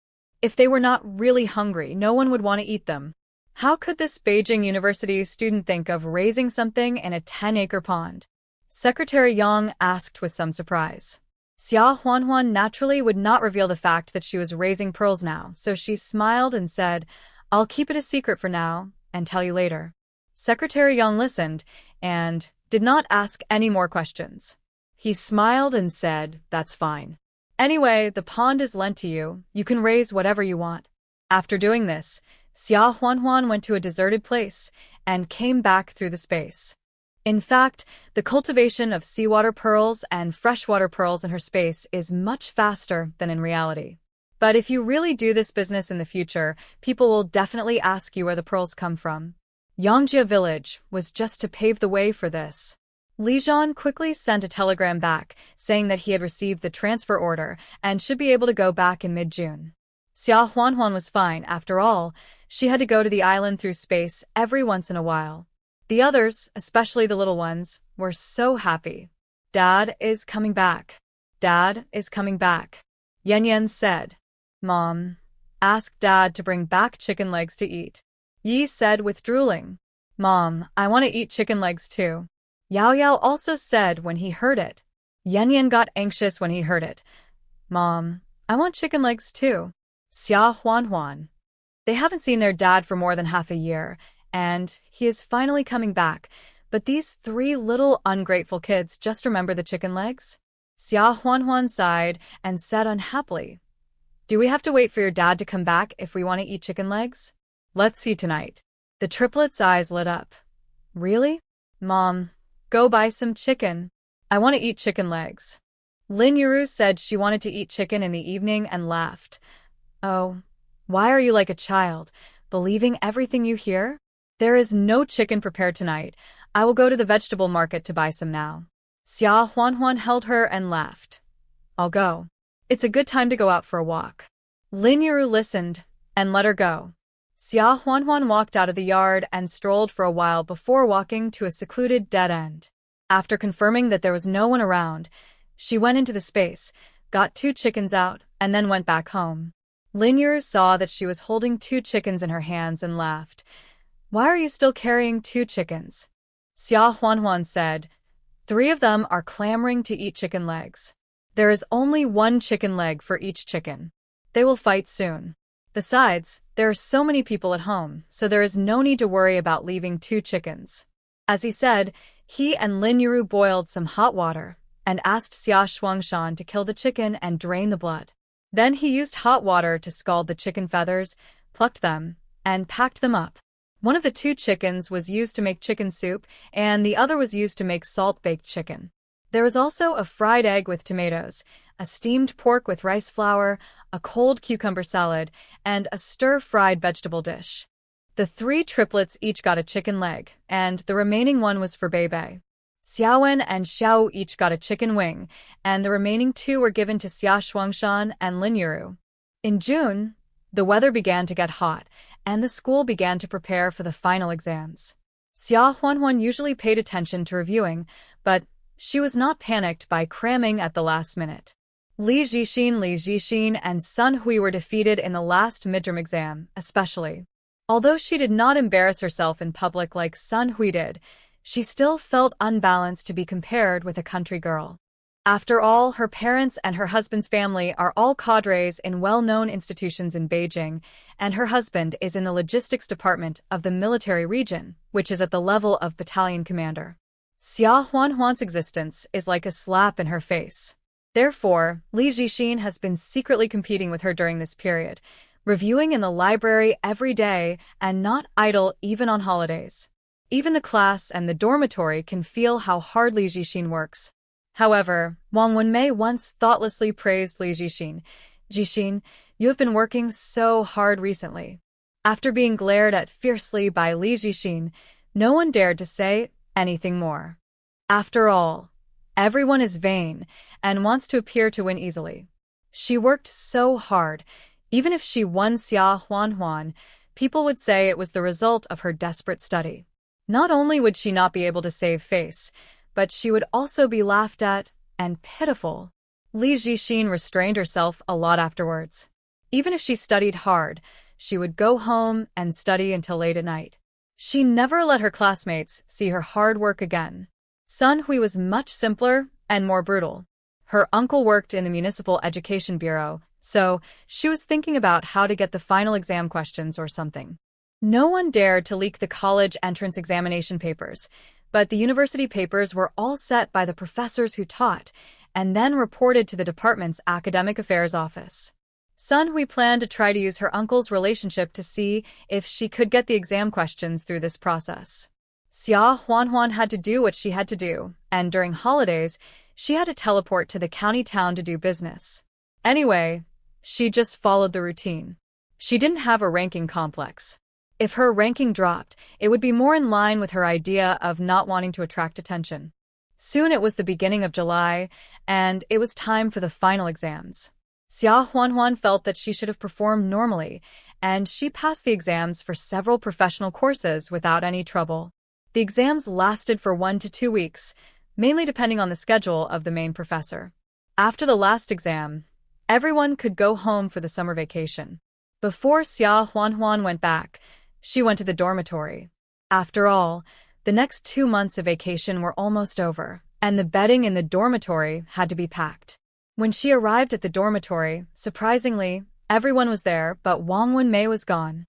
If they were not really hungry, no one would want to eat them. How could this Beijing University student think of raising something in a 10-acre pond? Secretary Yang asked with some surprise. Xia Huanhuan naturally would not reveal the fact that she was raising pearls now, so she smiled and said, I'll keep it a secret for now and tell you later. Secretary Yang listened and did not ask any more questions. He smiled and said, that's fine. Anyway, the pond is lent to you. You can raise whatever you want. After doing this, Xia Huanhuan went to a deserted place and came back through the space. In fact, the cultivation of seawater pearls and freshwater pearls in her space is much faster than in reality. But if you really do this business in the future, people will definitely ask you where the pearls come from. Yangjia village was just to pave the way for this. Li Zhan quickly sent a telegram back, saying that he had received the transfer order and should be able to go back in mid-June. Xia Huanhuan was fine. After all, she had to go to the island through space every once in a while. The others, especially the little ones, were so happy. Dad is coming back. Dad is coming back. Yan Yan said. Mom, ask Dad to bring back chicken legs to eat. Yi said with drooling. Mom, I want to eat chicken legs too. Yao Yao also said when he heard it. Yan Yan got anxious when he heard it. Mom, I want chicken legs too. Xia Huanhuan. They haven't seen their dad for more than half a year, and he is finally coming back. But these three little ungrateful kids just remember the chicken legs? Xia Huanhuan sighed and said unhappily, "Do we have to wait for your dad to come back if we want to eat chicken legs? Let's see tonight." The triplets' eyes lit up. "Really? Mom, go buy some chicken. I want to eat chicken legs." Lin Yuru said she wanted to eat chicken in the evening and laughed. "Oh, why are you like a child, believing everything you hear? There is no chicken prepared tonight. I will go to the vegetable market to buy some now." Xia Huanhuan held her and laughed. "I'll go. It's a good time to go out for a walk." Lin Yuru listened and let her go. Xia Huanhuan walked out of the yard and strolled for a while before walking to a secluded dead end. After confirming that there was no one around, she went into the space, got 2 chickens out, and then went back home. Lin Yuru saw that she was holding 2 chickens in her hands and laughed. "Why are you still carrying 2 chickens?" Xia Huanhuan said, "3 of them are clamoring to eat chicken legs. There is only 1 chicken leg for each chicken. They will fight soon. Besides, there are so many people at home, so there is no need to worry about leaving 2 chickens." As he said, he and Lin Yuru boiled some hot water and asked Xia Shuangshan to kill the chicken and drain the blood. Then he used hot water to scald the chicken feathers, plucked them, and packed them up. One of the 2 chickens was used to make chicken soup, and the other was used to make salt-baked chicken. There was also a fried egg with tomatoes, a steamed pork with rice flour, a cold cucumber salad, and a stir-fried vegetable dish. The 3 triplets each got a chicken leg, and the remaining one was for Beibei. Xiaowen and Xiao each got a chicken wing, and the remaining 2 were given to Xia Shuangshan and Lin Yuru. In June, the weather began to get hot, and the school began to prepare for the final exams. Xia Huanhuan usually paid attention to reviewing, but she was not panicked by cramming at the last minute. Li Zhixin, and Sun Hui were defeated in the last midterm exam, especially. Although she did not embarrass herself in public like Sun Hui did, she still felt unbalanced to be compared with a country girl. After all, her parents and her husband's family are all cadres in well-known institutions in Beijing, and her husband is in the logistics department of the military region, which is at the level of battalion commander. Xia Huanhuan's existence is like a slap in her face. Therefore, Li Zhixin has been secretly competing with her during this period, reviewing in the library every day and not idle even on holidays. Even the class and the dormitory can feel how hard Li Zhixin works. However, Wang Wenmei once thoughtlessly praised Li Zhixin. "Zhixin, you have been working so hard recently." After being glared at fiercely by Li Zhixin, no one dared to say anything more. After all, everyone is vain and wants to appear to win easily. She worked so hard. Even if she won, Xia Huanhuan, people would say it was the result of her desperate study. Not only would she not be able to save face, but she would also be laughed at and pitiful. Li Zhixin restrained herself a lot afterwards. Even if she studied hard, she would go home and study until late at night. She never let her classmates see her hard work again. Sun Hui was much simpler and more brutal. Her uncle worked in the Municipal Education Bureau, so she was thinking about how to get the final exam questions or something. No one dared to leak the college entrance examination papers, but the university papers were all set by the professors who taught, and then reported to the department's academic affairs office. Sun Hui planned to try to use her uncle's relationship to see if she could get the exam questions through this process. Xia Huanhuan had to do what she had to do, and during holidays, she had to teleport to the county town to do business. Anyway, she just followed the routine. She didn't have a ranking complex. If her ranking dropped, it would be more in line with her idea of not wanting to attract attention. Soon it was the beginning of July, and it was time for the final exams. Xia Huanhuan felt that she should have performed normally, and she passed the exams for several professional courses without any trouble. The exams lasted for 1 to 2 weeks, mainly depending on the schedule of the main professor. After the last exam, everyone could go home for the summer vacation. Before Xia Huanhuan went back, she went to the dormitory. After all, the next 2 months of vacation were almost over, and the bedding in the dormitory had to be packed. When she arrived at the dormitory, surprisingly, everyone was there, but Wang Wenmei was gone.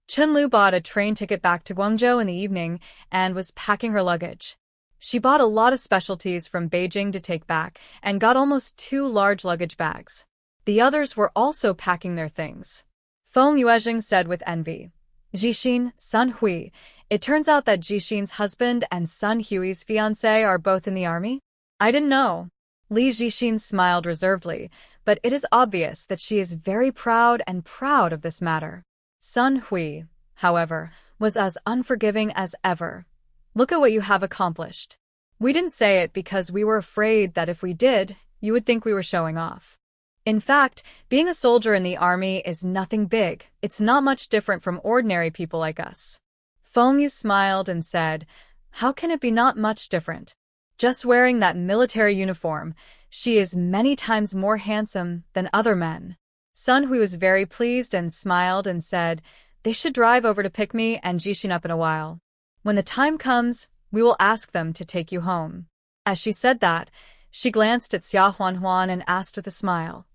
Chenlu bought a train ticket back to Guangzhou in the evening and was packing her luggage. She bought a lot of specialties from Beijing to take back and got almost 2 large luggage bags. The others were also packing their things. Feng Yuezheng said with envy. Jixin, Sun Hui, it turns out that Jixin's husband and Sun Hui's fiancé are both in the army? I didn't know. Li Jixin smiled reservedly, but it is obvious that she is very proud of this matter. Sun Hui, however, was as unforgiving as ever. Look at what you have accomplished. We didn't say it because we were afraid that if we did, you would think we were showing off. In fact, being a soldier in the army is nothing big. It's not much different from ordinary people like us. Feng Yu smiled and said, how can it be not much different? Just wearing that military uniform, she is many times more handsome than other men. Sun Hui was very pleased and smiled and said, they should drive over to pick me and Jixin up in a while. When the time comes, we will ask them to take you home. As she said that, she glanced at Xia Huanhuan and asked with a smile.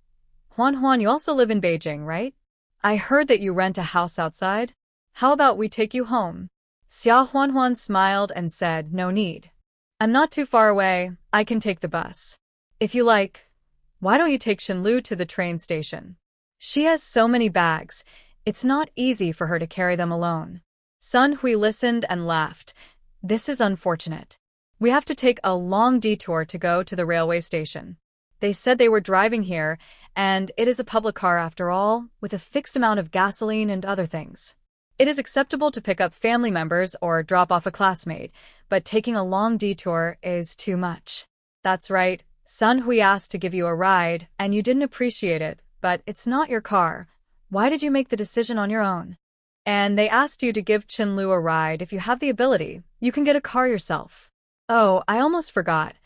Huanhuan, you also live in Beijing, right? I heard that you rent a house outside. How about we take you home? Xia Huanhuan smiled and said, no need. I'm not too far away, I can take the bus. If you like, why don't you take Chenlu to the train station? She has so many bags, it's not easy for her to carry them alone. Sun Hui listened and laughed. This is unfortunate. We have to take a long detour to go to the railway station. They said they were driving here, and it is a public car after all, with a fixed amount of gasoline and other things. It is acceptable to pick up family members or drop off a classmate, but taking a long detour is too much. That's right, Sun Hui asked to give you a ride, and you didn't appreciate it, but it's not your car. Why did you make the decision on your own? And they asked you to give Chenlu a ride. If you have the ability, you can get a car yourself. Oh, I almost forgot.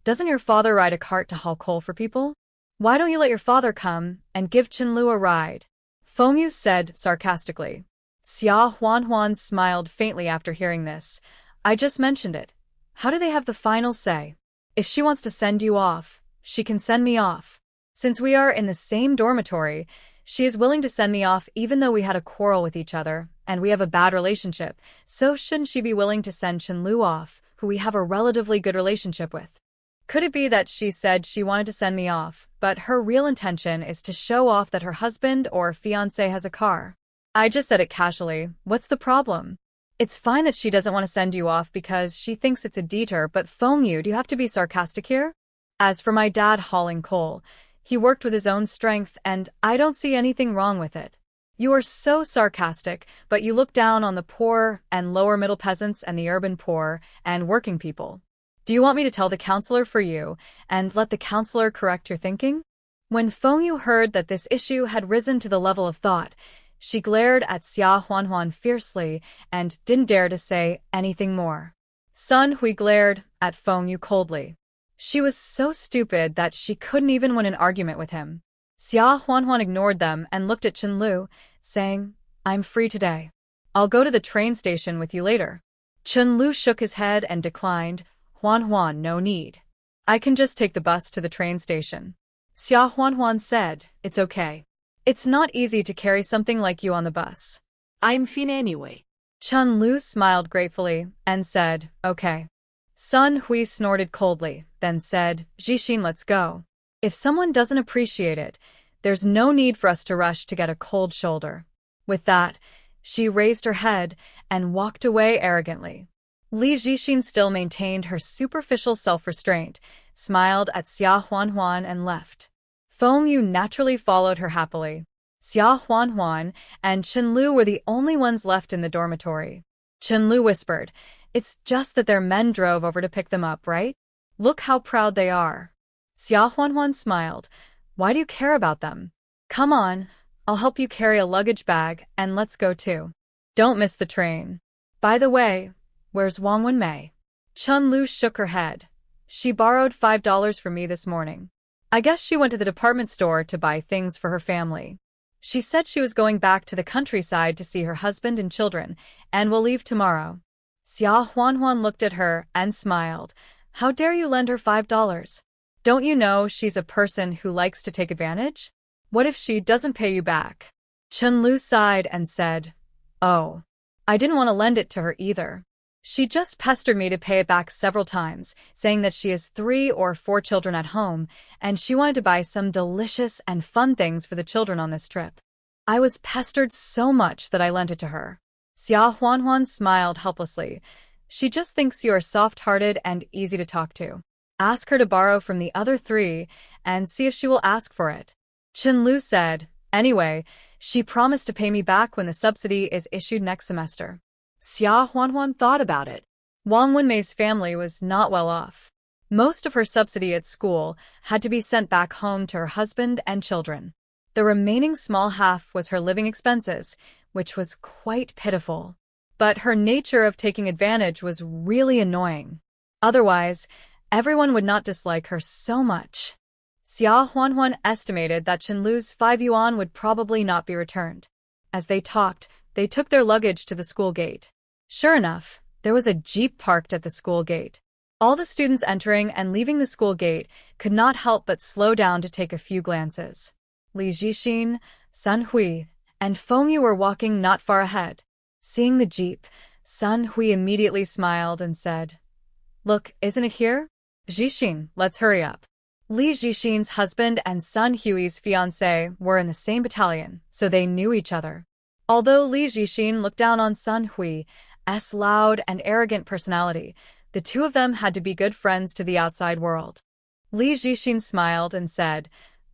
Doesn't your father ride a cart to haul coal for people? Why don't you let your father come and give Chenlu a ride? Feng Yu said sarcastically. Xia Huanhuan smiled faintly after hearing this. I just mentioned it. How do they have the final say? If she wants to send you off, she can send me off. Since we are in the same dormitory, she is willing to send me off even though we had a quarrel with each other, and we have a bad relationship, so shouldn't she be willing to send Chenlu off, who we have a relatively good relationship with? Could it be that she said she wanted to send me off, but her real intention is to show off that her husband or fiancé has a car? I just said it casually. What's the problem? It's fine that she doesn't want to send you off because she thinks it's a detour, but Feng Yu, do you have to be sarcastic here? As for my dad hauling coal, he worked with his own strength, and I don't see anything wrong with it. You are so sarcastic, but you look down on the poor and lower middle peasants and the urban poor and working people. Do you want me to tell the counselor for you and let the counselor correct your thinking? When Feng Yu heard that this issue had risen to the level of thought, she glared at Xia Huanhuan fiercely and didn't dare to say anything more. Sun Hui glared at Feng Yu coldly. She was so stupid that she couldn't even win an argument with him. Xia Huanhuan ignored them and looked at Chenlu, saying, I'm free today. I'll go to the train station with you later. Chenlu shook his head and declined. Huanhuan, no need. I can just take the bus to the train station. Xia Huanhuan said, it's okay. It's not easy to carry something like you on the bus. I'm fine anyway. Chenlu smiled gratefully and said, okay. Sun Hui snorted coldly, then said, Jixin, let's go. If someone doesn't appreciate it, there's no need for us to rush to get a cold shoulder. With that, she raised her head and walked away arrogantly. Li Jixin still maintained her superficial self-restraint, smiled at Xia Huanhuan and left. Feng Yu naturally followed her happily. Xia Huanhuan and Chenlu were the only ones left in the dormitory. Chenlu whispered, it's just that their men drove over to pick them up, right? Look how proud they are. Xia Huanhuan smiled. Why do you care about them? Come on, I'll help you carry a luggage bag and let's go too. Don't miss the train. By the way, where's Wang Wenmei? Chenlu shook her head. She borrowed $5 from me this morning. I guess she went to the department store to buy things for her family. She said she was going back to the countryside to see her husband and children, and will leave tomorrow. Xia Huanhuan looked at her and smiled. How dare you lend her $5? Don't you know she's a person who likes to take advantage? What if she doesn't pay you back? Chenlu sighed and said, Oh. I didn't want to lend it to her either. She just pestered me to pay it back several times, saying that she has 3 or 4 children at home, and she wanted to buy some delicious and fun things for the children on this trip. I was pestered so much that I lent it to her. Xia Huanhuan smiled helplessly. She just thinks you are soft-hearted and easy to talk to. Ask her to borrow from the other 3 and see if she will ask for it. Chen Lu said, anyway, she promised to pay me back when the subsidy is issued next semester. Xia Huanhuan thought about it. Wang Wenmei's family was not well off. Most of her subsidy at school had to be sent back home to her husband and children. The remaining small half was her living expenses, which was quite pitiful. But her nature of taking advantage was really annoying. Otherwise, everyone would not dislike her so much. Xia Huanhuan estimated that Chen Lu's 5 yuan would probably not be returned. As they talked, they took their luggage to the school gate. Sure enough, there was a jeep parked at the school gate. All the students entering and leaving the school gate could not help but slow down to take a few glances. Li Zhixin, Sun Hui, and Feng Yu were walking not far ahead. Seeing the jeep, Sun Hui immediately smiled and said, "Look, isn't it here? Zhixin, let's hurry up." Li Zhixin's husband and Sun Hui's fiancé were in the same battalion, so they knew each other. Although Li Zhixin looked down on Sun Hui's loud and arrogant personality, the two of them had to be good friends to the outside world. Li Zhixin smiled and said,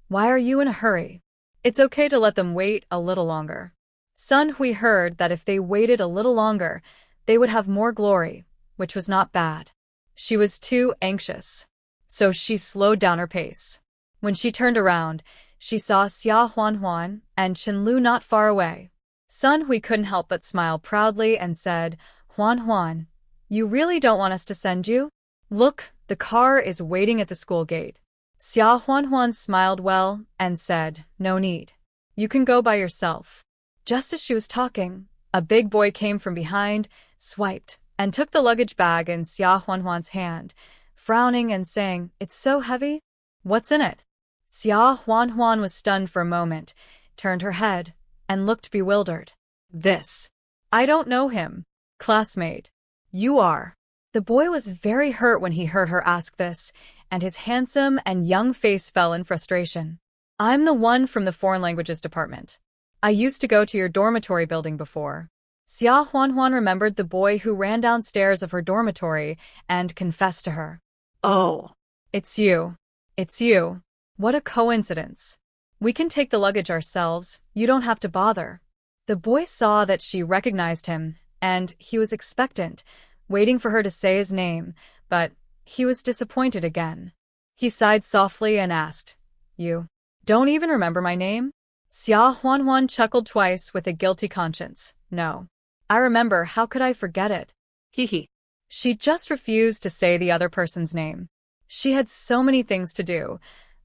"Why are you in a hurry? It's okay to let them wait a little longer." Sun Hui heard that if they waited a little longer, they would have more glory, which was not bad. She was too anxious, so she slowed down her pace. When she turned around, she saw Xia Huanhuan and Chen Lu not far away. Sun Hui couldn't help but smile proudly and said, "Huanhuan, you really don't want us to send you? Look, the car is waiting at the school gate." Xia Huanhuan smiled well and said, "No need. You can go by yourself." Just as she was talking, a big boy came from behind, swiped, and took the luggage bag in Xia Huanhuan's hand, frowning and saying, "It's so heavy? What's in it?" Xia Huanhuan was stunned for a moment, turned her head, and looked bewildered. "This. I don't know him. Classmate. You are." The boy was very hurt when he heard her ask this, and his handsome and young face fell in frustration. "I'm the one from the foreign languages department. I used to go to your dormitory building before." Xia Huanhuan remembered the boy who ran downstairs of her dormitory and confessed to her. Oh. It's you. It's you. What a coincidence. We can take the luggage ourselves, you don't have to bother." The boy saw that she recognized him, and he was expectant, waiting for her to say his name, but he was disappointed again. He sighed softly and asked, "You don't even remember my name?" Xia Huanhuan chuckled twice with a guilty conscience. "No. I remember, how could I forget it?" Hee. She just refused to say the other person's name. She had so many things to do.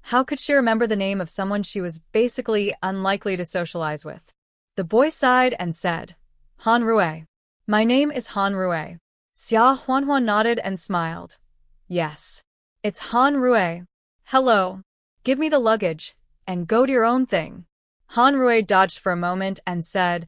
How could she remember the name of someone she was basically unlikely to socialize with? The boy sighed and said, "Han Rui. My name is Han Rui." Xia Huanhuan nodded and smiled. "Yes. It's Han Rui. Hello. Give me the luggage, and go to your own thing." Han Rui dodged for a moment and said,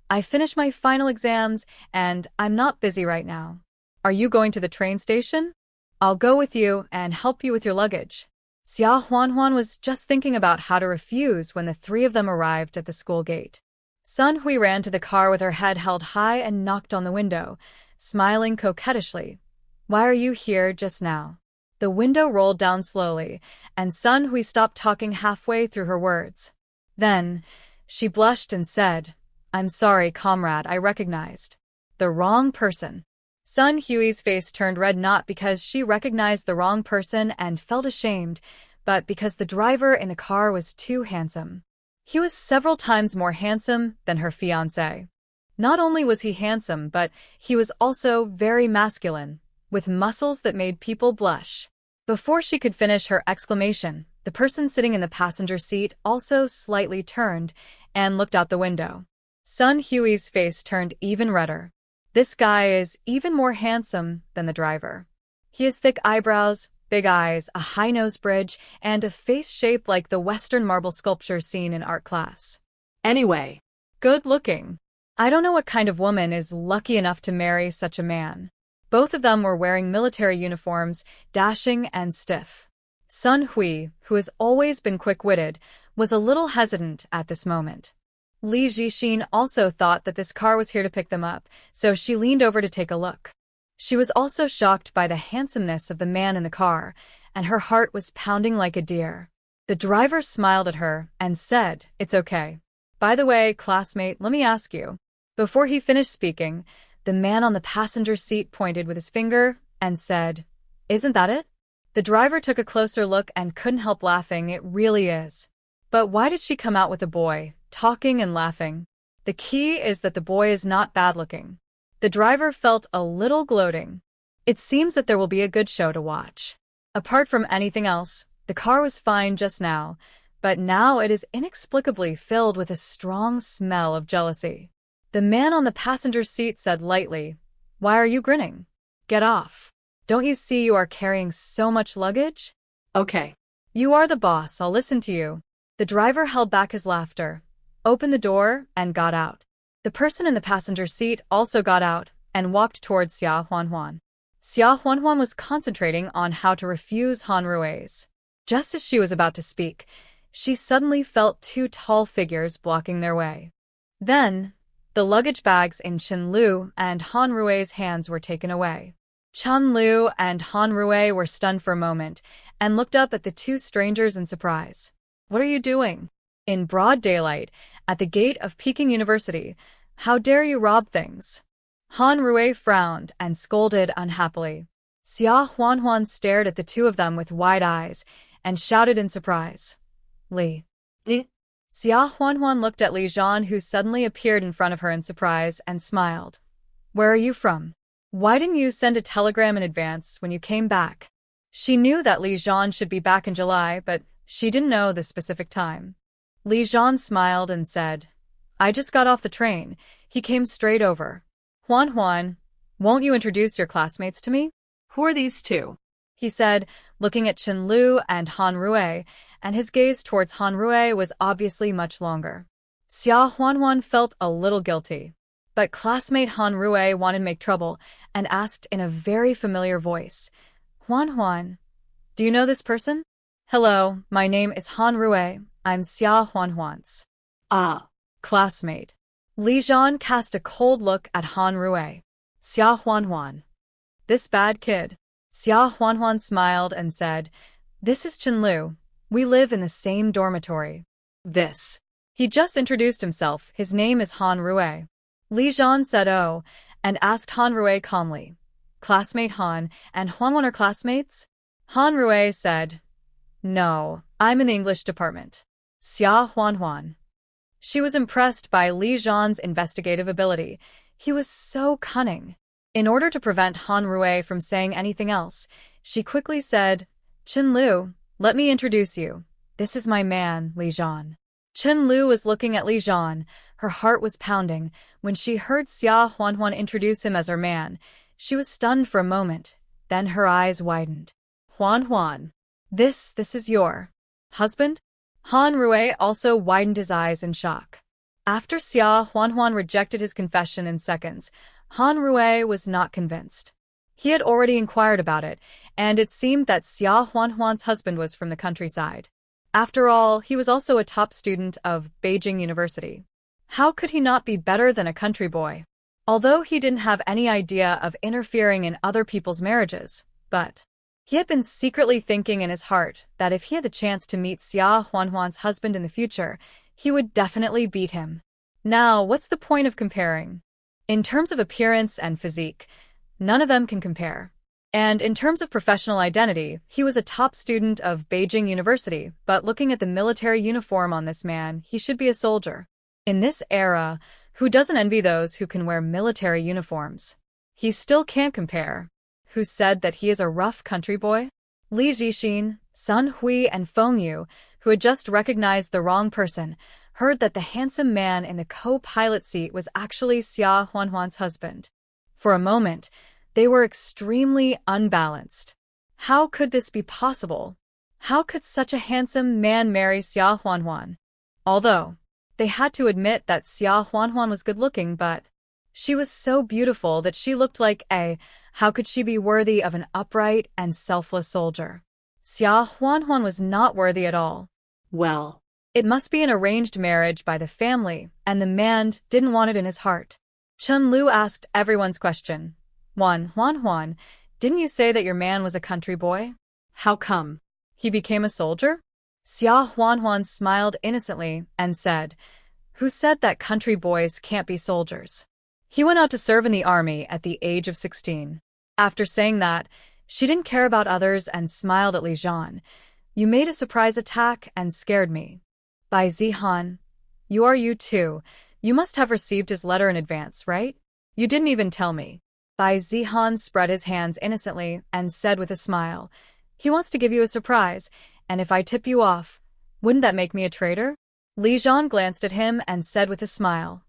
"I finished my final exams, and I'm not busy right now. Are you going to the train station? I'll go with you and help you with your luggage." Xia Huanhuan was just thinking about how to refuse when the 3 of them arrived at the school gate. Sun Hui ran to the car with her head held high and knocked on the window, smiling coquettishly. "Why are you here just now?" The window rolled down slowly, and Sun Hui stopped talking halfway through her words. Then, she blushed and said, "I'm sorry, comrade, I recognized the wrong person." Sun Hui's face turned red not because she recognized the wrong person and felt ashamed, but because the driver in the car was too handsome. He was several times more handsome than her fiancé. Not only was he handsome, but he was also very masculine, with muscles that made people blush. Before she could finish her exclamation, the person sitting in the passenger seat also slightly turned and looked out the window. Sun Hui's face turned even redder. This guy is even more handsome than the driver. He has thick eyebrows, big eyes, a high nose bridge, and a face shaped like the Western marble sculpture seen in art class. Anyway. Good looking. I don't know what kind of woman is lucky enough to marry such a man. Both of them were wearing military uniforms, dashing and stiff. Sun Hui, who has always been quick-witted, was a little hesitant at this moment. Li Jixin also thought that this car was here to pick them up, so she leaned over to take a look. She was also shocked by the handsomeness of the man in the car, and her heart was pounding like a deer. The driver smiled at her and said, "It's okay. By the way, classmate, let me ask you." Before he finished speaking, the man on the passenger seat pointed with his finger and said, "Isn't that it?" The driver took a closer look and couldn't help laughing. It really is. But why did she come out with a boy, talking and laughing? The key is that the boy is not bad-looking. The driver felt a little gloating. It seems that there will be a good show to watch. Apart from anything else, the car was fine just now, but now it is inexplicably filled with a strong smell of jealousy. The man on the passenger seat said lightly, "Why are you grinning? Get off. Don't you see you are carrying so much luggage?" Okay. "You are the boss, I'll listen to you." The driver held back his laughter, opened the door, and got out. The person in the passenger seat also got out and walked towards Xia Huanhuan. Xia Huanhuan was concentrating on how to refuse Han Rui's. Just as she was about to speak, she suddenly felt two tall figures blocking their way. Then, the luggage bags in Chen Lu and Han Rui's hands were taken away. Chen Lu and Han Rui were stunned for a moment and looked up at the two strangers in surprise. "What are you doing?" "In broad daylight, at the gate of Peking University. How dare you rob things?" Han Rui frowned and scolded unhappily. Xia Huanhuan stared at the two of them with wide eyes and shouted in surprise, "Li." Li. Xia Huanhuan looked at Li Zhan, who suddenly appeared in front of her in surprise, and smiled. "Where are you from? Why didn't you send a telegram in advance when you came back?" She knew that Li Zhan should be back in July, but she didn't know the specific time. Li Zhan smiled and said, "I just got off the train." He came straight over. "Huanhuan, won't you introduce your classmates to me?" Who are these two? He said, looking at Chen Lu and Han Rui, and his gaze towards Han Rui was obviously much longer. Xia Huanhuan felt a little guilty. But classmate Han Rui wanted to make trouble and asked in a very familiar voice, "Huanhuan, do you know this person?" "Hello, my name is Han Rui. I'm Xia Huanhuan's Ah. classmate." Li Zhan cast a cold look at Han Rui. "Xia Huanhuan. This bad kid." Xia Huanhuan smiled and said, "This is Chen Lu. We live in the same dormitory." This. He just introduced himself. His name is Han Rui. Li Zhan said "Oh," and asked Han Rui calmly, "Classmate Han and Huanhuan are classmates?" Han Rui said, "No, I'm in the English department." Xia Huanhuan. She was impressed by Li Zhan's investigative ability. He was so cunning. In order to prevent Han Rui from saying anything else, she quickly said, "Chen Lu, let me introduce you. This is my man, Li Zhan." Chen Lu was looking at Li Zhan. Her heart was pounding. When she heard Xia Huanhuan introduce him as her man, she was stunned for a moment. Then her eyes widened. "Huanhuan, this is your husband?" Han Rui also widened his eyes in shock. After Xia Huanhuan rejected his confession in seconds, Han Rui was not convinced. He had already inquired about it, and it seemed that Xia Huanhuan's husband was from the countryside. After all, he was also a top student of Beijing University. How could he not be better than a country boy? Although he didn't have any idea of interfering in other people's marriages, but he had been secretly thinking in his heart that if he had the chance to meet Xia Huanhuan's husband in the future, he would definitely beat him. Now, what's the point of comparing? In terms of appearance and physique, none of them can compare. And in terms of professional identity, he was a top student of Beijing University, but looking at the military uniform on this man, he should be a soldier. In this era, who doesn't envy those who can wear military uniforms? He still can't compare. Who said that he is a rough country boy? Li Jixin, Sun Hui, and Feng Yu, who had just recognized the wrong person, heard that the handsome man in the co-pilot seat was actually Xia Huanhuan's husband. For a moment, they were extremely unbalanced. How could this be possible? How could such a handsome man marry Xia Huanhuan? Although They had to admit that Xia Huanhuan was good-looking, but she was so beautiful that she looked like how could she be worthy of an upright and selfless soldier? Xia Huanhuan was not worthy at all. Well, It must be an arranged marriage by the family, and the man didn't want it in his heart. Chen Lu asked everyone's question. Huan, didn't you say that your man was a country boy? how come? He became a soldier? Xia Huanhuan smiled innocently and said, Who said that country boys can't be soldiers? He went out to serve in the army at the age of 16. After saying that, she didn't care about others and smiled at Li Zhan. You made a surprise attack and scared me. Bai Zihan, you too. You must have received his letter in advance, right? You didn't even tell me. Bai Zihan spread his hands innocently and said with a smile, He wants to give you a surprise, and if I tip you off, wouldn't that make me a traitor? Li Zhan glanced at him and said with a smile,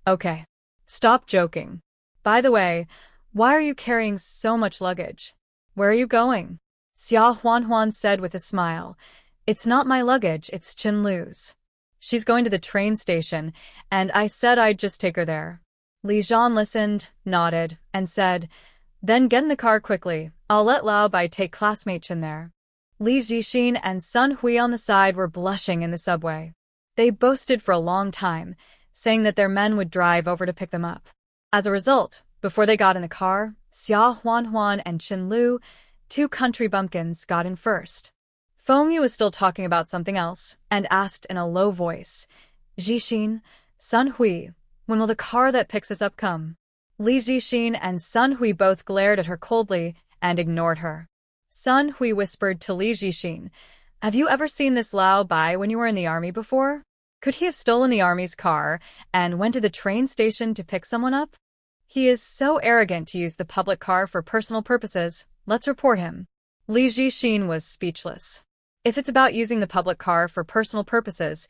Okay. Stop joking. By the way, why are you carrying so much luggage? Where are you going? Xia Huanhuan said with a smile, It's not my luggage, it's Chen Lu's. She's going to the train station, and I said I'd just take her there. Li Zhan listened, nodded, and said, Then get in the car quickly. I'll let Lao Bai take classmate Chen there. Li Zixin and Sun Hui on the side were blushing in the subway. They boasted for a long time, saying that their men would drive over to pick them up. As a result, before they got in the car, Xia Huanhuan and Chen Lu, two country bumpkins, got in first. Feng Yu was still talking about something else, and asked in a low voice, Zixin, Sun Hui, when will the car that picks us up come? Li Zixin and Sun Hui both glared at her coldly and ignored her. Sun Hui whispered to Li Zixin, Have you ever seen this Lao Bai when you were in the army before? Could he have stolen the army's car and went to the train station to pick someone up? He is so arrogant to use the public car for personal purposes. Let's report him. Li Zixin was speechless. If it's about using the public car for personal purposes,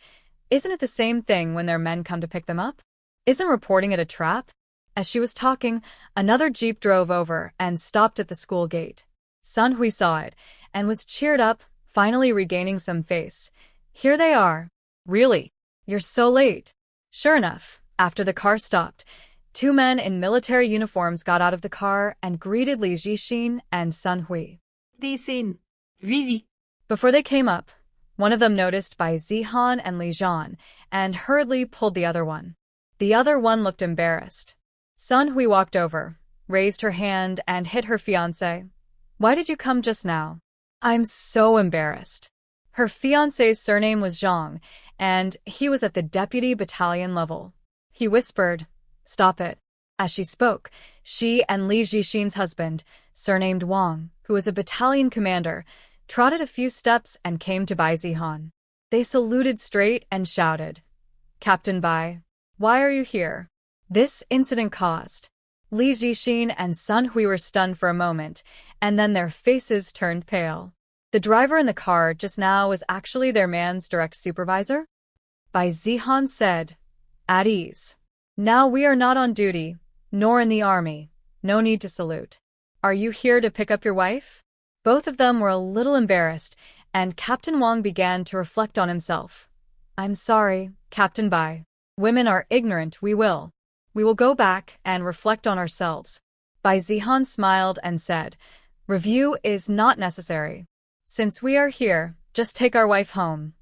isn't it the same thing when their men come to pick them up? Isn't reporting it a trap? As she was talking, another jeep drove over and stopped at the school gate. Sun Hui saw it and was cheered up, finally regaining some face. Here they are. Really? You're so late. Sure enough, after the car stopped, two men in military uniforms got out of the car and greeted Li Zixin and Sun Hui. Zixin, really? Before they came up, one of them noticed Bai Zihan and Li Zhan and hurriedly pulled the other one. The other one looked embarrassed. Sun Hui walked over, raised her hand, and hit her fiancé. Why did you come just now? I'm so embarrassed. Her fiancé's surname was Zhang, and he was at the deputy battalion level. He whispered, Stop it. As she spoke, she and Li Zixin's husband, surnamed Wang, who was a battalion commander, trotted a few steps and came to Bai Zihan. They saluted straight and shouted, Captain Bai, why are you here? This incident caused. Li Zixin and Sun Hui were stunned for a moment, and then their faces turned pale. The driver in the car just now was actually their man's direct supervisor? Bai Zihan said, At ease. Now we are not on duty, nor in the army. No need to salute. Are you here to pick up your wife? Both of them were a little embarrassed, and Captain Wang began to reflect on himself. I'm sorry, Captain Bai. Women are ignorant, we will go back and reflect on ourselves. Bai Zihan smiled and said, Review is not necessary. Since we are here, just take our wife home.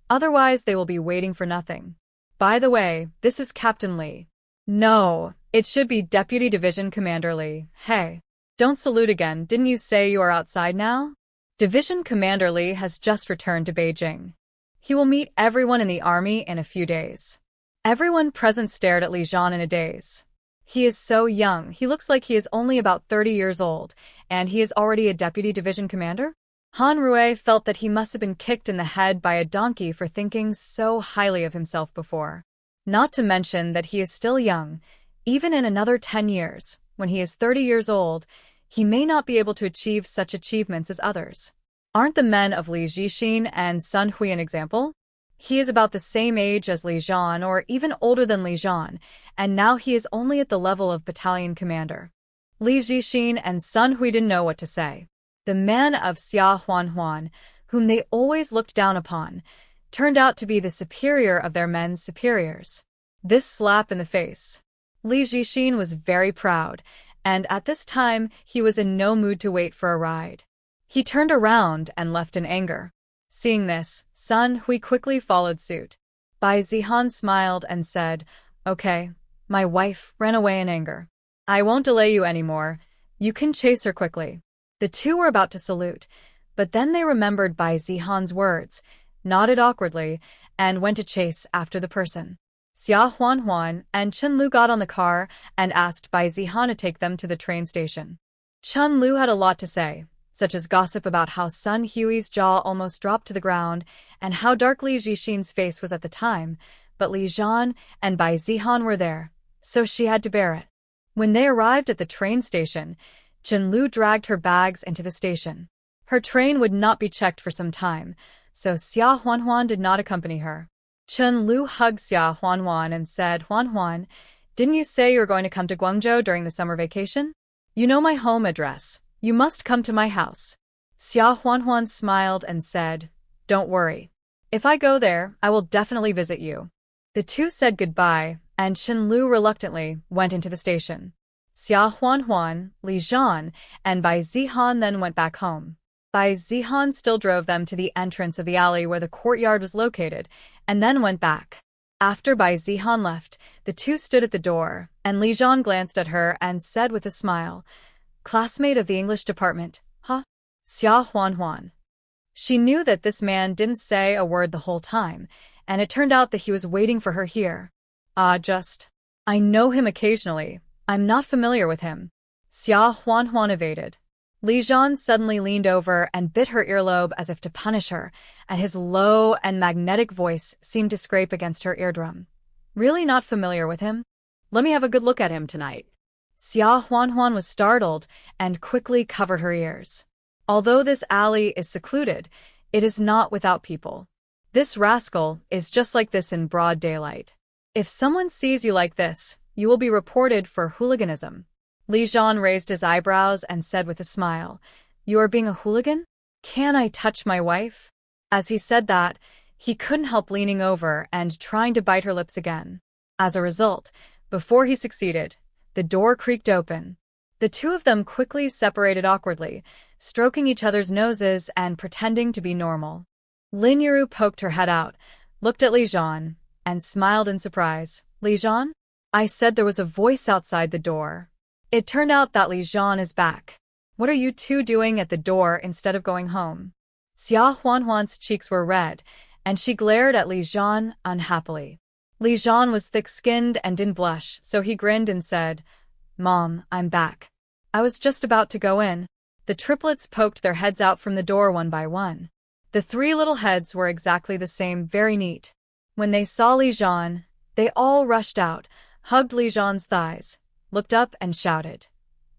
Otherwise they will be waiting for nothing. By the way, this is Captain Li. No, it should be Deputy Division Commander Li. Hey, don't salute again, didn't you say you are outside now? Division Commander Li has just returned to Beijing. He will meet everyone in the army in a few days. Everyone present stared at Li Zhan in a daze. He is so young, he looks like he is only about 30 years old, and he is already a Deputy Division Commander? Han Rui felt that he must have been kicked in the head by a donkey for thinking so highly of himself before. Not to mention that he is still young. Even in another 10 years, when he is 30 years old, he may not be able to achieve such achievements as others. Aren't the men of Li Zixin and Sun Hui an example? He is about the same age as Li Zhan or even older than Li Zhan, and now he is only at the level of battalion commander. Li Zixin and Sun Hui didn't know what to say. The men of Xia Huanhuan, whom they always looked down upon, turned out to be the superior of their men's superiors. This slap in the face. Li Jixin was very proud, and at this time he was in no mood to wait for a ride. He turned around and left in anger. Seeing this, Sun Hui quickly followed suit. Bai Zihan smiled and said, "Okay, my wife ran away in anger. I won't delay you anymore. You can chase her quickly." The two were about to salute, but then they remembered Bai Zihan's words, nodded awkwardly, and went to chase after the person. Xia Huan and Chen Lu got on the car and asked Bai Zihan to take them to the train station. Chen Lu had a lot to say, such as gossip about how Sun Hui's jaw almost dropped to the ground and how dark Li Jixin's face was at the time, but Li Zhan and Bai Zihan were there, so she had to bear it. When they arrived at the train station, Chen Lu dragged her bags into the station. Her train would not be checked for some time, so Xia Huan did not accompany her. Chen Lu hugged Xia Huan and said, "Huan, didn't you say you were going to come to Guangzhou during the summer vacation? You know my home address. You must come to my house." Xia Huan smiled and said, "Don't worry. If I go there, I will definitely visit you." The two said goodbye, and Chen Lu reluctantly went into the station. Xia Huan, Li Zhan, and Bai Zihan then went back home. Bai Zihan still drove them to the entrance of the alley where the courtyard was located, and then went back. After Bai Zihan left, the two stood at the door, and Li Zhan glanced at her and said with a smile, "Classmate of the English department, huh?" Xia Huan. She knew that this man didn't say a word the whole time, and it turned out that he was waiting for her here. I know him occasionally. I'm not familiar with him." Xia Huan evaded. Li Zhan suddenly leaned over and bit her earlobe as if to punish her, and his low and magnetic voice seemed to scrape against her eardrum. "Really not familiar with him? Let me have a good look at him tonight." Xia Huan was startled and quickly covered her ears. Although this alley is secluded, it is not without people. This rascal is just like this in broad daylight. If someone sees you like this, you will be reported for hooliganism. Li Zhan raised his eyebrows and said with a smile, "You are being a hooligan? Can I touch my wife?" As he said that, he couldn't help leaning over and trying to bite her lips again. As a result, before he succeeded, the door creaked open. The two of them quickly separated awkwardly, stroking each other's noses and pretending to be normal. Lin Yiru poked her head out, looked at Li Zhan, and smiled in surprise. "Li Zhan? I said there was a voice outside the door." It turned out that Li Zhan is back. "What are you two doing at the door instead of going home?" Xia Huan's cheeks were red, and she glared at Li Zhan unhappily. Li Zhan was thick-skinned and didn't blush, so he grinned and said, "Mom, I'm back. I was just about to go in." The triplets poked their heads out from the door one by one. The three little heads were exactly the same, very neat. When they saw Li Zhan, they all rushed out, hugged Li Zhan's thighs, looked up and shouted,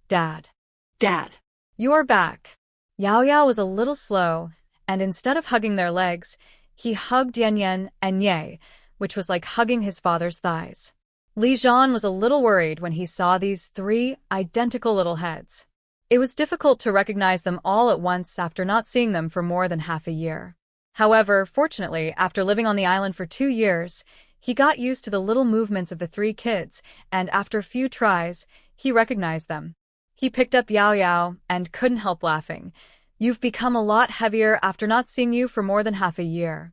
"Dad! Dad!" You are back." Yao Yao was a little slow, and instead of hugging their legs, he hugged Yan and Ye, which was like hugging his father's thighs. Li Zhan was a little worried when he saw these three identical little heads. It was difficult to recognize them all at once after not seeing them for more than half a year. However, fortunately, after living on the island for 2 years, he got used to the little movements of the three kids, and after a few tries, he recognized them. He picked up Yao Yao and couldn't help laughing. "You've become a lot heavier after not seeing you for more than half a year.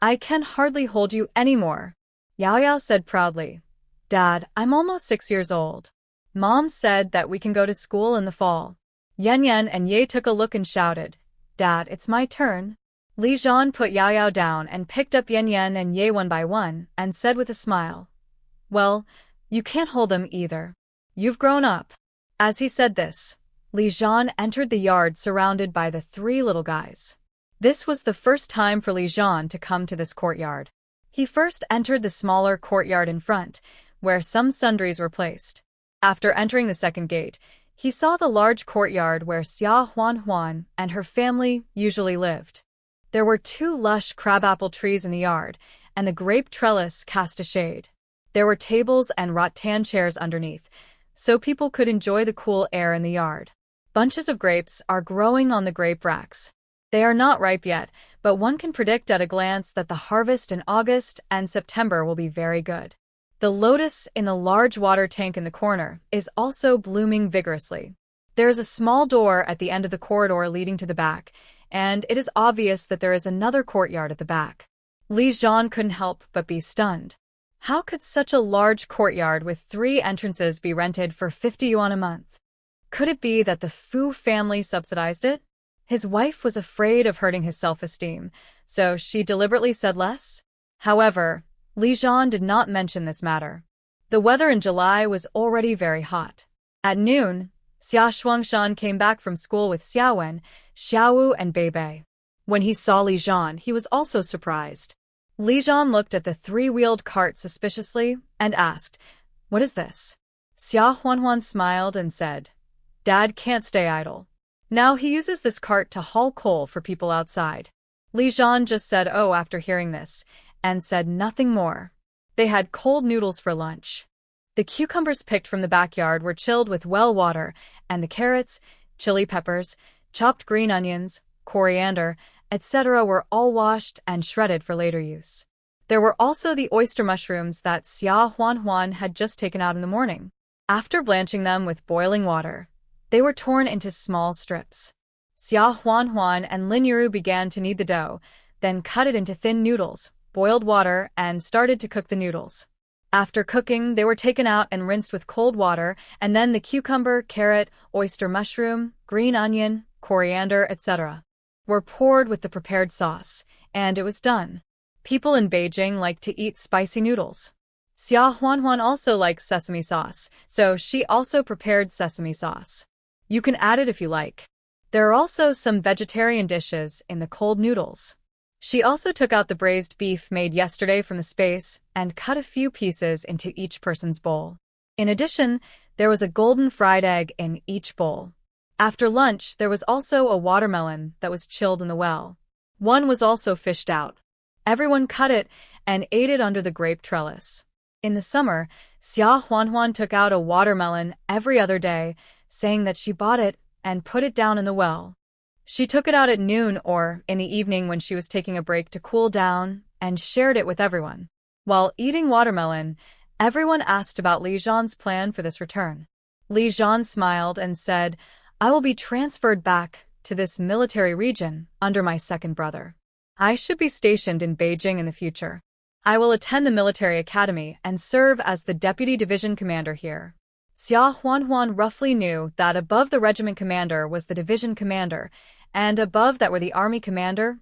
I can hardly hold you anymore," Yao Yao said proudly. "Dad, I'm almost 6 years old. Mom said that we can go to school in the fall." Yan and Ye took a look and shouted, "Dad, it's my turn." Li Zhan put Yao Yao down and picked up Yan and Ye one by one and said with a smile, "Well, you can't hold them either. You've grown up." As he said this, Li Zhan entered the yard surrounded by the three little guys. This was the first time for Li Zhan to come to this courtyard. He first entered the smaller courtyard in front, where some sundries were placed. After entering the second gate, he saw the large courtyard where Xia Huan and her family usually lived. There were 2 lush crabapple trees in the yard, and the grape trellis cast a shade. There were tables and rattan chairs underneath, so people could enjoy the cool air in the yard. Bunches of grapes are growing on the grape racks. They are not ripe yet, but one can predict at a glance that the harvest in August and September will be very good. The lotus in the large water tank in the corner is also blooming vigorously. There is a small door at the end of the corridor leading to the back, and it is obvious that there is another courtyard at the back. Li Jian couldn't help but be stunned. How could such a large courtyard with 3 entrances be rented for 50 yuan a month? Could it be that the Fu family subsidized it? His wife was afraid of hurting his self-esteem, so she deliberately said less. However, Li Jian did not mention this matter. The weather in July was already very hot. At noon, Xia Shuangshan came back from school with Xiaowen, Xiaowu, and Beibei. When he saw Li Jian, he was also surprised. Li Jian looked at the 3-wheeled cart suspiciously and asked, "What is this?" Xia Huanhuan smiled and said, "Dad can't stay idle. Now he uses this cart to haul coal for people outside." Li Jian just said "oh" after hearing this, and said nothing more. They had cold noodles for lunch. The cucumbers picked from the backyard were chilled with well water, and the carrots, chili peppers, chopped green onions, coriander, etc. were all washed and shredded for later use. There were also the oyster mushrooms that Xia Huanhuan had just taken out in the morning. After blanching them with boiling water, they were torn into small strips. Xia Huanhuan and Lin Yuru began to knead the dough, then cut it into thin noodles, boiled water, and started to cook the noodles. After cooking, they were taken out and rinsed with cold water, and then the cucumber, carrot, oyster mushroom, green onion, coriander, etc. were poured with the prepared sauce, and it was done. People in Beijing like to eat spicy noodles. Xia Huanhuan also likes sesame sauce, so she also prepared sesame sauce. You can add it if you like. There are also some vegetarian dishes in the cold noodles. She also took out the braised beef made yesterday from the space and cut a few pieces into each person's bowl. In addition, there was a golden fried egg in each bowl. After lunch, there was also a watermelon that was chilled in the well. One was also fished out. Everyone cut it and ate it under the grape trellis. In the summer, Xia Huanhuan took out a watermelon every other day, saying that she bought it and put it down in the well. She took it out at noon or in the evening when she was taking a break to cool down and shared it with everyone. While eating watermelon, everyone asked about Li Jian's plan for this return. Li Jian smiled and said, "I will be transferred back to this military region under my second brother. I should be stationed in Beijing in the future. I will attend the military academy and serve as the deputy division commander here." Xia Huanhuan roughly knew that above the regiment commander was the division commander, and above that were the army commander,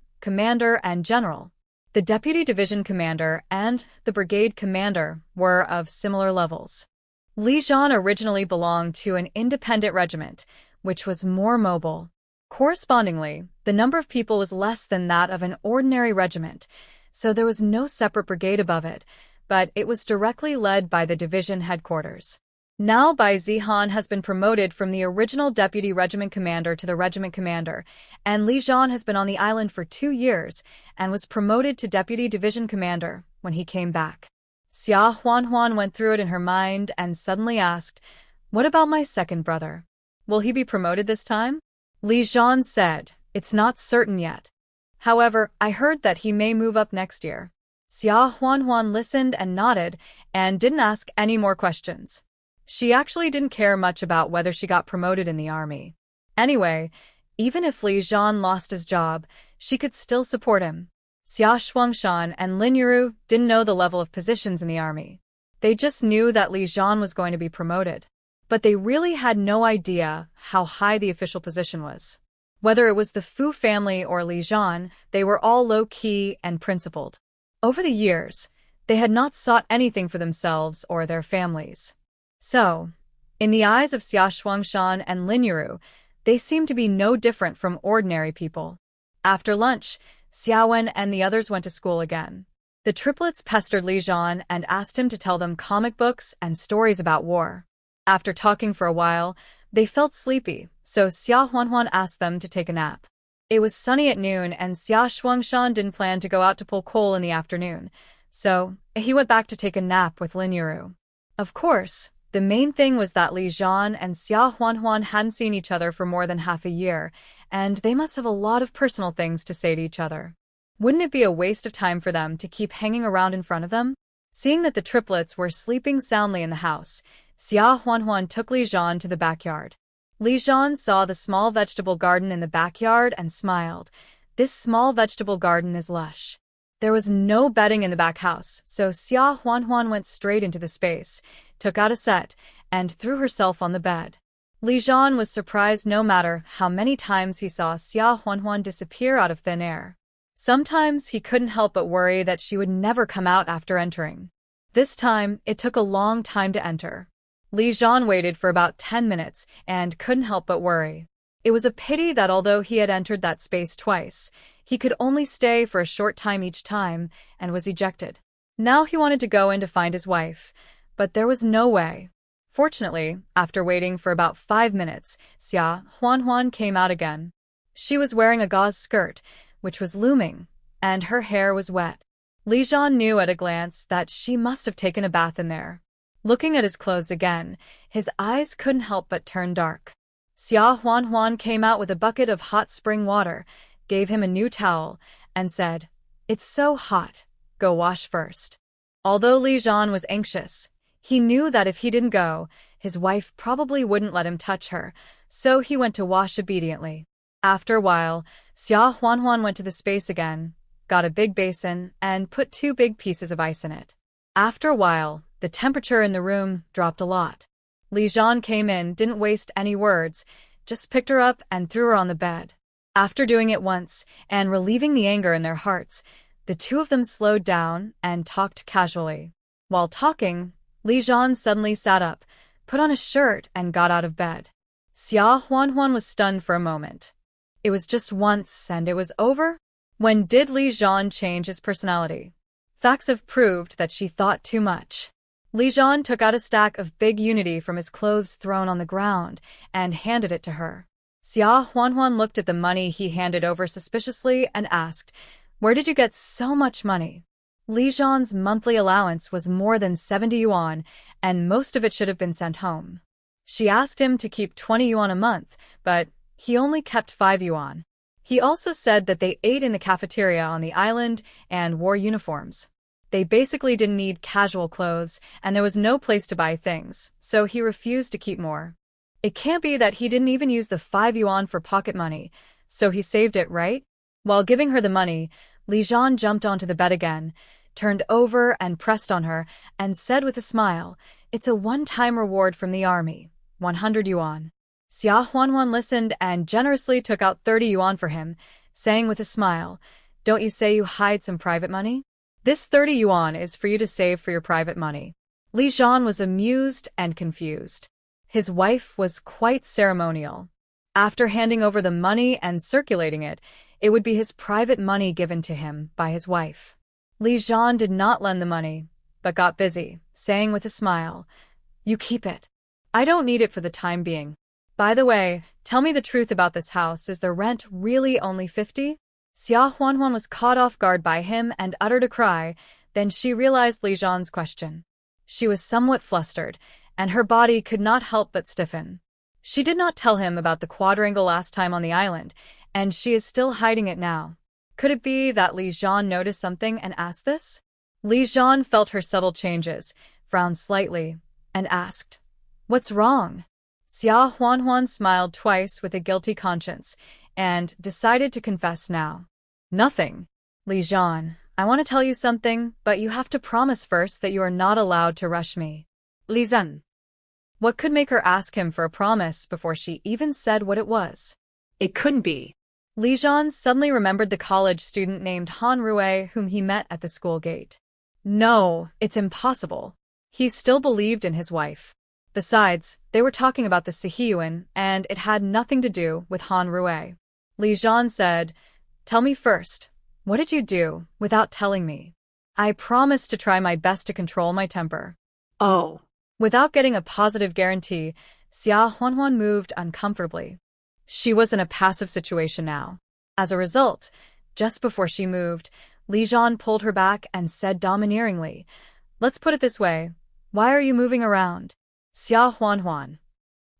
and general. The deputy division commander and the brigade commander were of similar levels. Li Jian originally belonged to an independent regiment, which was more mobile. Correspondingly, the number of people was less than that of an ordinary regiment, so there was no separate brigade above it, but it was directly led by the division headquarters. Now Bai Zihan has been promoted from the original deputy regiment commander to the regiment commander, and Li Jian has been on the island for 2 years and was promoted to deputy division commander when he came back. Xia Huanhuan went through it in her mind and suddenly asked, "What about my second brother? Will he be promoted this time?" Li Jian said, "It's not certain yet. However, I heard that he may move up next year." Xia Huanhuan listened and nodded and didn't ask any more questions. She actually didn't care much about whether she got promoted in the army. Anyway, even if Li Jian lost his job, she could still support him. Xia Shuangshan and Lin Yuru didn't know the level of positions in the army. They just knew that Li Jian was going to be promoted. But they really had no idea how high the official position was. Whether it was the Fu family or Li Jian, they were all low-key and principled. Over the years, they had not sought anything for themselves or their families. So, in the eyes of Xia Shuangshan and Lin Yuru, they seemed to be no different from ordinary people. After lunch, Xiaowen and the others went to school again. The triplets pestered Li Jian and asked him to tell them comic books and stories about war. After talking for a while, they felt sleepy, so Xia Huanhuan asked them to take a nap. It was sunny at noon and Xia Shuangshan didn't plan to go out to pull coal in the afternoon, so he went back to take a nap with Lin Yuru. Of course, the main thing was that Li Jian and Xia Huanhuan hadn't seen each other for more than half a year, and they must have a lot of personal things to say to each other. Wouldn't it be a waste of time for them to keep hanging around in front of them? Seeing that the triplets were sleeping soundly in the house, Xia Huanhuan took Li Zhan to the backyard. Li Zhan saw the small vegetable garden in the backyard and smiled. This small vegetable garden is lush. There was no bedding in the back house, so Xia Huanhuan went straight into the space, took out a set, and threw herself on the bed. Li Zhan was surprised no matter how many times he saw Xia Huanhuan disappear out of thin air. Sometimes he couldn't help but worry that she would never come out after entering. This time, it took a long time to enter. Li Zhan waited for about 10 minutes and couldn't help but worry. It was a pity that although he had entered that space twice, he could only stay for a short time each time and was ejected. Now he wanted to go in to find his wife, but there was no way. Fortunately, after waiting for about 5 minutes, Xia Huanhuan came out again. She was wearing a gauze skirt, which was looming, and her hair was wet. Li Zhan knew at a glance that she must have taken a bath in there. Looking at his clothes again, his eyes couldn't help but turn dark. Xia Huanhuan came out with a bucket of hot spring water, gave him a new towel, and said, "It's so hot. Go wash first." Although Li Zhan was anxious, he knew that if he didn't go, his wife probably wouldn't let him touch her, so he went to wash obediently. After a while, Xia Huanhuan went to the space again, got a big basin, and put 2 big pieces of ice in it. After a while, the temperature in the room dropped a lot. Li Zhan came in, didn't waste any words, just picked her up and threw her on the bed. After doing it once and relieving the anger in their hearts, the two of them slowed down and talked casually. While talking, Li Zhan suddenly sat up, put on a shirt, and got out of bed. Xia Huanhuan was stunned for a moment. It was just once and it was over? When did Li Zhan change his personality? Facts have proved that she thought too much. Li Zhan took out a stack of big unity from his clothes thrown on the ground and handed it to her. Xia Huanhuan looked at the money he handed over suspiciously and asked, "Where did you get so much money?" Li Zhan's monthly allowance was more than 70 yuan, and most of it should have been sent home. She asked him to keep 20 yuan a month, but he only kept 5 yuan. He also said that they ate in the cafeteria on the island and wore uniforms. They basically didn't need casual clothes, and there was no place to buy things, so he refused to keep more. It can't be that he didn't even use the 5 yuan for pocket money, so he saved it, right? While giving her the money, Li Zhan jumped onto the bed again, turned over and pressed on her, and said with a smile, "It's a one-time reward from the army, 100 yuan. Xia Huanhuan listened and generously took out 30 yuan for him, saying with a smile, "Don't you say you hide some private money? This 30 yuan is for you to save for your private money." Li Zhan was amused and confused. His wife was quite ceremonial. After handing over the money and circulating it, it would be his private money given to him by his wife. Li Zhan did not lend the money, but got busy, saying with a smile, "You keep it. I don't need it for the time being. By the way, tell me the truth about this house. Is the rent really only 50? Xia Huanhuan was caught off guard by him and uttered a cry. Then she realized Li Zhan's question. She was somewhat flustered, and her body could not help but stiffen. She did not tell him about the quadrangle last time on the island, and she is still hiding it now. Could it be that Li Zhan noticed something and asked this? Li Zhan felt her subtle changes, frowned slightly, and asked, "What's wrong?" Xia Huanhuan smiled twice with a guilty conscience, and decided to confess now. "Nothing. Li Zhan, I want to tell you something, but you have to promise first that you are not allowed to rush me." Li Zhan. What could make her ask him for a promise before she even said what it was? It couldn't be. Li Zhan suddenly remembered the college student named Han Rui whom he met at the school gate. No, it's impossible. He still believed in his wife. Besides, they were talking about the Sihiyuan, and it had nothing to do with Han Rui. Li Zhan said, "Tell me first, what did you do without telling me?" "I promised to try my best to control my temper." Oh. Without getting a positive guarantee, Xia Huanhuan moved uncomfortably. She was in a passive situation now. As a result, just before she moved, Li Zhan pulled her back and said domineeringly, "Let's put it this way. Why are you moving around?" Xia Huanhuan.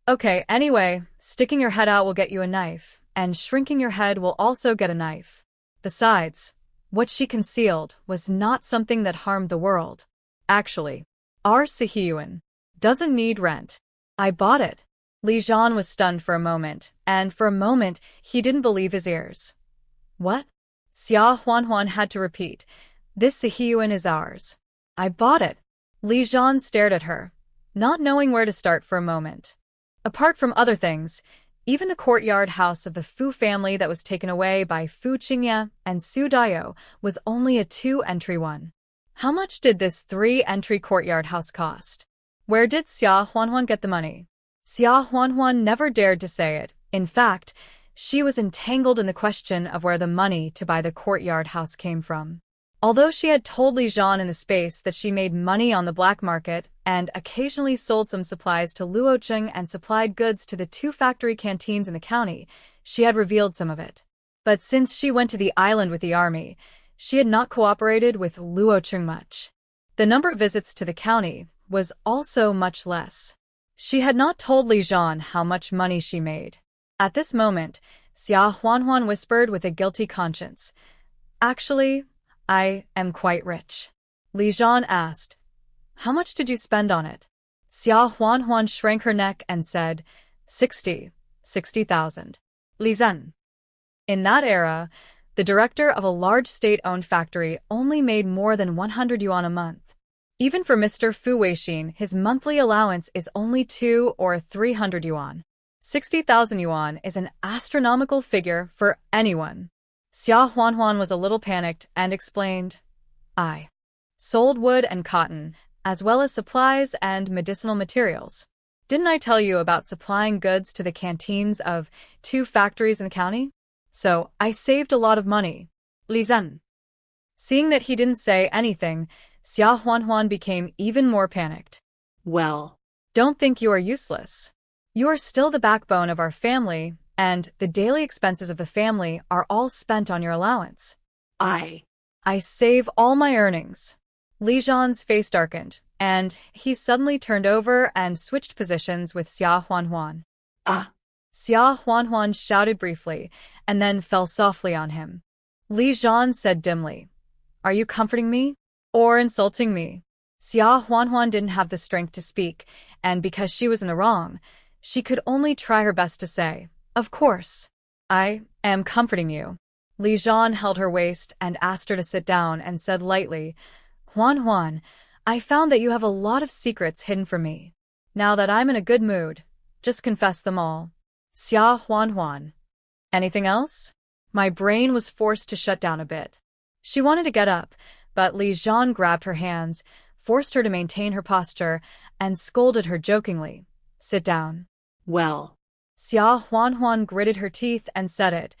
"Okay, anyway, sticking your head out will get you a knife, and shrinking your head will also get a knife. Besides, what she concealed was not something that harmed the world. Actually, our Sihiyuan doesn't need rent. I bought it. Li Jian was stunned for a moment, and for a moment he didn't believe his ears. What? Xia Huanhuan had to repeat. This Sihiyuan is ours. I bought it. Li Jian stared at her, not knowing where to start for a moment. Apart from other things, even the courtyard house of the Fu family that was taken away by Fu Qingye and Su Daiyou was only a 2-entry one. How much did this 3-entry courtyard house cost? Where did Xia Huanhuan get the money? Xia Huanhuan never dared to say it. In fact, she was entangled in the question of where the money to buy the courtyard house came from. Although she had told Li Jian in the space that she made money on the black market and occasionally sold some supplies to Luocheng and supplied goods to the 2 factory canteens in the county, she had revealed some of it. But since she went to the island with the army, she had not cooperated with Luocheng much. The number of visits to the county was also much less. She had not told Li Jian how much money she made. At this moment, Xia Huanhuan whispered with a guilty conscience, "Actually, I am quite rich." Li Jian asked, "How much did you spend on it?" Xia Huanhuan shrank her neck and said, 60,000. Li Zhen. In that era, the director of a large state-owned factory only made more than 100 yuan a month. Even for Mr. Fu Weixin, his monthly allowance is only 200 or 300 yuan. 60,000 yuan is an astronomical figure for anyone. Xia Huanhuan was a little panicked and explained, "I sold wood and cotton, as well as supplies and medicinal materials. Didn't I tell you about supplying goods to the canteens of 2 factories in the county? So I saved a lot of money." Li Zhen. Seeing that he didn't say anything, Xia Huanhuan became even more panicked. Well, "Don't think you are useless. You are still the backbone of our family, and the daily expenses of the family are all spent on your allowance." I save all my earnings." Li Jian's face darkened, and he suddenly turned over and switched positions with Xia Huanhuan. Ah. Xia Huanhuan shouted briefly, and then fell softly on him. Li Jian said dimly, "Are you comforting me or insulting me?" Xia Huanhuan didn't have the strength to speak, and because she was in the wrong, she could only try her best to say, "Of course. I am comforting you." Li Jian held her waist and asked her to sit down and said lightly, "Huanhuan, I found that you have a lot of secrets hidden from me. Now that I'm in a good mood, just confess them all." Xia Huanhuan. "Anything else?" My brain was forced to shut down a bit. She wanted to get up, but Li Jian grabbed her hands, forced her to maintain her posture, and scolded her jokingly, "Sit down." Well. Xia Huanhuan gritted her teeth and said it.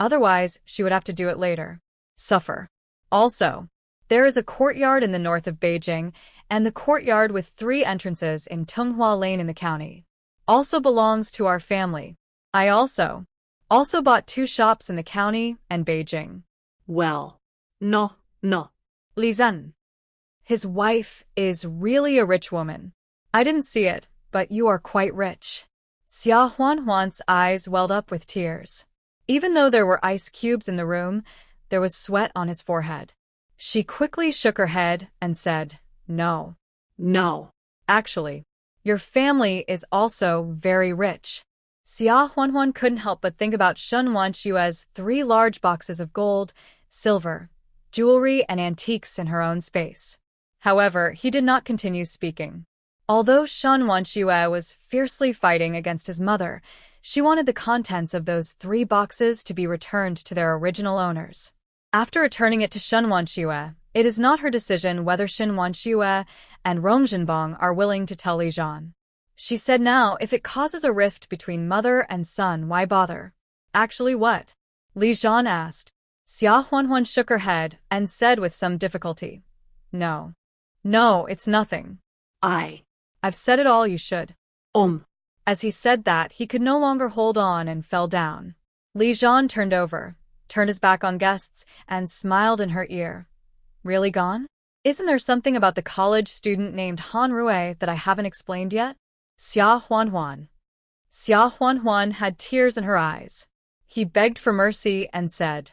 Otherwise, she would have to do it later. Suffer. Also, there is a courtyard in the north of Beijing, and the courtyard with 3 entrances in Tunghua Lane in the county also belongs to our family. I also bought 2 shops in the county and Beijing. Well. No. Li Zhen. His wife is really a rich woman. I didn't see it, but you are quite rich. Xia Huanhuan's eyes welled up with tears. Even though there were ice cubes in the room, there was sweat on his forehead. She quickly shook her head and said, "No. Actually, your family is also very rich." Xia Huanhuan couldn't help but think about Shen Wanxue's 3 large boxes of gold, silver, jewelry, and antiques in her own space. However, he did not continue speaking. Although Shen Wanxue was fiercely fighting against his mother, she wanted the contents of those 3 boxes to be returned to their original owners. After returning it to Shen Wanxue, it is not her decision whether Shen Wanxue and Rong Zhenbong are willing to tell Li Jian. She said now, if it causes a rift between mother and son, why bother? "Actually what?" Li Jian asked. Xia Huanhuan shook her head and said with some difficulty, No, it's nothing. I've said it all you should." As he said that, he could no longer hold on and fell down. Li Jian turned over, turned his back on guests, and smiled in her ear. "Really gone? Isn't there something about the college student named Han Rui that I haven't explained yet?" Xia Huanhuan had tears in her eyes. He begged for mercy and said,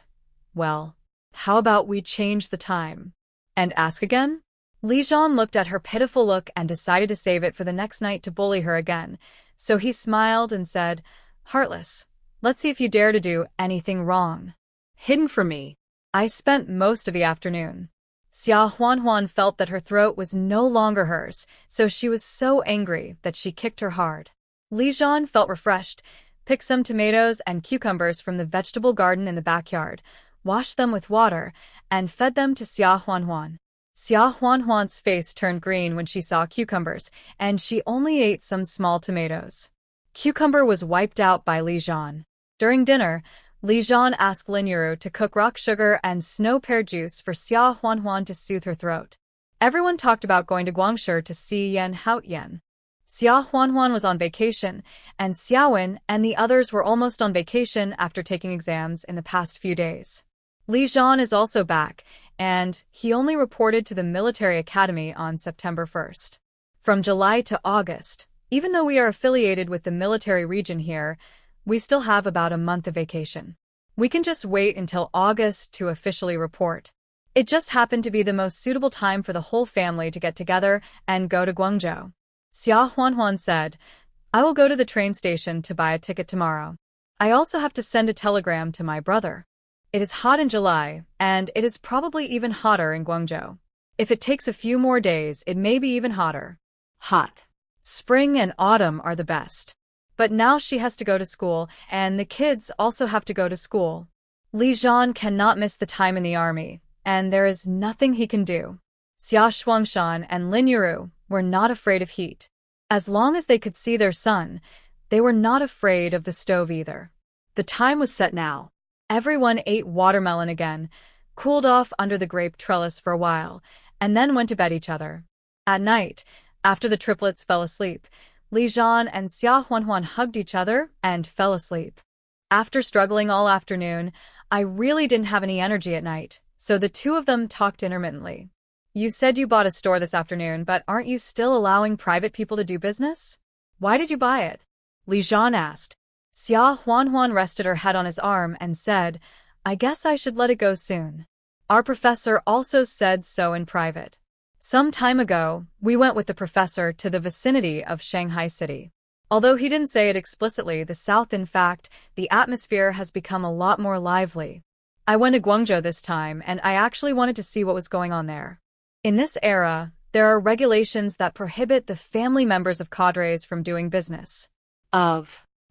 "Well, how about we change the time and ask again?" Li Jian looked at her pitiful look and decided to save it for the next night to bully her again, so he smiled and said, "Heartless, let's see if you dare to do anything wrong." Hidden from me. I spent most of the afternoon. Xia Huanhuan felt that her throat was no longer hers, so she was so angry that she kicked her hard. Li Jian felt refreshed, picked some tomatoes and cucumbers from the vegetable garden in the backyard, washed them with water, and fed them to Xia Huanhuan. Xia Huanhuan's face turned green when she saw cucumbers, and she only ate some small tomatoes. Cucumber was wiped out by Li Jian. During dinner, Li Jian asked Lin Yuru to cook rock sugar and snow pear juice for Xia Huanhuan to soothe her throat. Everyone talked about going to Guangshi to see Yan Haotian. Xia Huanhuan was on vacation, and Xiaowen and the others were almost on vacation after taking exams in the past few days. Li Jian is also back, and he only reported to the military academy on September 1st. From July to August, even though we are affiliated with the military region here, we still have about a month of vacation. We can just wait until August to officially report. It just happened to be the most suitable time for the whole family to get together and go to Guangzhou. Xia Huanhuan said, "I will go to the train station to buy a ticket tomorrow. I also have to send a telegram to my brother. It is hot in July, and it is probably even hotter in Guangzhou. If it takes a few more days, it may be even hotter." Hot. Spring and autumn are the best. But now she has to go to school, and the kids also have to go to school. Li Jian cannot miss the time in the army, and there is nothing he can do. Xia Shuangshan and Lin Yuru were not afraid of heat. As long as they could see their son, they were not afraid of the stove either. The time was set now. Everyone ate watermelon again, cooled off under the grape trellis for a while, and then went to bed each other. At night, after the triplets fell asleep, Li Jian and Xia Huanhuan hugged each other and fell asleep. After struggling all afternoon, I really didn't have any energy at night, so the two of them talked intermittently. "You said you bought a store this afternoon, but aren't you still allowing private people to do business? Why did you buy it?" Li Jian asked. Xia Huanhuan rested her head on his arm and said, "I guess I should let it go soon. Our professor also said so in private. Some time ago, we went with the professor to the vicinity of Shanghai City. Although he didn't say it explicitly, the South, in fact, the atmosphere has become a lot more lively. I went to Guangzhou this time, and I actually wanted to see what was going on there. In this era, there are regulations that prohibit the family members of cadres from doing business.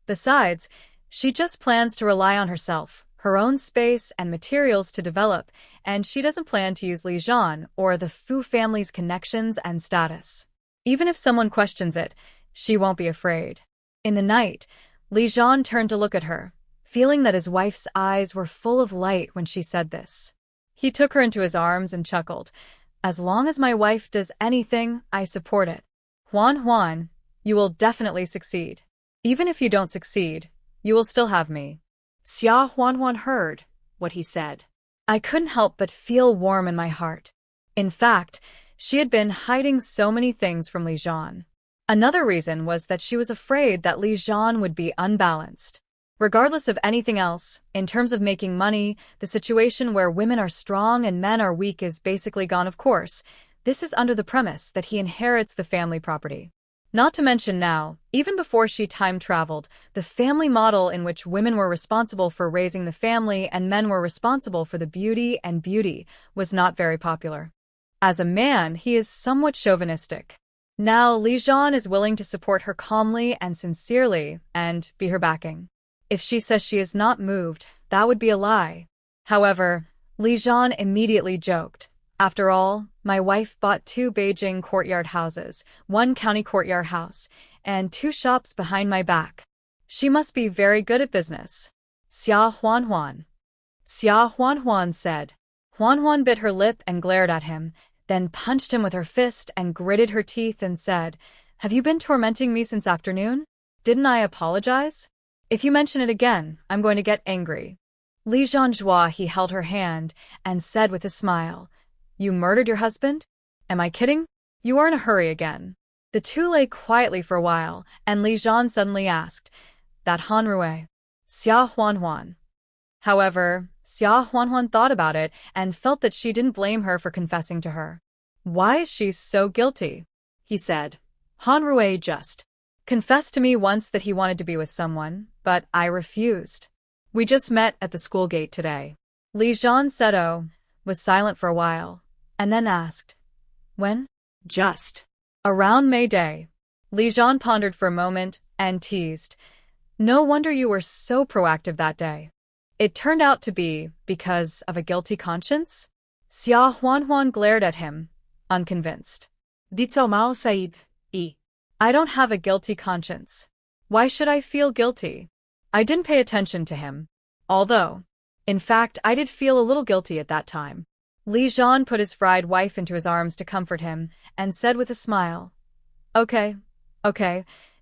Besides, she just plans to rely on herself, her own space and materials to develop, and she doesn't plan to use Li Jian or the Fu family's connections and status. Even if someone questions it, she won't be afraid." In the night, Li Jian turned to look at her, feeling that his wife's eyes were full of light when she said this. He took her into his arms and chuckled, "As long as my wife does anything, I support it. Huan, you will definitely succeed. Even if you don't succeed, you will still have me." Xia Huanhuan heard what he said. I couldn't help but feel warm in my heart. In fact, she had been hiding so many things from Li Jian. Another reason was that she was afraid that Li Jian would be unbalanced. Regardless of anything else, in terms of making money, the situation where women are strong and men are weak is basically gone, of course. This is under the premise that he inherits the family property. Not to mention now, even before she time-traveled, the family model in which women were responsible for raising the family and men were responsible for the beauty was not very popular. As a man, he is somewhat chauvinistic. Now, Li Jian is willing to support her calmly and sincerely and be her backing. If she says she is not moved, that would be a lie. However, Li Jian immediately joked, "After all, my wife bought 2 Beijing courtyard houses, 1 county courtyard house, and 2 shops behind my back. She must be very good at business." Xia Huanhuan said. Huanhuan bit her lip and glared at him, then punched him with her fist and gritted her teeth and said, "Have you been tormenting me since afternoon? Didn't I apologize? If you mention it again, I'm going to get angry." Li Jianzhua, he held her hand and said with a smile, "You murdered your husband? Am I kidding? You are in a hurry again." The two lay quietly for a while, and Li Jian suddenly asked, "That Han Rui?" Xia Huanhuan, However, Xia Huanhuan thought about it and felt that she didn't blame her for confessing to her. Why is she so guilty? He said. Han Rui just confessed to me once that he wanted to be with someone, but I refused. We just met at the school gate today. Li Zhan said was silent for a while, and then asked, when? Just. Around May Day. Li Zhan pondered for a moment and teased, no wonder you were so proactive that day. It turned out to be because of a guilty conscience? Xia Huanhuan glared at him, unconvinced. Di co Mao Said, I don't have a guilty conscience. Why should I feel guilty? I didn't pay attention to him. Although, in fact, I did feel a little guilty at that time. Li Zhan put his fried wife into his arms to comfort him and said with a smile, Okay,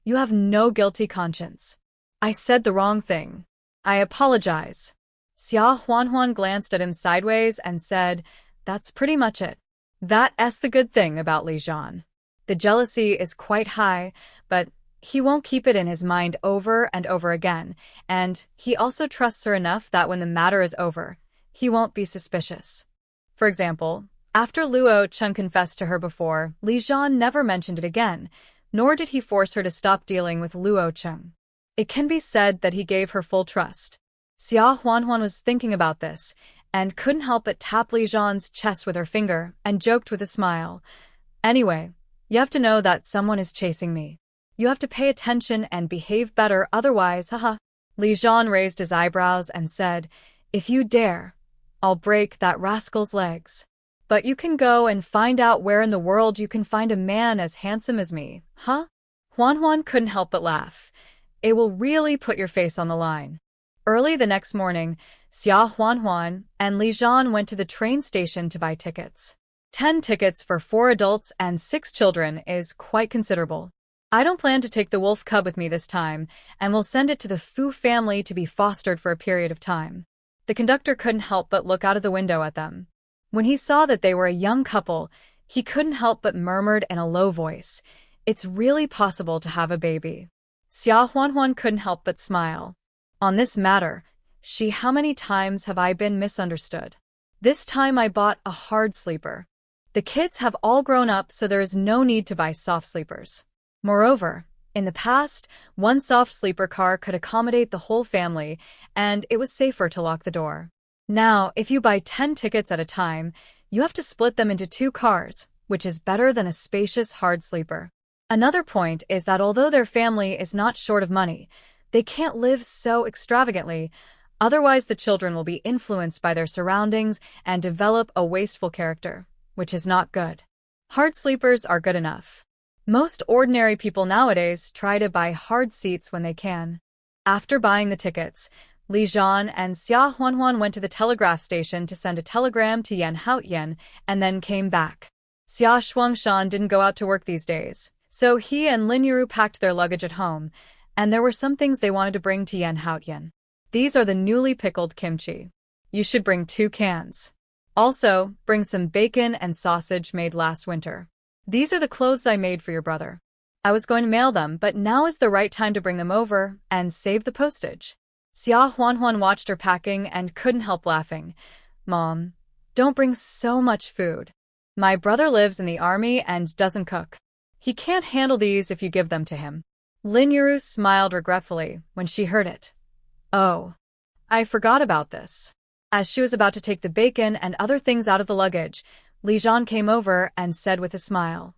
you have no guilty conscience. I said the wrong thing. I apologize. Xia Huanhuan glanced at him sideways and said, that's pretty much it. That's the good thing about Li Zhan. The jealousy is quite high, but he won't keep it in his mind over and over again, and he also trusts her enough that when the matter is over, he won't be suspicious. For example, after Luo Cheng confessed to her before, Li Zhan never mentioned it again, nor did he force her to stop dealing with Luo Cheng. It can be said that he gave her full trust. Xia Huanhuan was thinking about this, and couldn't help but tap Li Zhan's chest with her finger, and joked with a smile. Anyway, you have to know that someone is chasing me. You have to pay attention and behave better, otherwise, haha. Li Zhan raised his eyebrows and said, if you dare, I'll break that rascal's legs. But you can go and find out where in the world you can find a man as handsome as me, huh? Huanhuan couldn't help but laugh. It will really put your face on the line. Early the next morning, Xia Huanhuan and Li Zhan went to the train station to buy tickets. 10 tickets for 4 adults and 6 children is quite considerable. I don't plan to take the wolf cub with me this time, and will send it to the Fu family to be fostered for a period of time. The conductor couldn't help but look out of the window at them. When he saw that they were a young couple, he couldn't help but murmured in a low voice, it's really possible to have a baby. Xia Huanhuan couldn't help but smile. On this matter, how many times have I been misunderstood? This time I bought a hard sleeper. The kids have all grown up, so there is no need to buy soft sleepers. Moreover, in the past, one soft sleeper car could accommodate the whole family, and it was safer to lock the door. Now, if you buy 10 tickets at a time, you have to split them into 2 cars, which is better than a spacious hard sleeper. Another point is that although their family is not short of money, they can't live so extravagantly, otherwise the children will be influenced by their surroundings and develop a wasteful character, which is not good. Hard sleepers are good enough. Most ordinary people nowadays try to buy hard seats when they can. After buying the tickets, Li Zhan and Xia Huanhuan went to the telegraph station to send a telegram to Yan Haotian and then came back. Xia Shuangshan didn't go out to work these days, so he and Lin Yiru packed their luggage at home, and there were some things they wanted to bring to Yan Haotian. These are the newly pickled kimchi. You should bring 2 cans. Also, bring some bacon and sausage made last winter. These are the clothes I made for your brother. I was going to mail them, but now is the right time to bring them over and save the postage. Xia Huanhuan watched her packing and couldn't help laughing. Mom, don't bring so much food. My brother lives in the army and doesn't cook. He can't handle these if you give them to him. Lin Yiru smiled regretfully when she heard it. Oh, I forgot about this. As she was about to take the bacon and other things out of the luggage, Li Zhan came over and said with a smile,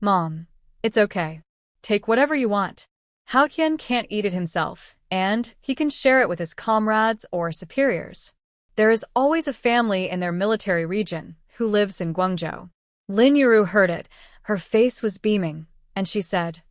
Mom, it's okay. Take whatever you want. Haotian can't eat it himself, and he can share it with his comrades or superiors. There is always a family in their military region who lives in Guangzhou. Lin Yiru heard it. Her face was beaming, and she said,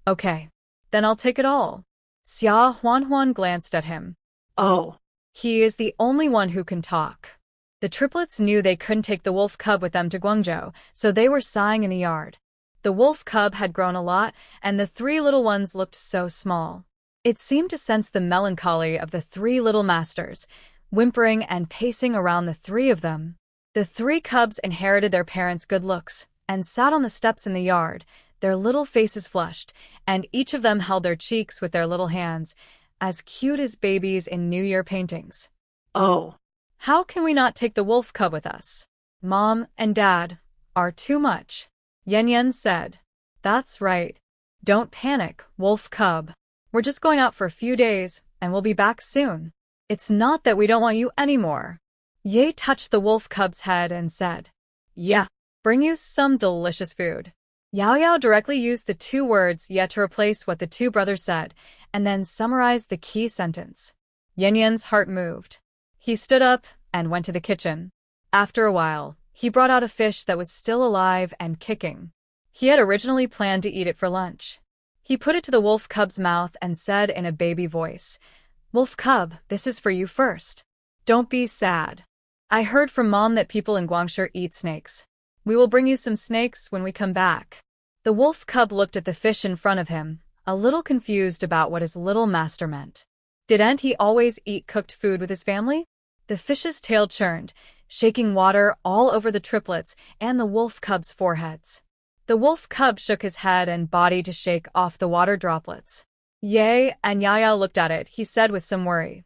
Okay, then I'll take it all. Xia Huanhuan glanced at him. Oh. He is the only one who can talk. The triplets knew they couldn't take the wolf cub with them to Guangzhou, so they were sighing in the yard. The wolf cub had grown a lot, and the 3 little ones looked so small. It seemed to sense the melancholy of the 3 little masters, whimpering and pacing around the 3 of them. The 3 cubs inherited their parents' good looks, and sat on the steps in the yard, their little faces flushed, and each of them held their cheeks with their little hands, as cute as babies in New Year paintings. Oh, How can we not take the wolf cub with us? Mom and Dad are too much. Yan Yan said. That's right. Don't panic, wolf cub. We're just going out for a few days, and we'll be back soon. It's not that we don't want you anymore. Ye touched the wolf cub's head and said, yeah. Bring you some delicious food. Yao Yao directly used the two words yet to replace what the two brothers said, and then summarized the key sentence. Yan Yan's heart moved. He stood up and went to the kitchen. After a while, he brought out a fish that was still alive and kicking. He had originally planned to eat it for lunch. He put it to the wolf cub's mouth and said in a baby voice, Wolf cub, this is for you first. Don't be sad. I heard from Mom that people in Guangshi eat snakes. We will bring you some snakes when we come back. The wolf cub looked at the fish in front of him, a little confused about what his little master meant. Didn't he always eat cooked food with his family? The fish's tail churned, shaking water all over the triplets and the wolf cub's foreheads. The wolf cub shook his head and body to shake off the water droplets. Ye and Yaya looked at it, he said with some worry.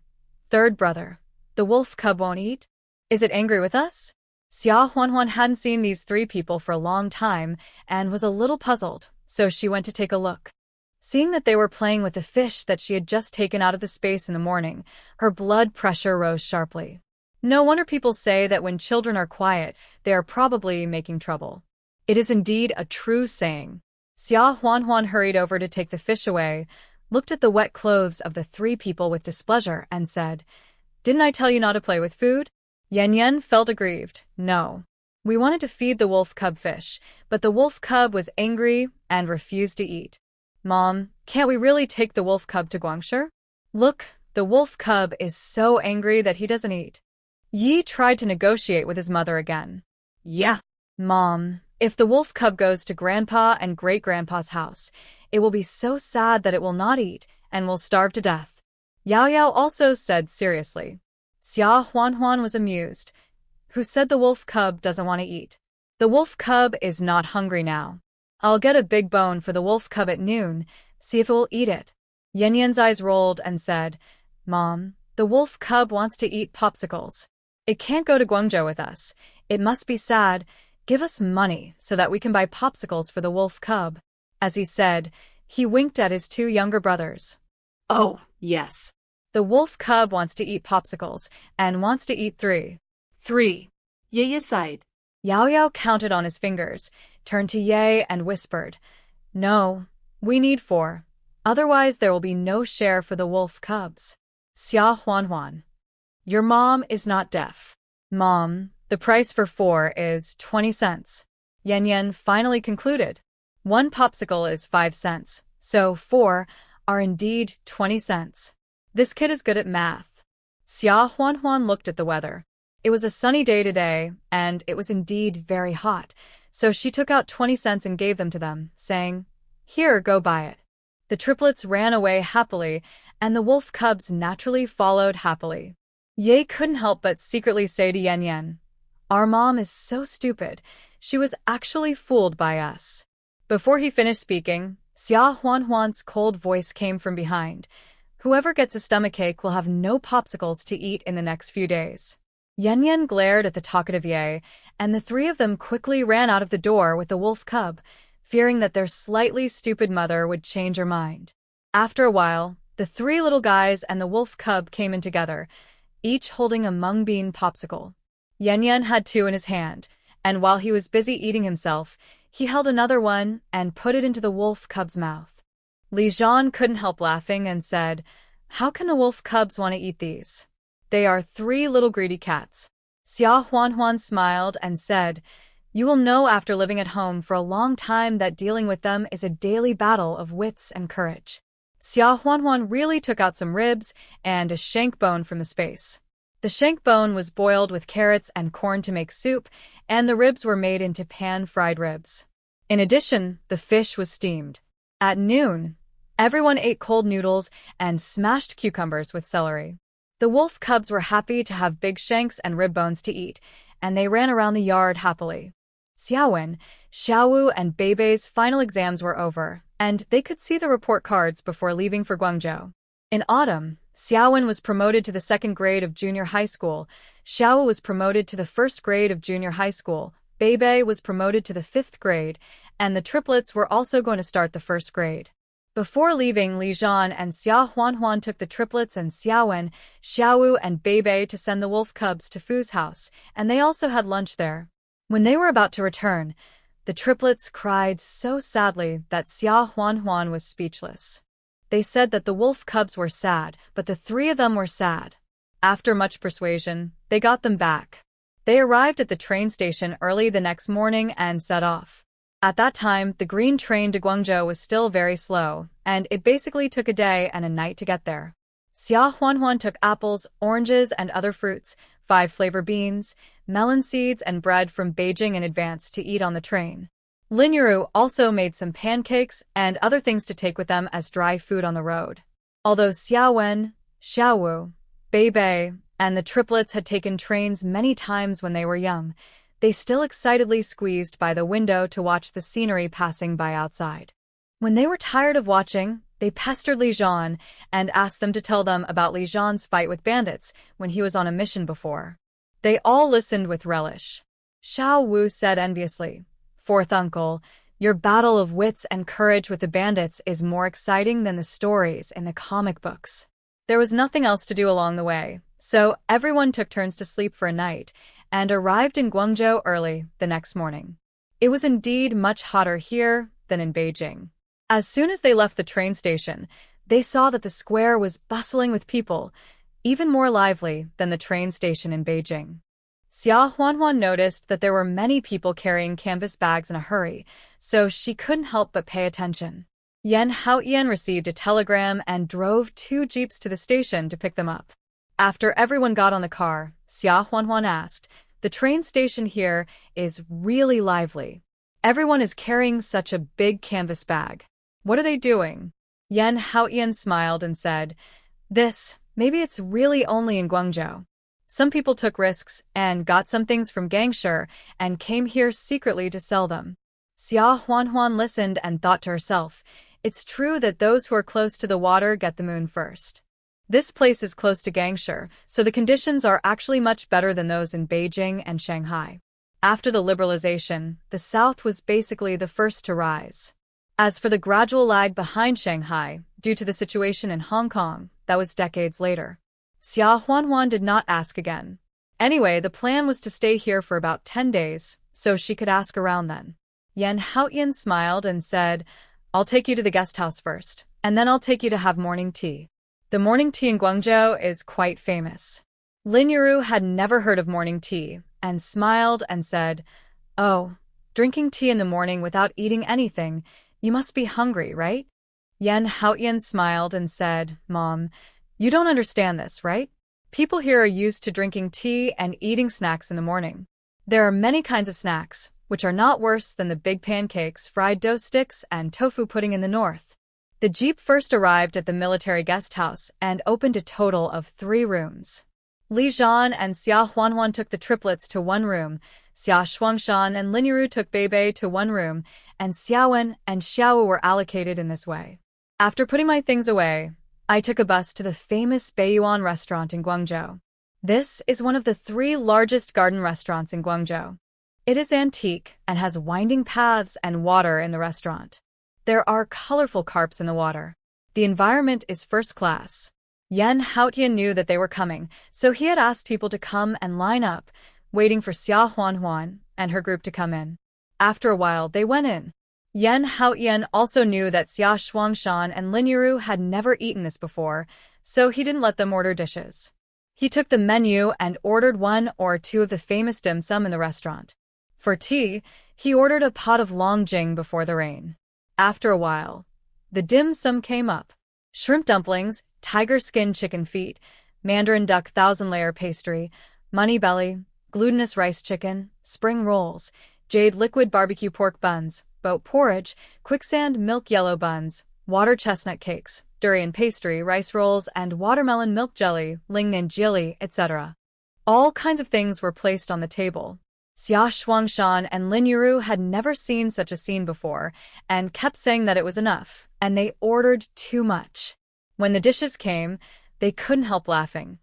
Third brother, the wolf cub won't eat? Is it angry with us? Xia Huanhuan hadn't seen these three people for a long time and was a little puzzled, so she went to take a look. Seeing that they were playing with the fish that she had just taken out of the space in the morning, her blood pressure rose sharply. No wonder people say that when children are quiet, they are probably making trouble. It is indeed a true saying. Xia Huanhuan hurried over to take the fish away, looked at the wet clothes of the three people with displeasure, and said, Didn't I tell you not to play with food? Yan Yan felt aggrieved. No. We wanted to feed the wolf cub fish, but the wolf cub was angry and refused to eat. Mom, can't we really take the wolf cub to Guangshi? Look, the wolf cub is so angry that he doesn't eat. Yi tried to negotiate with his mother again. Yeah. Mom, if the wolf cub goes to Grandpa and Great-Grandpa's house, it will be so sad that it will not eat and will starve to death. Yao Yao also said seriously. Xia Huanhuan was amused. Who said the wolf cub doesn't want to eat? The wolf cub is not hungry now. I'll get a big bone for the wolf cub at noon, see if it will eat it. Yan Yan's eyes rolled and said, Mom, the wolf cub wants to eat popsicles. It can't go to Guangzhou with us. It must be sad. Give us money so that we can buy popsicles for the wolf cub. As he said, he winked at his two younger brothers. Oh, yes. The wolf cub wants to eat popsicles and wants to eat 3. 3. Ye sighed. Yao Yao counted on his fingers, turned to Ye and whispered, No, we need 4. Otherwise there will be no share for the wolf cubs. Xia Huanhuan. Your mom is not deaf. Mom, the price for 4 is 20 cents. Yan Yan finally concluded. 1 popsicle is 5 cents, so 4 are indeed 20 cents. This kid is good at math. Xia Huanhuan looked at the weather. It was a sunny day today, and it was indeed very hot, so she took out 20 cents and gave them to them, saying, Here, go buy it. The triplets ran away happily, and the wolf cubs naturally followed happily. Ye couldn't help but secretly say to Yan Yan, Our mom is so stupid. She was actually fooled by us. Before he finished speaking, Xia Huanhuan's cold voice came from behind. Whoever gets a stomachache will have no popsicles to eat in the next few days. Yan Yan glared at the talkative Ye, and the three of them quickly ran out of the door with the wolf cub, fearing that their slightly stupid mother would change her mind. After a while, the 3 little guys and the wolf cub came in together, each holding a mung bean popsicle. Yan Yan had 2 in his hand, and while he was busy eating himself, he held another one and put it into the wolf cub's mouth. Li Zhan couldn't help laughing and said, How can the wolf cubs want to eat these? They are 3 little greedy cats. Xia Huanhuan smiled and said, You will know after living at home for a long time that dealing with them is a daily battle of wits and courage. Xia Huanhuan really took out some ribs and a shank bone from the space. The shank bone was boiled with carrots and corn to make soup, and the ribs were made into pan-fried ribs. In addition, the fish was steamed. At noon, everyone ate cold noodles and smashed cucumbers with celery. The wolf cubs were happy to have big shanks and rib bones to eat, and they ran around the yard happily. Xiaowen, Xiaowu, and Beibei's final exams were over, and they could see the report cards before leaving for Guangzhou. In autumn, Xiaowen was promoted to the second grade of junior high school, Xiaowu was promoted to the first grade of junior high school, Beibei was promoted to the fifth grade, and the triplets were also going to start the first grade. Before leaving, Li Zhan and Xia Huanhuan took the triplets and Xiaowen, Xiaowu, and Beibei to send the wolf cubs to Fu's house, and they also had lunch there. When they were about to return, the triplets cried so sadly that Xia Huanhuan was speechless. They said that the wolf cubs were sad, but the three of them were sad. After much persuasion, they got them back. They arrived at the train station early the next morning and set off. At that time, the green train to Guangzhou was still very slow, and it basically took a day and a night to get there. Xia Huanhuan took apples, oranges, and other fruits, 5 flavor beans, melon seeds, and bread from Beijing in advance to eat on the train. Lin Yuru also made some pancakes and other things to take with them as dry food on the road. Although Xiaowen, Xiaowu, Beibei, and the triplets had taken trains many times when they were young, they still excitedly squeezed by the window to watch the scenery passing by outside. When they were tired of watching, they pestered Li Zhan and asked them to tell them about Li Zhan's fight with bandits when he was on a mission before. They all listened with relish. Xiao Wu said enviously, "Fourth uncle, your battle of wits and courage with the bandits is more exciting than the stories in the comic books." There was nothing else to do along the way, so everyone took turns to sleep for a night and arrived in Guangzhou early the next morning. It was indeed much hotter here than in Beijing. As soon as they left the train station, they saw that the square was bustling with people, even more lively than the train station in Beijing. Xia Huanhuan noticed that there were many people carrying canvas bags in a hurry, so she couldn't help but pay attention. Yan Haoyan received a telegram and drove 2 jeeps to the station to pick them up. After everyone got on the car, Xia Huanhuan asked, "The train station here is really lively. Everyone is carrying such a big canvas bag. What are they doing?" Yan Haoyan smiled and said, Maybe it's really only in Guangzhou. Some people took risks and got some things from Gangshe and came here secretly to sell them." Xia Huanhuan listened and thought to herself, "It's true that those who are close to the water get the moon first. This place is close to Gangshe, so the conditions are actually much better than those in Beijing and Shanghai." After the liberalization, the South was basically the first to rise. As for the gradual lag behind Shanghai, due to the situation in Hong Kong, that was decades later. Xia Huanhuan did not ask again. Anyway, the plan was to stay here for about 10 days, so she could ask around then. Yan Haoyan smiled and said, "I'll take you to the guest house first, and then I'll take you to have morning tea. The morning tea in Guangzhou is quite famous." Lin Yuru had never heard of morning tea, and smiled and said, "Oh, drinking tea in the morning without eating anything, you must be hungry, right?" Yan Haoyan smiled and said, "Mom, you don't understand this, right? People here are used to drinking tea and eating snacks in the morning. There are many kinds of snacks, which are not worse than the big pancakes, fried dough sticks, and tofu pudding in the north." The jeep first arrived at the military guest house and opened a total of 3 rooms. Li Zhan and Xia Huanhuan took the triplets to 1 room, Xia Shuangshan and Lin Yuru took Beibei to 1 room, and Xiaowen and Xiaowu were allocated in this way. After putting my things away, I took a bus to the famous Beiyuan restaurant in Guangzhou. This is one of the 3 largest garden restaurants in Guangzhou. It is antique and has winding paths and water in the restaurant. There are colorful carps in the water. The environment is first class. Yan Haoyan knew that they were coming, so he had asked people to come and line up, waiting for Xia Huanhuan and her group to come in. After a while, they went in. Yan Haoyan also knew that Xia Shuangshan and Lin Yuru had never eaten this before, so he didn't let them order dishes. He took the menu and ordered 1 or 2 of the famous dim sum in the restaurant. For tea, he ordered a pot of longjing before the rain. After a while, the dim sum came up. Shrimp dumplings, tiger skin chicken feet, mandarin duck 1,000-layer pastry, money belly, glutinous rice chicken, spring rolls, jade liquid barbecue pork buns, boat porridge, quicksand milk yellow buns, water chestnut cakes, durian pastry, rice rolls, and watermelon milk jelly, lingnan jili, etc. All kinds of things were placed on the table. Xia Shuangshan and Lin Yuru had never seen such a scene before and kept saying that it was enough, and they ordered too much. When the dishes came, They couldn't help laughing.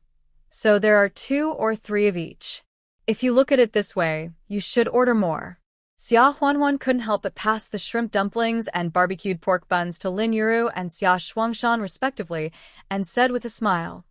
So there are 2 or 3 of each. If you look at it this way, you should order more. Xia Huanhuan couldn't help but pass the shrimp dumplings and barbecued pork buns to Lin Yuru and Xia Shuangshan respectively, and said with a smile,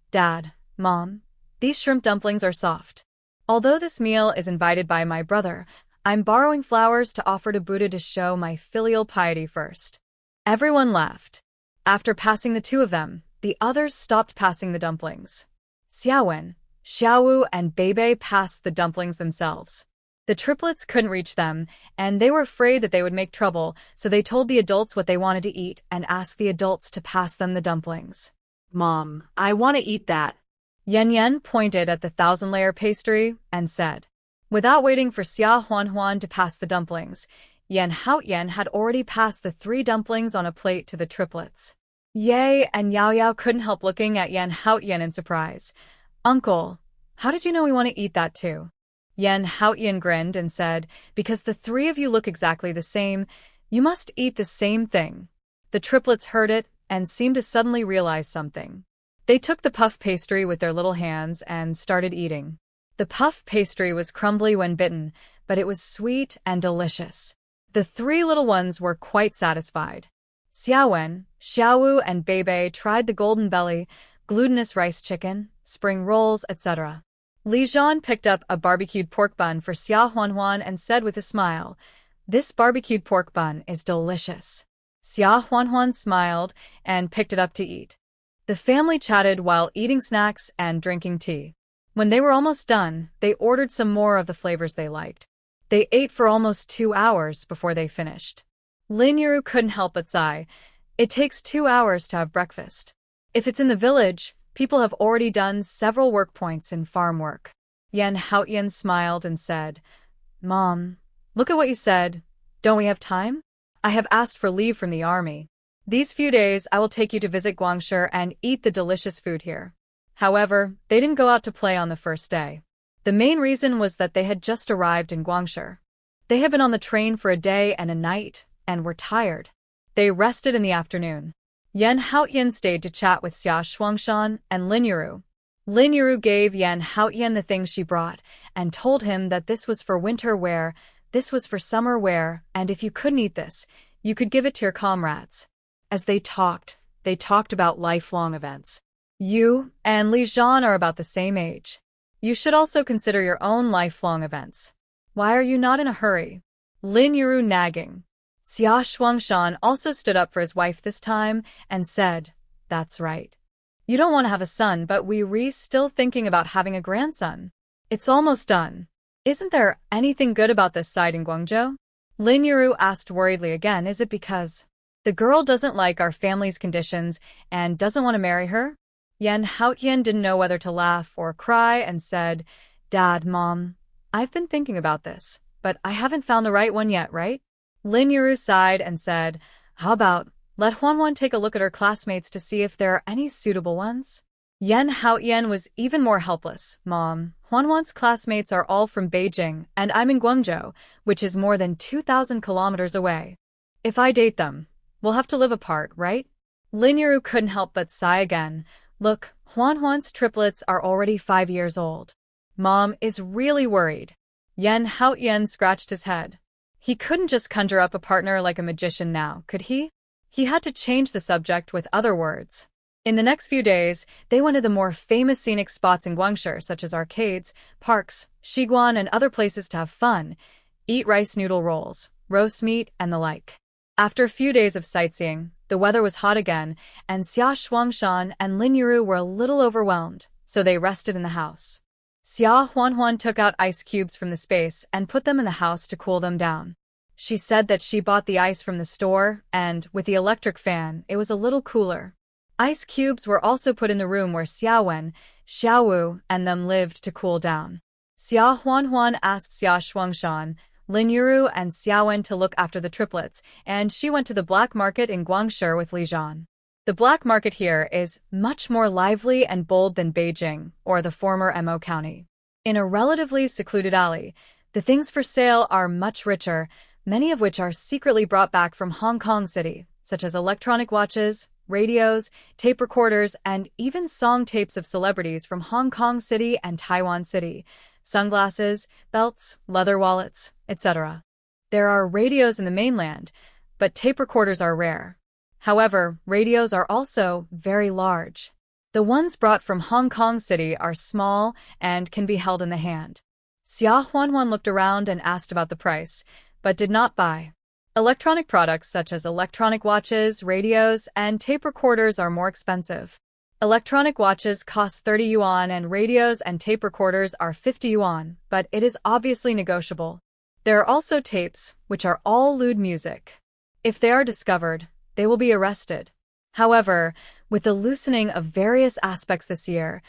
"Dad, Mom, these shrimp dumplings are soft. Although this meal is invited by my brother, I'm borrowing flowers to offer to Buddha to show my filial piety first." Everyone laughed. After passing the 2 of them, the others stopped passing the dumplings. Xiaowen, Xiaowu, and Beibei passed the dumplings themselves. The triplets couldn't reach them, and they were afraid that they would make trouble, so they told the adults what they wanted to eat and asked the adults to pass them the dumplings. Mom, I want to eat that. Yan Yan pointed at the 1,000-layer pastry and said. Without waiting for Xia Huanhuan to pass the dumplings, Yan Haoyan had already passed the 3 dumplings on a plate to the triplets. Ye and Yao Yao couldn't help looking at Yan Haoyan in surprise. "Uncle, how did you know we want to eat that too?" Yan Haoyan grinned and said, "Because the 3 of you look exactly the same, you must eat the same thing." The triplets heard it and seemed to suddenly realize something. They took the puff pastry with their little hands and started eating. The puff pastry was crumbly when bitten, but it was sweet and delicious. The 3 little ones were quite satisfied. Xiaowen, Xiaowu, and Beibei tried the golden belly, glutinous rice chicken, spring rolls, etc. Li Zhan picked up a barbecued pork bun for Xia Huanhuan and said with a smile, "This barbecued pork bun is delicious." Xia Huanhuan smiled and picked it up to eat. The family chatted while eating snacks and drinking tea. When they were almost done, they ordered some more of the flavors they liked. They ate for almost 2 hours before they finished. Lin Yuru couldn't help but sigh. It takes 2 hours to have breakfast. If it's in the village, people have already done several work points in farm work. Yan Haoyan smiled and said, "Mom, look at what you said. Don't we have time? I have asked for leave from the army. These few days I will take you to visit Guangshi and eat the delicious food here." However, they didn't go out to play on the first day. The main reason was that they had just arrived in Guangshi. They had been on the train for a day and a night and were tired. They rested in the afternoon. Yan Haoyan stayed to chat with Xia Shuangshan and Lin Yuru. Lin Yuru gave Yan Haoyan the things she brought and told him that this was for winter wear, this was for summer wear, and if you couldn't eat this, you could give it to your comrades. As they talked about lifelong events. You and Li Zhan are about the same age. You should also consider your own lifelong events. Why are you not in a hurry? Lin Yuru nagging. Xia Shuangshan also stood up for his wife this time and said, "That's right. You don't want to have a son, but we're still thinking about having a grandson. It's almost done. Isn't there anything good about this side in Guangzhou?" Lin Yuru asked worriedly again, "Is it because the girl doesn't like our family's conditions and doesn't want to marry her?" Yan Haoyan didn't know whether to laugh or cry and said, "Dad, Mom, I've been thinking about this, but I haven't found the right one yet, right?" Lin Yuru sighed and said, "How about let Huanhuan take a look at her classmates to see if there are any suitable ones?" Yan Haoyan was even more helpless. "Mom, Huanhuan's classmates are all from Beijing, and I'm in Guangzhou, which is more than 2,000 kilometers away. If I date them, we'll have to live apart, right?" Lin Yuru couldn't help but sigh again. "Look, Huanhuan's triplets are already 5 years old. Mom is really worried." Yan Haoyan scratched his head. He couldn't just conjure up a partner like a magician now, could he? He had to change the subject with other words. In the next few days, they went to the more famous scenic spots in Guangshi, such as arcades, parks, Xiguan, and other places to have fun, eat rice noodle rolls, roast meat, and the like. After a few days of sightseeing, the weather was hot again, and Xia Shuangshan and Lin Yuru were a little overwhelmed, so they rested in the house. Xia Huanhuan took out ice cubes from the space and put them in the house to cool them down. She said that she bought the ice from the store, and, with the electric fan, it was a little cooler. Ice cubes were also put in the room where Xiaowen, Xiaowu, and them lived to cool down. Xia Huanhuan asked Xia Shuangshan, Lin Yuru, and Xiaowen to look after the triplets, and she went to the black market in Guangshi with Li Zhan. The black market here is much more lively and bold than Beijing, or the former Mo County. In a relatively secluded alley, the things for sale are much richer, many of which are secretly brought back from Hong Kong City, such as electronic watches, radios, tape recorders, and even song tapes of celebrities from Hong Kong City and Taiwan City, sunglasses, belts, leather wallets, etc. There are radios in the mainland, but tape recorders are rare. However, radios are also very large. The ones brought from Hong Kong City are small and can be held in the hand. Xia Huanhuan looked around and asked about the price, but did not buy. Electronic products such as electronic watches, radios, and tape recorders are more expensive. Electronic watches cost 30 yuan and radios and tape recorders are 50 yuan, but it is obviously negotiable. There are also tapes, which are all lewd music. If they are discovered, they will be arrested. However, with the loosening of various aspects this year,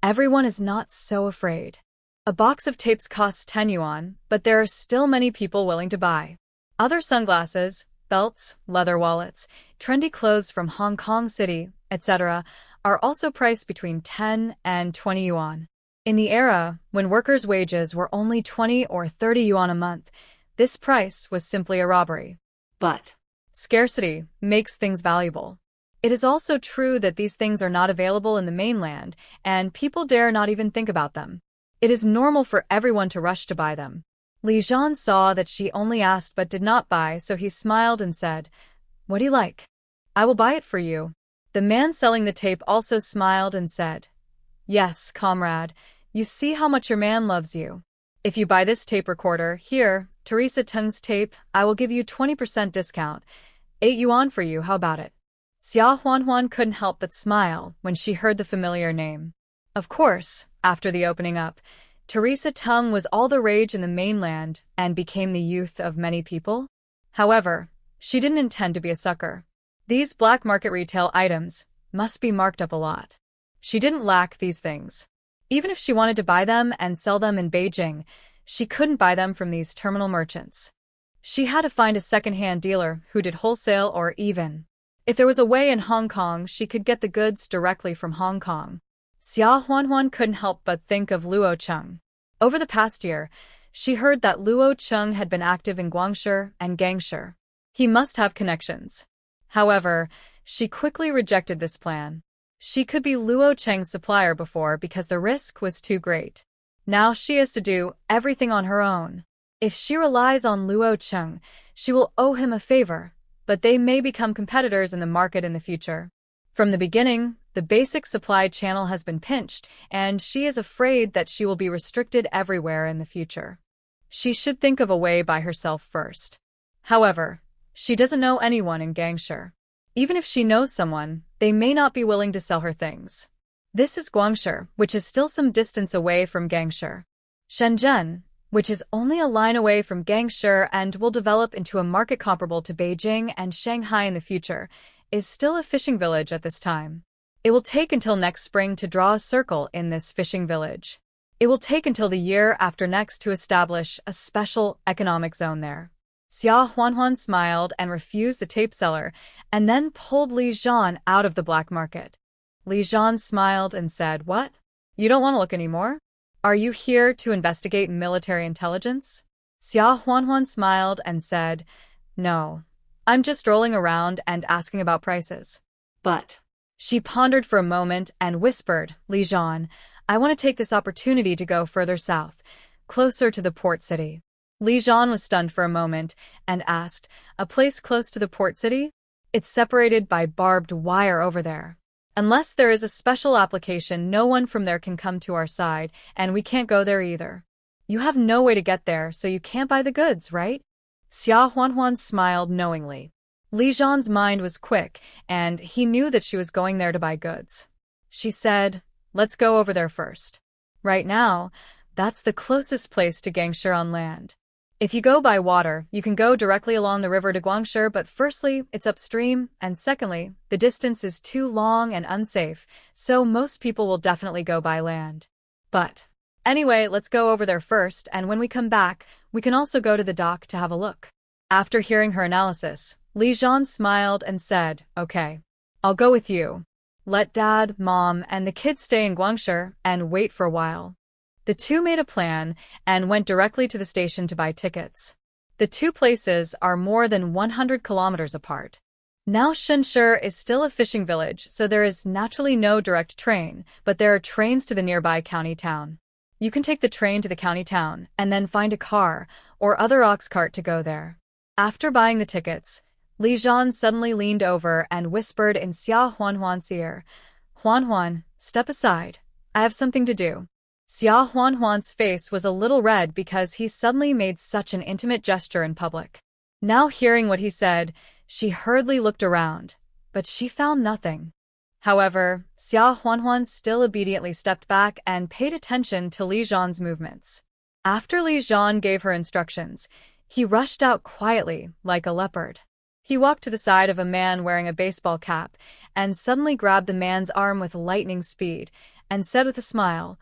everyone is not so afraid. A box of tapes costs 10 yuan, but there are still many people willing to buy. Other sunglasses, belts, leather wallets, trendy clothes from Hong Kong City, etc., are also priced between 10 and 20 yuan. In the era when workers' wages were only 20 or 30 yuan a month, this price was simply a robbery. But scarcity makes things valuable. It is also true that these things are not available in the mainland, and people dare not even think about them. It is normal for everyone to rush to buy them. Li Zhan saw that she only asked but did not buy, so he smiled and said, "What do you like? I will buy it for you." The man selling the tape also smiled and said, "Yes, comrade, you see how much your man loves you. If you buy this tape recorder, here, Teresa Teng's tape, I will give you 20% discount. 8 yuan for you, how about it?" Xia Huanhuan couldn't help but smile when she heard the familiar name. Of course, after the opening up, Teresa Teng was all the rage in the mainland and became the youth of many people. However, she didn't intend to be a sucker. These black market retail items must be marked up a lot. She didn't lack these things. Even if she wanted to buy them and sell them in Beijing, she couldn't buy them from these terminal merchants. She had to find a second-hand dealer who did wholesale or even, if there was a way in Hong Kong, she could get the goods directly from Hong Kong. Xia Huanhuan couldn't help but think of Luo Cheng. Over the past year, she heard that Luo Cheng had been active in Guangshi and Gangshi. He must have connections. However, she quickly rejected this plan. She could be Luo Cheng's supplier before because the risk was too great. Now she has to do everything on her own. If she relies on Luo Cheng, she will owe him a favor, but they may become competitors in the market in the future. From the beginning, the basic supply channel has been pinched, and she is afraid that she will be restricted everywhere in the future. She should think of a way by herself first. However, she doesn't know anyone in Gangshi. Even if she knows someone, they may not be willing to sell her things. This is Guangshi, which is still some distance away from Gangshi. Shenzhen, which is only a line away from Gangshi and will develop into a market comparable to Beijing and Shanghai in the future, is still a fishing village at this time. It will take until next spring to draw a circle in this fishing village. It will take until the year after next to establish a special economic zone there. Xia Huanhuan smiled and refused the tape seller, and then pulled Li Zhan out of the black market. Li Zhan smiled and said, "What? You don't want to look anymore? Are you here to investigate military intelligence?" Xia Huanhuan smiled and said, "No. I'm just strolling around and asking about prices." but She pondered for a moment and whispered, "Li Zhan, I want to take this opportunity to go further south, closer to the port city." Li Zhan was stunned for a moment and asked, "A place close to the port city? It's separated by barbed wire over there. Unless there is a special application, no one from there can come to our side, and we can't go there either. You have no way to get there, so you can't buy the goods, right?" Xia Huanhuan smiled knowingly. Li Zhan's mind was quick, and he knew that she was going there to buy goods. She said, "Let's go over there first. Right now, that's the closest place to Gangshi on land. If you go by water, you can go directly along the river to Guangshi, but firstly, it's upstream, and secondly, the distance is too long and unsafe, so most people will definitely go by land. But anyway, let's go over there first, and when we come back, we can also go to the dock to have a look." After hearing her analysis, Li Zhan smiled and said, "Okay, I'll go with you. Let Dad, Mom, and the kids stay in Guangshi and wait for a while." The two made a plan and went directly to the station to buy tickets. The two places are more than 100 kilometers apart. Now Shenshur is still a fishing village, so there is naturally no direct train, but there are trains to the nearby county town. You can take the train to the county town and then find a car or other ox cart to go there. After buying the tickets, Li Jian suddenly leaned over and whispered in Xia Huanhuan's ear, "Huanhuan, step aside. I have something to do." Xia Huanhuan's face was a little red because he suddenly made such an intimate gesture in public. Now hearing what he said, she hurriedly looked around, but she found nothing. However, Xia Huanhuan still obediently stepped back and paid attention to Li Jian's movements. After Li Jian gave her instructions, he rushed out quietly, like a leopard. He walked to the side of a man wearing a baseball cap and suddenly grabbed the man's arm with lightning speed and said with a smile,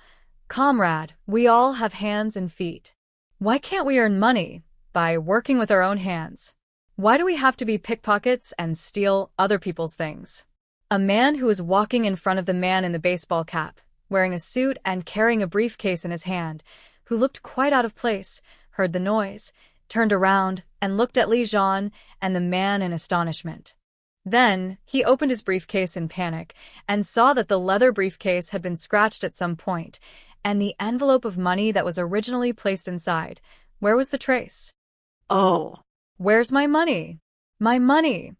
"Comrade, we all have hands and feet. Why can't we earn money by working with our own hands? Why do we have to be pickpockets and steal other people's things?" A man who was walking in front of the man in the baseball cap, wearing a suit and carrying a briefcase in his hand, who looked quite out of place, heard the noise, turned around, and looked at Li Jian and the man in astonishment. Then, he opened his briefcase in panic and saw that the leather briefcase had been scratched at some point, and the envelope of money that was originally placed inside. Where was the trace? Oh, "Where's my money? My money!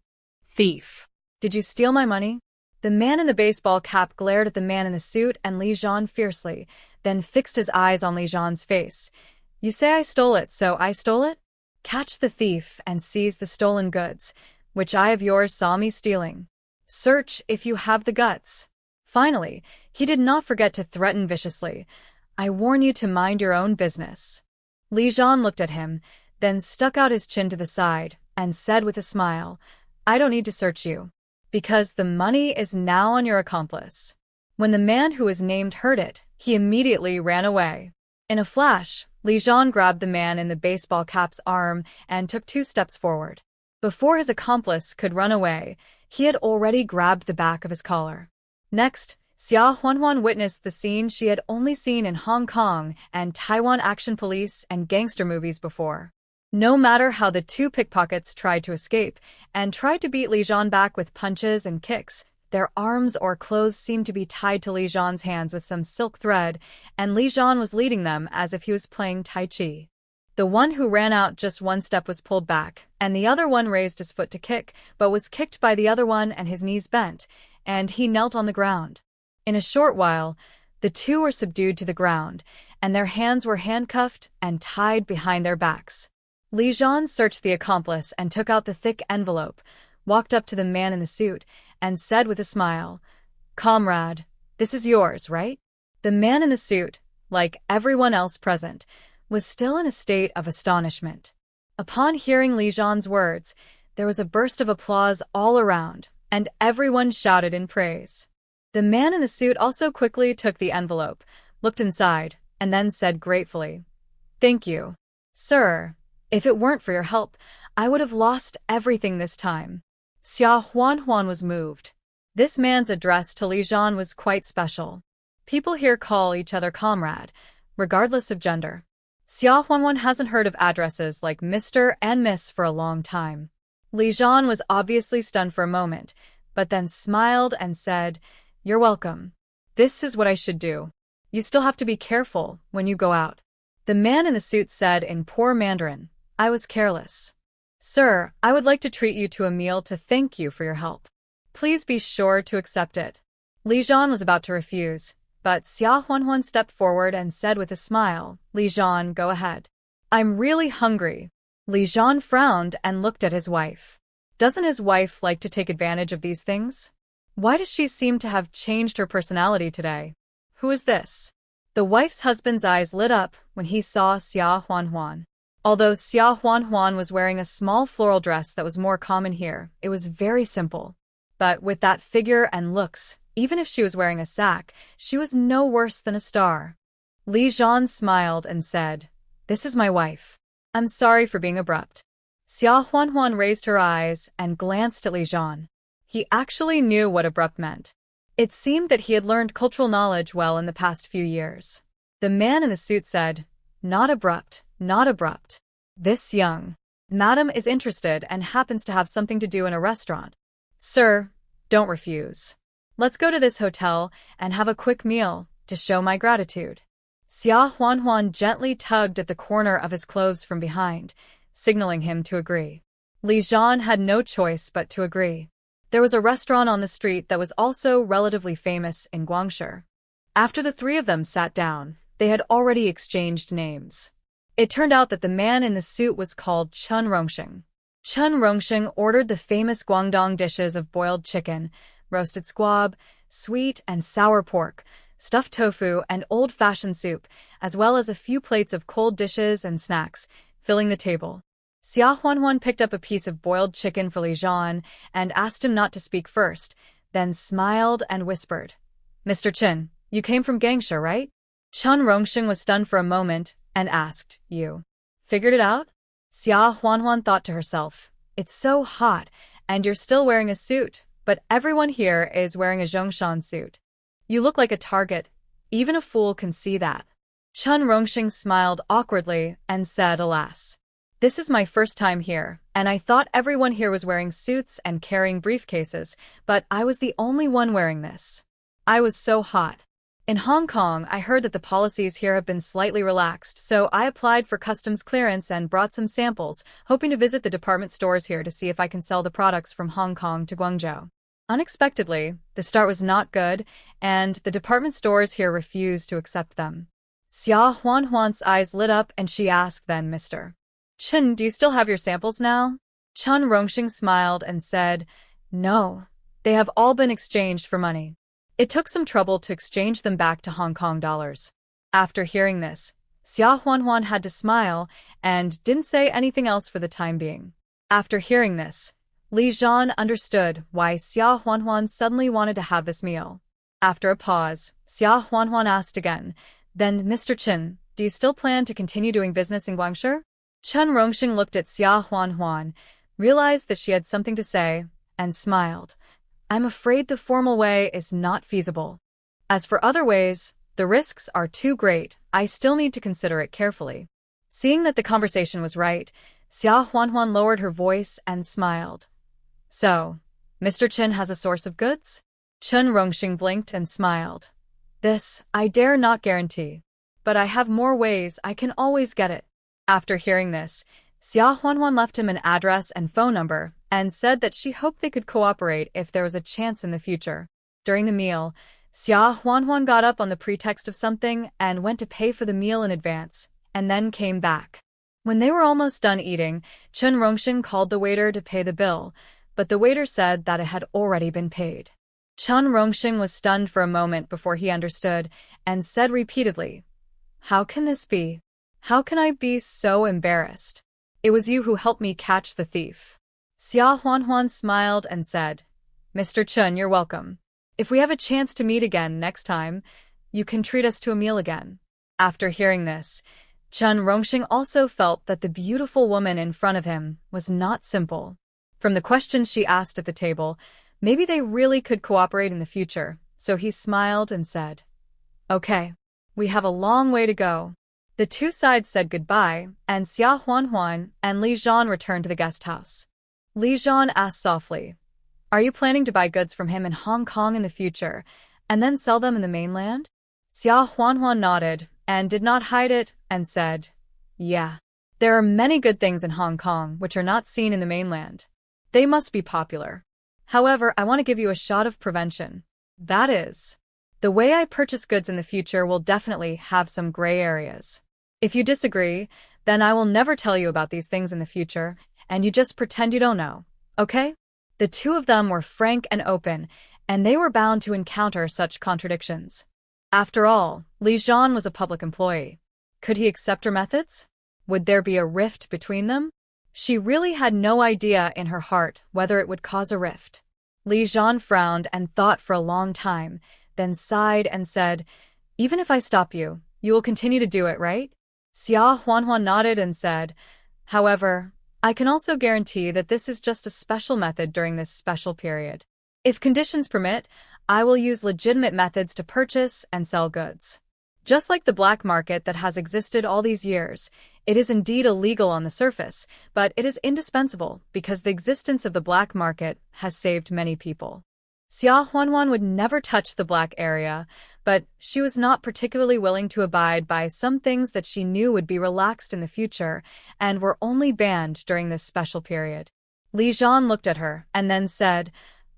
thief. Did you steal my money?" The man in the baseball cap glared at the man in the suit and Li Jian fiercely, then fixed his eyes on Li Jian's face. "You say I stole it, so I stole it? Catch the thief and seize the stolen goods, which I of yours saw me stealing. Search if you have the guts." Finally, he did not forget to threaten viciously, "I warn you to mind your own business." Li Jian looked at him, then stuck out his chin to the side and said with a smile, "I don't need to search you, because the money is now on your accomplice." When the man who was named heard it, he immediately ran away. In a flash, Li Jian grabbed the man in the baseball cap's arm and took 2 steps forward. Before his accomplice could run away, he had already grabbed the back of his collar. Next, Xia Huanhuan witnessed the scene she had only seen in Hong Kong and Taiwan action police and gangster movies before. No matter how the 2 pickpockets tried to escape and tried to beat Li Jian back with punches and kicks, their arms or clothes seemed to be tied to Li Jian's hands with some silk thread, and Li Jian was leading them as if he was playing Tai Chi. The one who ran out just 1 step was pulled back, and the other one raised his foot to kick, but was kicked by the other one and his knees bent, and he knelt on the ground. In a short while, the 2 were subdued to the ground, and their hands were handcuffed and tied behind their backs. Li Jian searched the accomplice and took out the thick envelope, walked up to the man in the suit, and said with a smile, "Comrade, this is yours, right?" The man in the suit, like everyone else present, was still in a state of astonishment. Upon hearing Li Jian's words, there was a burst of applause all around, and everyone shouted in praise. The man in the suit also quickly took the envelope, looked inside, and then said gratefully, "Thank you, sir. If it weren't for your help, I would have lost everything this time." Xia Huanhuan was moved. This man's address to Li Jian was quite special. People here call each other comrade, regardless of gender. Xia Huanhuan hasn't heard of addresses like Mr. and Miss for a long time. Li Jian was obviously stunned for a moment, but then smiled and said, "You're welcome. This is what I should do. You still have to be careful when you go out." The man in the suit said in poor Mandarin, "I was careless. Sir, I would like to treat you to a meal to thank you for your help. Please be sure to accept it." Li Jian was about to refuse, but Xia Huanhuan stepped forward and said with a smile, "Li Jian, go ahead. I'm really hungry." Li Jian frowned and looked at his wife. Doesn't his wife like to take advantage of these things? Why does she seem to have changed her personality today? Who is this? The wife's husband's eyes lit up when he saw Xia Huanhuan. Although Xia Huanhuan was wearing a small floral dress that was more common here, it was very simple. But with that figure and looks, even if she was wearing a sack, she was no worse than a star. Li Jian smiled and said, "This is my wife. I'm sorry for being abrupt." Xia Huanhuan raised her eyes and glanced at Li Jian. He actually knew what abrupt meant. It seemed that he had learned cultural knowledge well in the past few years. The man in the suit said, "Not abrupt, not abrupt. This young madam is interested and happens to have something to do in a restaurant. Sir, don't refuse. Let's go to this hotel and have a quick meal to show my gratitude. Xia Huanhuan gently tugged at the corner of his clothes from behind, signaling him to agree. Li Zhan had no choice but to agree. There was a restaurant on the street that was also relatively famous in Guangshi. After the three of them sat down, they had already exchanged names. It turned out that the man in the suit was called Chen Rongxing. Chen Rongxing ordered the famous Guangdong dishes of boiled chicken, roasted squab, sweet and sour pork, stuffed tofu, and old-fashioned soup, as well as a few plates of cold dishes and snacks, filling the table. Xia Huanhuan picked up a piece of boiled chicken for Li Zhan and asked him not to speak first, then smiled and whispered, "Mr. Chen, you came from Gangsha, right?" Chen Rongxing was stunned for a moment and asked, "You figured it out?" Xia Huanhuan thought to herself, "It's so hot, and you're still wearing a suit, but everyone here is wearing a Zhongshan suit. You look like a target. Even a fool can see that." Chen Rongxing smiled awkwardly and said, "Alas. This is my first time here, and I thought everyone here was wearing suits and carrying briefcases, but I was the only one wearing this. I was so hot. In Hong Kong, I heard that the policies here have been slightly relaxed, so I applied for customs clearance and brought some samples, hoping to visit the department stores here to see if I can sell the products from Hong Kong to Guangzhou." Unexpectedly, the start was not good, and the department stores here refused to accept them. Xia Huanhuan's eyes lit up and she asked then, "Mr. Chen, do you still have your samples now?" Chen Rongxing smiled and said, "No, they have all been exchanged for money. It took some trouble to exchange them back to Hong Kong dollars." After hearing this, Xia Huanhuan had to smile and didn't say anything else for the time being. After hearing this, Li Zhan understood why Xia Huanhuan suddenly wanted to have this meal. After a pause, Xia Huanhuan asked again, "Then, Mr. Chen, do you still plan to continue doing business in Guangshi?" Chen Rongxing looked at Xia Huanhuan, realized that she had something to say, and smiled. "I'm afraid the formal way is not feasible. As for other ways, the risks are too great. I still need to consider it carefully." Seeing that the conversation was right, Xia Huanhuan lowered her voice and smiled. "So, Mr. Chen has a source of goods?" Chen Rongxing blinked and smiled. "This, I dare not guarantee. But I have more ways, I can always get it." After hearing this, Xia Huanhuan left him an address and phone number and said that she hoped they could cooperate if there was a chance in the future. During the meal, Xia Huanhuan got up on the pretext of something and went to pay for the meal in advance, and then came back. When they were almost done eating, Chen Rongxing called the waiter to pay the bill, but the waiter said that it had already been paid. Chen Rongxing was stunned for a moment before he understood and said repeatedly, "How can this be? How can I be so embarrassed? It was you who helped me catch the thief." Xia Huanhuan smiled and said, "Mr. Chen, you're welcome. If we have a chance to meet again next time, you can treat us to a meal again." After hearing this, Chen Rongxing also felt that the beautiful woman in front of him was not simple. From the questions she asked at the table, maybe they really could cooperate in the future, so he smiled and said, "Okay, we have a long way to go." The two sides said goodbye, and Xia Huanhuan and Li Zhan returned to the guest house. Li Zhan asked softly, "Are you planning to buy goods from him in Hong Kong in the future, and then sell them in the mainland?" Xia Huanhuan nodded, and did not hide it, and said, "Yeah. There are many good things in Hong Kong which are not seen in the mainland. They must be popular. However, I want to give you a shot of prevention. That is, the way I purchase goods in the future will definitely have some gray areas. If you disagree, then I will never tell you about these things in the future, and you just pretend you don't know, okay?" The two of them were frank and open, and they were bound to encounter such contradictions. After all, Li Zhan was a public employee. Could he accept her methods? Would there be a rift between them? She really had no idea in her heart whether it would cause a rift. Li Zhan frowned and thought for a long time, then sighed and said, "Even if I stop you, you will continue to do it, right?" Xia Huanhuan nodded and said, "However, I can also guarantee that this is just a special method during this special period. If conditions permit, I will use legitimate methods to purchase and sell goods. Just like the black market that has existed all these years, It is indeed illegal on the surface, but it is indispensable because the existence of the black market has saved many people. Xia Huanhuan would never touch the black area, but she was not particularly willing to abide by some things that she knew would be relaxed in the future and were only banned during this special period. Li Zhan looked at her and then said,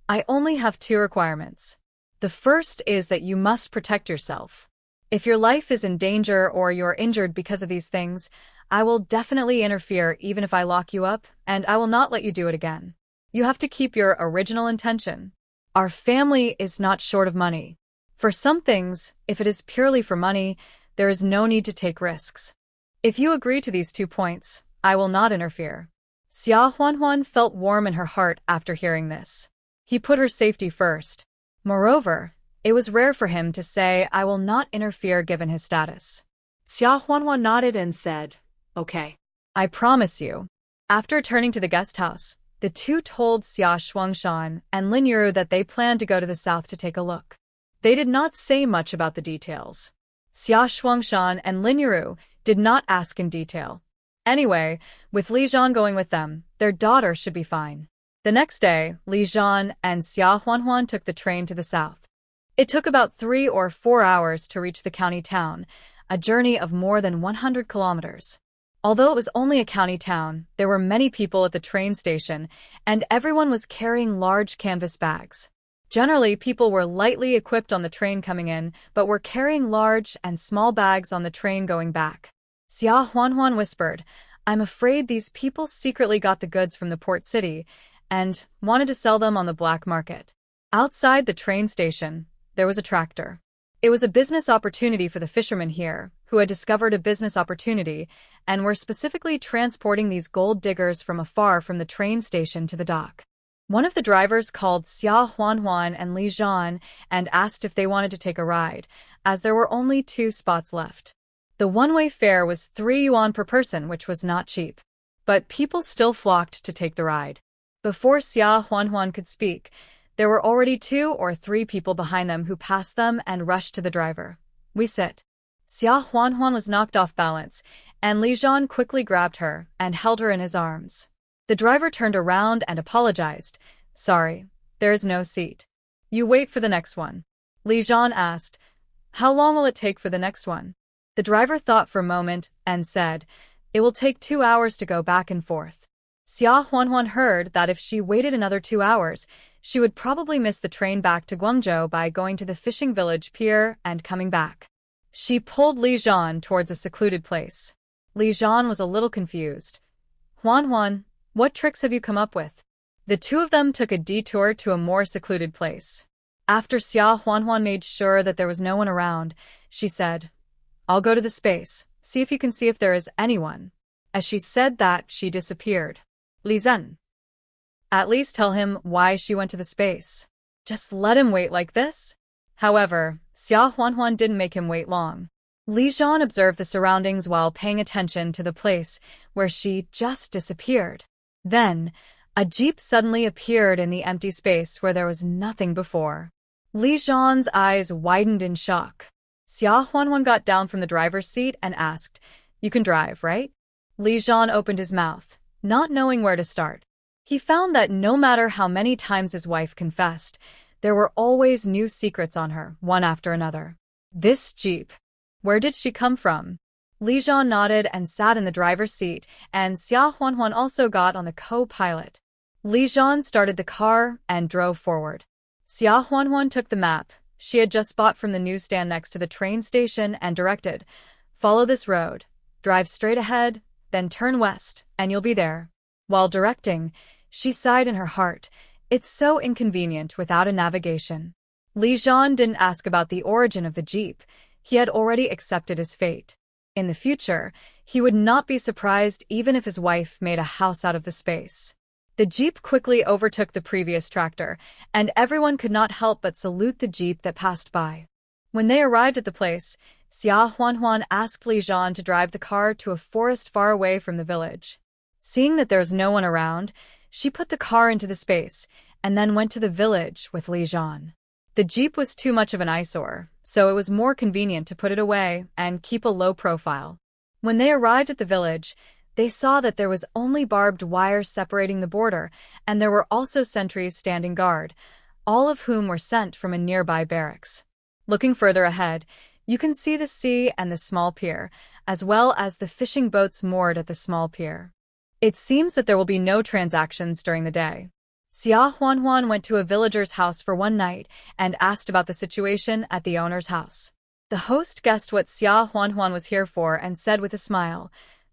"I only have two requirements. The first is that you must protect yourself. If your life is in danger or you're injured because of these things, I will definitely interfere even if I lock you up, and I will not let you do it again. You have to keep your original intention. Our family is not short of money. For some things, if it is purely for money, there is no need to take risks. If you agree to these 2 points, I will not interfere." Xia Huanhuan felt warm in her heart after hearing this. He put her safety first. Moreover, it was rare for him to say, "I will not interfere," given his status. Xia Huanhuan nodded and said, "Okay. "I promise you." After turning to the guest house, the two told Xia Shuangshan and Lin Yuru that they planned to go to the south to take a look. They did not say much about the details. Xia Shuangshan and Lin Yuru did not ask in detail. Anyway, with Li Zhan going with them, their daughter should be fine. The next day, Li Zhan and Xia Huanhuan took the train to the south. It took about 3 or 4 hours to reach the county town, a journey of more than 100 kilometers. Although it was only a county town, there were many people at the train station, and everyone was carrying large canvas bags. Generally, people were lightly equipped on the train coming in, but were carrying large and small bags on the train going back. Xia Huanhuan whispered, "I'm afraid these people secretly got the goods from the port city and wanted to sell them on the black market." Outside the train station, there was a tractor. It was a business opportunity for the fishermen here, who had discovered a business opportunity and were specifically transporting these gold diggers from afar from the train station to the dock. One of the drivers called Xia Huanhuan and Li Zhan and asked if they wanted to take a ride, as there were only 2 spots left. The one-way fare was 3 yuan per person, which was not cheap. But people still flocked to take the ride. Before Xia Huanhuan could speak, there were already 2 or 3 people behind them who passed them and rushed to the driver. "We sit." Xia Huanhuan was knocked off balance, and Li Zhan quickly grabbed her and held her in his arms. The driver turned around and apologized. "Sorry, there is no seat. You wait for the next one." Li Zhan asked, "How long will it take for the next one?" The driver thought for a moment and said, "It will take 2 hours to go back and forth." Xia Huanhuan heard that if she waited another 2 hours, she would probably miss the train back to Guangzhou by going to the fishing village pier and coming back. She pulled Li Zhan towards a secluded place. Li Zhan was a little confused. "Huanhuan, what tricks have you come up with?" The two of them took a detour to a more secluded place. After Xia Huanhuan made sure that there was no one around, she said, "I'll go to the space, see if you can see if there is anyone." As she said that, she disappeared. Li Zhen. At least tell him why she went to the space. Just let him wait like this? However, Xia Huanhuan didn't make him wait long. Li Zhan observed the surroundings while paying attention to the place where she just disappeared. Then, a jeep suddenly appeared in the empty space where there was nothing before. Li Zhan's eyes widened in shock. Xia Huanhuan got down from the driver's seat and asked, "You can drive, right?" Li Zhan opened his mouth, not knowing where to start. He found that no matter how many times his wife confessed, there were always new secrets on her, one after another. This jeep. Where did she come from? Li Zhan nodded and sat in the driver's seat, and Xia Huanhuan also got on the co-pilot. Li Zhan started the car and drove forward. Xia Huanhuan took the map she had just bought from the newsstand next to the train station and directed, "Follow this road, drive straight ahead, then turn west, and you'll be there." While directing, she sighed in her heart. It's so inconvenient without a navigation. Li Zhan didn't ask about the origin of the jeep. He had already accepted his fate. In the future, he would not be surprised even if his wife made a house out of the space. The jeep quickly overtook the previous tractor, and everyone could not help but salute the jeep that passed by. When they arrived at the place, Xia Huanhuan asked Li Zhan to drive the car to a forest far away from the village. Seeing that there was no one around, she put the car into the space and then went to the village with Li Zhan. The jeep was too much of an eyesore, so it was more convenient to put it away and keep a low profile. When they arrived at the village, they saw that there was only barbed wire separating the border, and there were also sentries standing guard, all of whom were sent from a nearby barracks. Looking further ahead, you can see the sea and the small pier, as well as the fishing boats moored at the small pier. It seems that there will be no transactions during the day. Xia Huanhuan went to a villager's house for one night and asked about the situation at the owner's house. The host guessed what Xia Huanhuan was here for and said with a smile,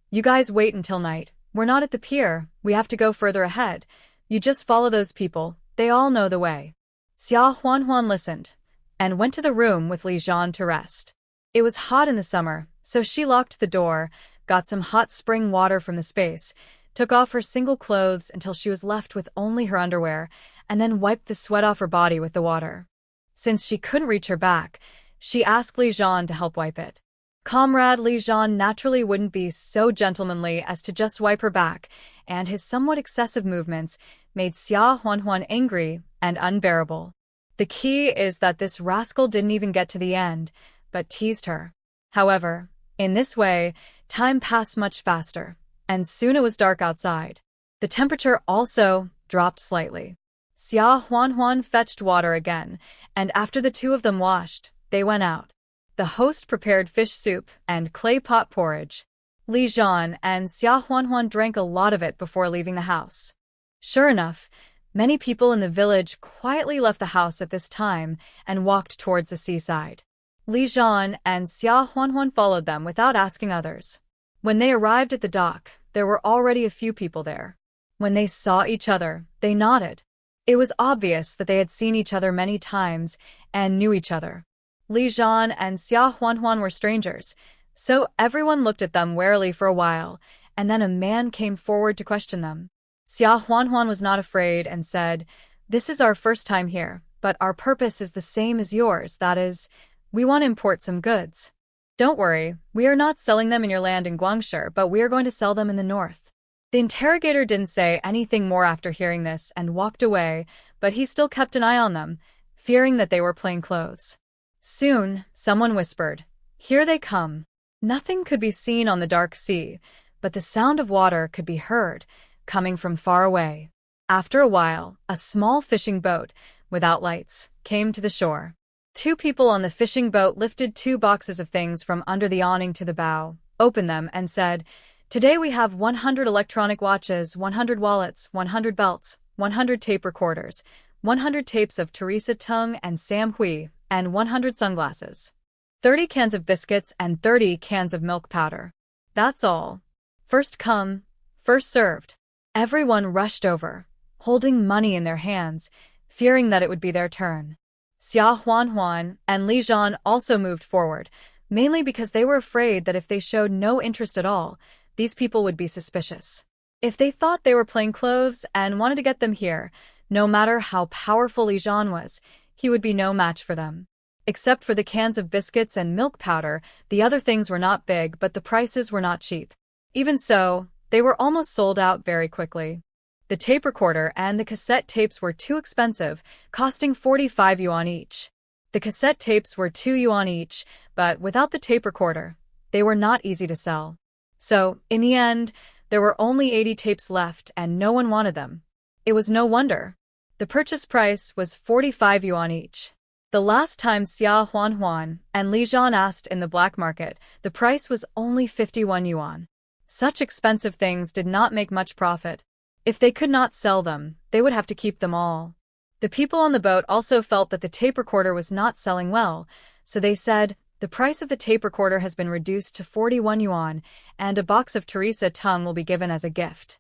"You guys wait until night. We're not at the pier. We have to go further ahead. You just follow those people. They all know the way." Xia Huanhuan listened and went to the room with Li Zhan to rest. It was hot in the summer, so she locked the door, got some hot spring water from the space, took off her single clothes until she was left with only her underwear, and then wiped the sweat off her body with the water. Since she couldn't reach her back, she asked Li Zhan to help wipe it. Comrade Li Zhan naturally wouldn't be so gentlemanly as to just wipe her back, and his somewhat excessive movements made Xia Huanhuan angry and unbearable. The key is that this rascal didn't even get to the end, but teased her. However, in this way, time passed much faster, and soon it was dark outside. The temperature also dropped slightly. Xia Huanhuan fetched water again, and after the two of them washed, they went out. The host prepared fish soup and clay pot porridge. Li Zhan and Xia Huanhuan drank a lot of it before leaving the house. Sure enough, many people in the village quietly left the house at this time and walked towards the seaside. Li Zhan and Xia Huanhuan followed them without asking others. When they arrived at the dock, there were already a few people there. When they saw each other, they nodded. It was obvious that they had seen each other many times and knew each other. Li Zhan and Xia Huanhuan were strangers, so everyone looked at them warily for a while, and then a man came forward to question them. Xia Huanhuan was not afraid and said, "This is our first time here, but our purpose is the same as yours, that is, we want to import some goods. Don't worry, we are not selling them in your land in Guangshi, but we are going to sell them in the north." The interrogator didn't say anything more after hearing this and walked away, but he still kept an eye on them, fearing that they were plain clothes. Soon, someone whispered, "Here they come." Nothing could be seen on the dark sea, but the sound of water could be heard, coming from far away. After a while, a small fishing boat, without lights, came to the shore. Two people on the fishing boat lifted 2 boxes of things from under the awning to the bow, opened them, and said, "Today we have 100 electronic watches, 100 wallets, 100 belts, 100 tape recorders, 100 tapes of Teresa Tung and Sam Hui, and 100 sunglasses. 30 cans of biscuits and 30 cans of milk powder. That's all. First come, first served." Everyone rushed over, holding money in their hands, fearing that it would be their turn. Xia Huanhuan and Li Zhan also moved forward, mainly because they were afraid that if they showed no interest at all, these people would be suspicious. If they thought they were plain clothes and wanted to get them here, no matter how powerful Li Zhan was, he would be no match for them. Except for the cans of biscuits and milk powder, the other things were not big, but the prices were not cheap. Even so, they were almost sold out very quickly. The tape recorder and the cassette tapes were too expensive, costing 45 yuan each. The cassette tapes were 2 yuan each, but without the tape recorder, they were not easy to sell. So, in the end, there were only 80 tapes left and no one wanted them. It was no wonder. The purchase price was 45 yuan each. The last time Xia Huanhuan and Li Zhan asked in the black market, the price was only 51 yuan. Such expensive things did not make much profit. If they could not sell them, they would have to keep them all. The people on the boat also felt that the tape recorder was not selling well, so they said, "The price of the tape recorder has been reduced to 41 yuan, and a box of Teresa Tung will be given as a gift."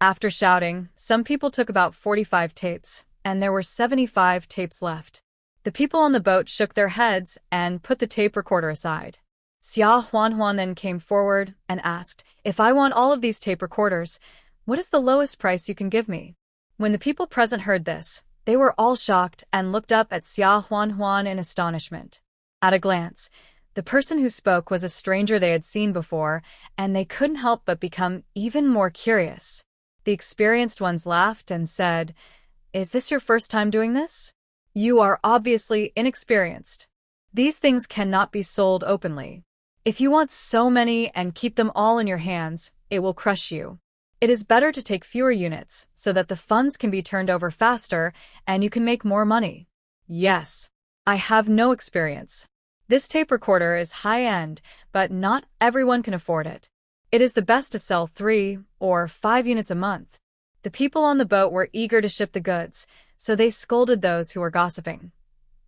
After shouting, some people took about 45 tapes, and there were 75 tapes left. The people on the boat shook their heads and put the tape recorder aside. Xia Huanhuan then came forward and asked, "If I want all of these tape recorders, what is the lowest price you can give me?" When the people present heard this, they were all shocked and looked up at Xia Huanhuan in astonishment. At a glance, the person who spoke was a stranger they had seen before, and they couldn't help but become even more curious. The experienced ones laughed and said, "Is this your first time doing this? You are obviously inexperienced. These things cannot be sold openly. If you want so many and keep them all in your hands, it will crush you. It is better to take fewer units so that the funds can be turned over faster and you can make more money. Yes, I have no experience. This tape recorder is high-end, but not everyone can afford it. It is the best to sell 3 or 5 units a month. The people on the boat were eager to ship the goods, so they scolded those who were gossiping.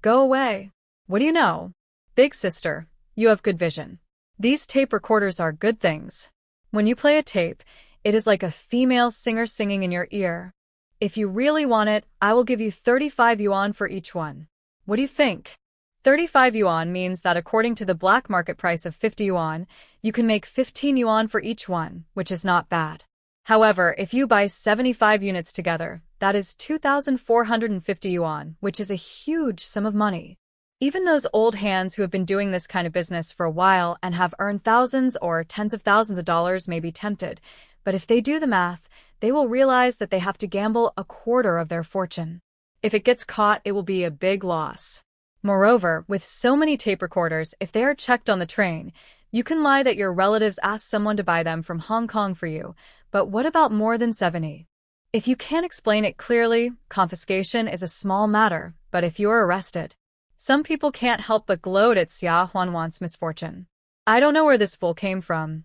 Go away. What do you know? Big sister, you have good vision. These tape recorders are good things. When you play a tape, it is like a female singer singing in your ear. If you really want it, I will give you 35 yuan for each one. What do you think? 35 yuan means that according to the black market price of 50 yuan, you can make 15 yuan for each one, which is not bad. However, if you buy 75 units together, that is 2,450 yuan, which is a huge sum of money. Even those old hands who have been doing this kind of business for a while and have earned thousands or tens of thousands of dollars may be tempted, but if they do the math, they will realize that they have to gamble a quarter of their fortune. If it gets caught, it will be a big loss. Moreover, with so many tape recorders, if they are checked on the train, you can lie that your relatives asked someone to buy them from Hong Kong for you, but what about more than 70? If you can't explain it clearly, confiscation is a small matter, but if you are arrested, some people can't help but gloat at Xia Huanhuan's misfortune. I don't know where this fool came from.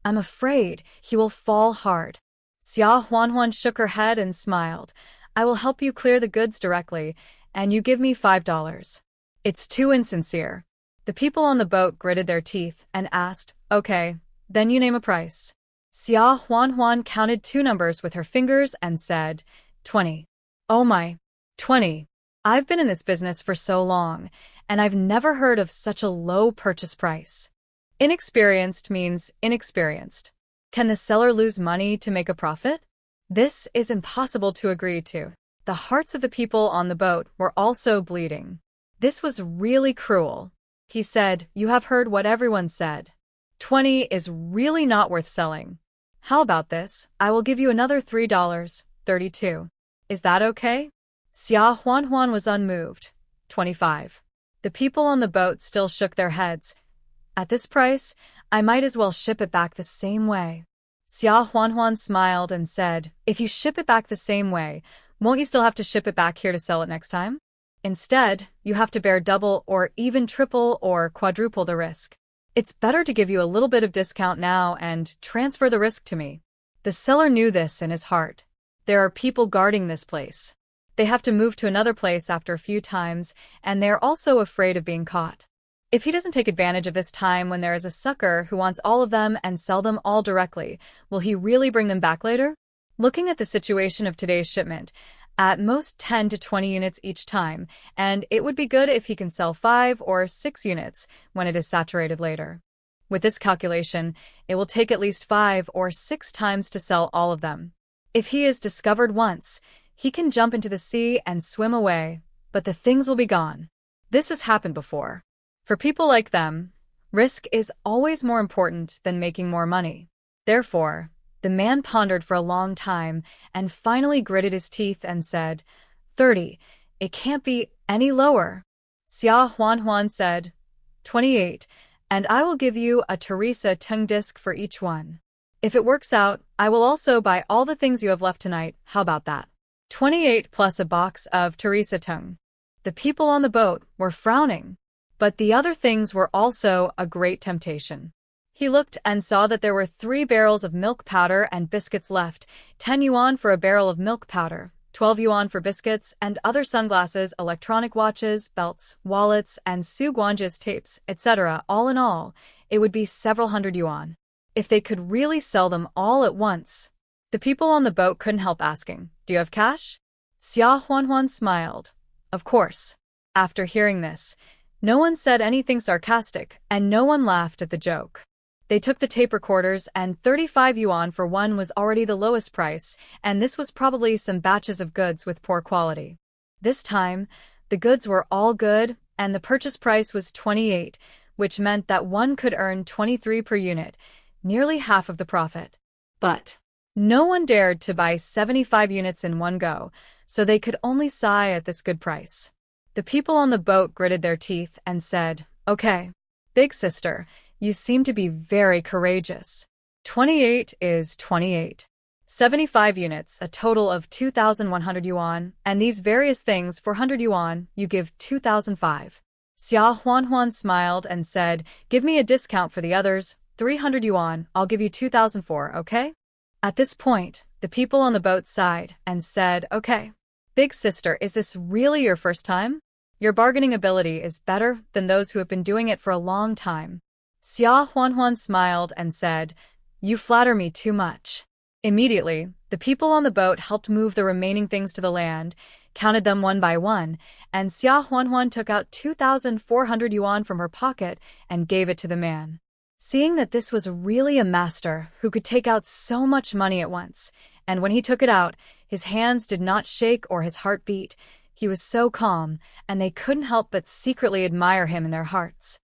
I'm afraid he will fall hard. Xia Huanhuan shook her head and smiled. I will help you clear the goods directly, and you give me $5. It's too insincere. The people on the boat gritted their teeth and asked, okay, then you name a price. Xia Huanhuan counted 2 numbers with her fingers and said, 20. Oh my, 20. I've been in this business for so long, and I've never heard of such a low purchase price. Inexperienced means inexperienced. Can the seller lose money to make a profit? This is impossible to agree to. The hearts of the people on the boat were also bleeding. This was really cruel. He said, you have heard what everyone said. 20 is really not worth selling. How about this? I will give you another $3, 32. Is that okay? Xia Huanhuan was unmoved. 25. The people on the boat still shook their heads. At this price, I might as well ship it back the same way. Xia Huanhuan smiled and said, if you ship it back the same way, won't you still have to ship it back here to sell it next time? Instead, you have to bear double or even triple or quadruple the risk. It's better to give you a little bit of discount now and transfer the risk to me. The seller knew this in his heart. There are people guarding this place. They have to move to another place after a few times, and they're also afraid of being caught. If he doesn't take advantage of this time when there is a sucker who wants all of them and sell them all directly, will he really bring them back later? Looking at the situation of today's shipment, at most 10 to 20 units each time, and it would be good if he can sell 5 or 6 units when it is saturated later. With this calculation, it will take at least 5 or 6 times to sell all of them. If he is discovered once, he can jump into the sea and swim away, but the things will be gone. This has happened before. For people like them, risk is always more important than making more money. Therefore, the man pondered for a long time and finally gritted his teeth and said, 30. It can't be any lower. Xia Huanhuan said, 28, and I will give you a Teresa Teng disc for each one. If it works out, I will also buy all the things you have left tonight. How about that? 28 plus a box of Teresa Teng. The people on the boat were frowning, but the other things were also a great temptation. He looked and saw that there were 3 barrels of milk powder and biscuits left, 10 yuan for a barrel of milk powder, 12 yuan for biscuits and other sunglasses, electronic watches, belts, wallets, and Su Guanjie's tapes, etc. All in all, it would be several hundred yuan. If they could really sell them all at once. The people on the boat couldn't help asking, do you have cash? Xia Huanhuan smiled. Of course. After hearing this, no one said anything sarcastic, and no one laughed at the joke. They took the tape recorders, and 35 yuan for one was already the lowest price, and this was probably some batches of goods with poor quality. This time, the goods were all good, and the purchase price was 28, which meant that one could earn 23 per unit, nearly half of the profit. But no one dared to buy 75 units in one go, so they could only sigh at this good price. The people on the boat gritted their teeth and said, okay, big sister, You seem to be very courageous. 28 is 28. 75 units, a total of 2,100 yuan, and these various things, 400 yuan, you give 2,005. Xia Huanhuan smiled and said, give me a discount for the others, 300 yuan, I'll give you 2,004, okay? At this point, the people on the boat sighed and said, okay. Big sister, is this really your first time? Your bargaining ability is better than those who have been doing it for a long time. Xia Huanhuan smiled and said, you flatter me too much. Immediately, the people on the boat helped move the remaining things to the land, counted them one by one, and Xia Huanhuan took out 2,400 yuan from her pocket and gave it to the man. Seeing that this was really a master who could take out so much money at once, and when he took it out, his hands did not shake or his heart beat. He was so calm, and they couldn't help but secretly admire him in their hearts.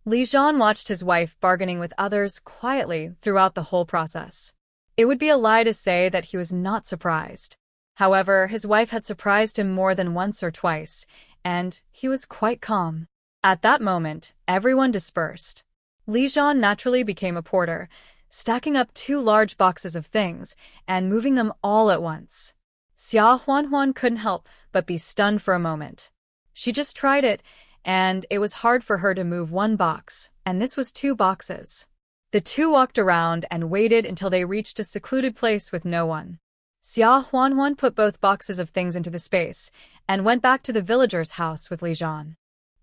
Li Zhan watched his wife bargaining with others quietly throughout the whole process. It would be a lie to say that he was not surprised. However, his wife had surprised him more than once or twice, and he was quite calm. At that moment, everyone dispersed. Li Zhan naturally became a porter, stacking up 2 large boxes of things and moving them all at once. Xia Huanhuan couldn't help but be stunned for a moment. She just tried it, and it was hard for her to move 1 box, and this was 2 boxes. The two walked around and waited until they reached a secluded place with no one. Xia Huanhuan put both boxes of things into the space and went back to the villager's house with Li Zhan.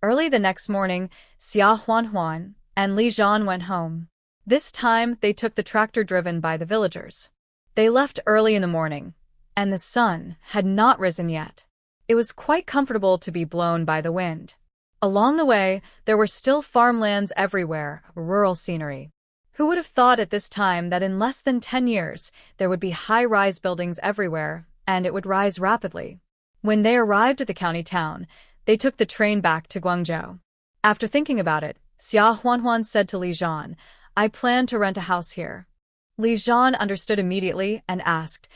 Early the next morning, Xia Huanhuan and Li Zhan went home. This time, they took the tractor driven by the villagers. They left early in the morning, and the sun had not risen yet. It was quite comfortable to be blown by the wind. Along the way, there were still farmlands everywhere, rural scenery. Who would have thought at this time that in less than 10 years, there would be high-rise buildings everywhere, and it would rise rapidly? When they arrived at the county town, they took the train back to Guangzhou. After thinking about it, Xia Huanhuan said to Li Zhan, I plan to rent a house here. Li Zhan understood immediately and asked,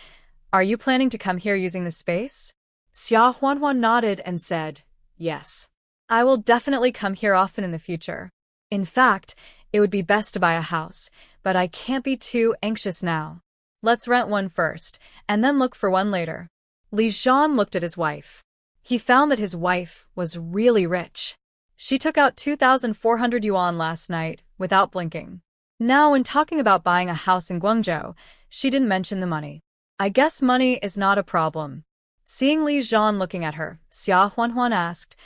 are you planning to come here using the space? Xia Huanhuan nodded and said, yes. I will definitely come here often in the future. In fact, it would be best to buy a house, but I can't be too anxious now. Let's rent one first, and then look for one later. Li Zhan looked at his wife. He found that his wife was really rich. She took out 2,400 yuan last night without blinking. Now, when talking about buying a house in Guangzhou, she didn't mention the money. I guess money is not a problem. Seeing Li Zhan looking at her, Xia Huanhuan asked,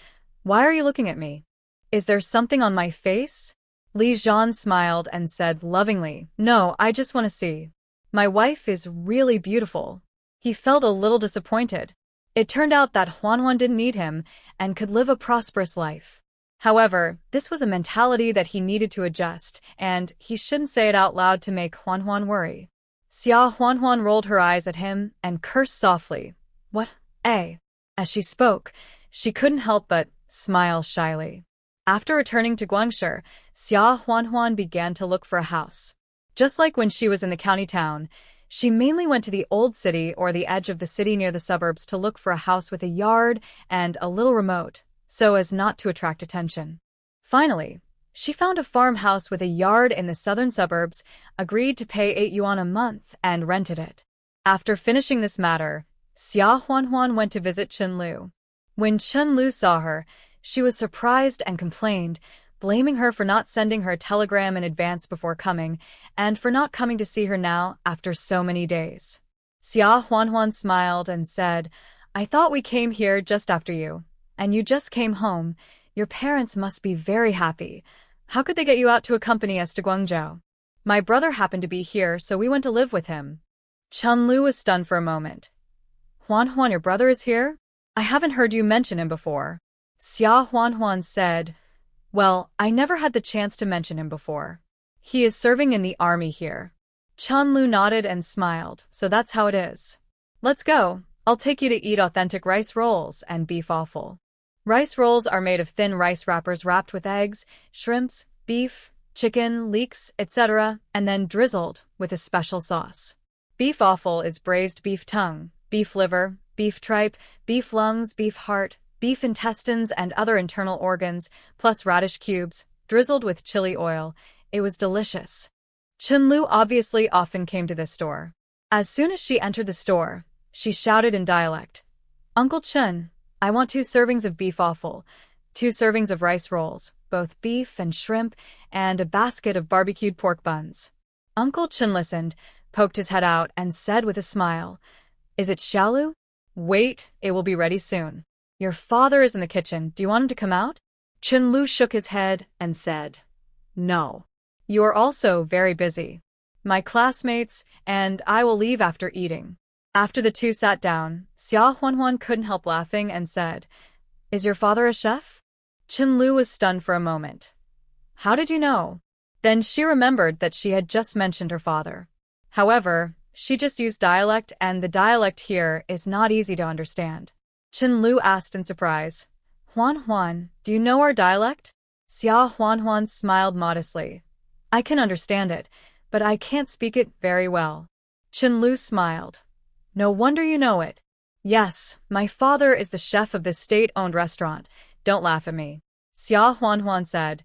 why are you looking at me? Is there something on my face? Li Zhan smiled and said lovingly, no, I just want to see. My wife is really beautiful. He felt a little disappointed. It turned out that Huanhuan didn't need him and could live a prosperous life. However, this was a mentality that he needed to adjust, and he shouldn't say it out loud to make Huanhuan worry. Xia Huanhuan rolled her eyes at him and cursed softly. What? Eh? As she spoke, she couldn't help but smile shyly. After returning to Guangshi, Xia Huanhuan began to look for a house. Just like when she was in the county town, she mainly went to the old city or the edge of the city near the suburbs to look for a house with a yard and a little remote, so as not to attract attention. Finally, she found a farmhouse with a yard in the southern suburbs, agreed to pay 8 yuan a month, and rented it. After finishing this matter, Xia Huanhuan went to visit Chen Lu. When Chen Lu saw her, she was surprised and complained, blaming her for not sending her a telegram in advance before coming, and for not coming to see her now after so many days. Xia Huanhuan smiled and said, I thought we came here just after you, and you just came home. Your parents must be very happy. How could they get you out to accompany us to Guangzhou? My brother happened to be here, so we went to live with him. Chen Lu was stunned for a moment. Huanhuan, your brother is here? I haven't heard you mention him before. Xia Huanhuan said, well, I never had the chance to mention him before. He is serving in the army here. Chen Lu nodded and smiled, so that's how it is. Let's go. I'll take you to eat authentic rice rolls and beef offal. Rice rolls are made of thin rice wrappers wrapped with eggs, shrimps, beef, chicken, leeks, etc., and then drizzled with a special sauce. Beef offal is braised beef tongue, beef liver, beef tripe, beef lungs, beef heart, beef intestines and other internal organs, plus radish cubes, drizzled with chili oil. It was delicious. Chunlu obviously often came to this store. As soon as she entered the store, she shouted in dialect, "Uncle Chun, I want 2 servings of beef offal, 2 servings of rice rolls, both beef and shrimp, and a basket of barbecued pork buns." Uncle Chun listened, poked his head out, and said with a smile, "Is it Xiaolu? Wait, it will be ready soon. Your father is in the kitchen. Do you want him to come out?" Chunlu shook his head and said, "No. You are also very busy. My classmates and I will leave after eating." After the two sat down, Xia Huanhuan couldn't help laughing and said, "Is your father a chef?" Chunlu was stunned for a moment. "How did you know?" Then she remembered that she had just mentioned her father. However, she just used dialect, and the dialect here is not easy to understand. Chunlu asked in surprise, "Huan, do you know our dialect?" Xia Huanhuan smiled modestly. "I can understand it, but I can't speak it very well." Chunlu smiled. "No wonder you know it." "Yes, my father is the chef of this state-owned restaurant. Don't laugh at me." Xia Huanhuan said,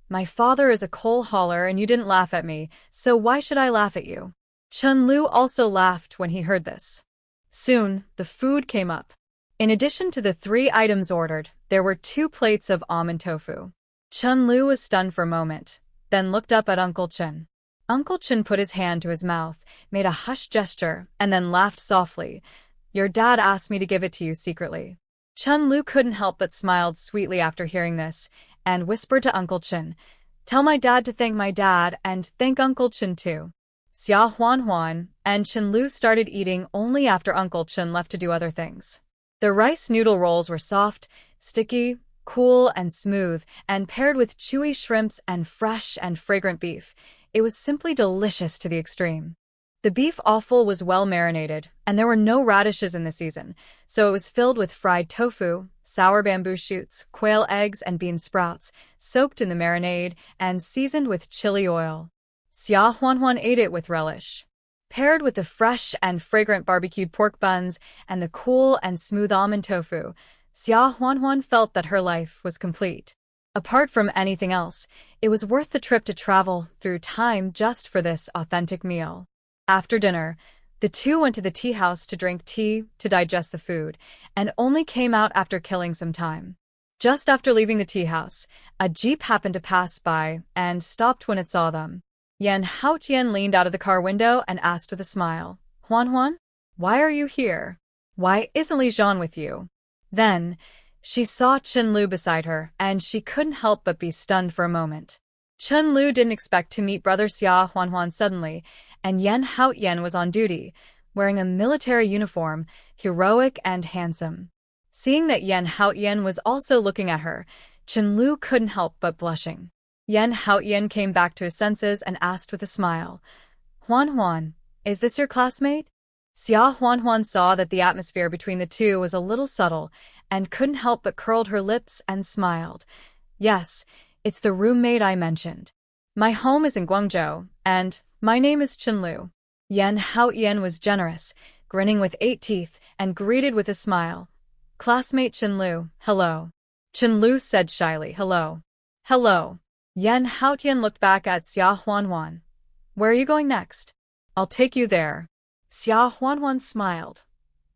"My father is a coal hauler and you didn't laugh at me, so why should I laugh at you?" Chunlu also laughed when he heard this. Soon, the food came up. In addition to the 3 items ordered, there were 2 plates of almond tofu. Chunlu was stunned for a moment, then looked up at Uncle Chun. Uncle Chun put his hand to his mouth, made a hushed gesture, and then laughed softly. "Your dad asked me to give it to you secretly." Chunlu couldn't help but smiled sweetly after hearing this, and whispered to Uncle Chun, "Tell my dad to thank my dad, and thank Uncle Chun too." Xia Huanhuan and Chunlu started eating only after Uncle Chun left to do other things. The rice noodle rolls were soft, sticky, cool, and smooth, and paired with chewy shrimps and fresh and fragrant beef. It was simply delicious to the extreme. The beef offal was well marinated, and there were no radishes in the season, so it was filled with fried tofu, sour bamboo shoots, quail eggs, and bean sprouts, soaked in the marinade and seasoned with chili oil. Xia Huanhuan ate it with relish. Paired with the fresh and fragrant barbecued pork buns and the cool and smooth almond tofu, Xia Huanhuan felt that her life was complete. Apart from anything else, it was worth the trip to travel through time just for this authentic meal. After dinner, the two went to the tea house to drink tea to digest the food, and only came out after killing some time. Just after leaving the tea house, a jeep happened to pass by and stopped when it saw them. Yan Haotian leaned out of the car window and asked with a smile, "Huanhuan, why are you here? Why isn't Li Zhan with you?" Then, she saw Chunlu beside her, and she couldn't help but be stunned for a moment. Chunlu didn't expect to meet brother Xia Huanhuan suddenly, and Yan Haotian was on duty, wearing a military uniform, heroic and handsome. Seeing that Yan Haotian was also looking at her, Chunlu couldn't help but blushing. Yan Haotian came back to his senses and asked with a smile, "Huanhuan, is this your classmate?" Xia Huanhuan saw that the atmosphere between the two was a little subtle, and couldn't help but curled her lips and smiled. "Yes, it's the roommate I mentioned. My home is in Guangzhou, and my name is Chunlu." Yan Haotian was generous, grinning with 8 teeth, and greeted with a smile. "Classmate Chunlu, hello." Chunlu said shyly, "Hello." "Hello." Yan Haotian looked back at Xia Huanhuan. "Where are you going next?" "I'll take you there." Xia Huanhuan smiled.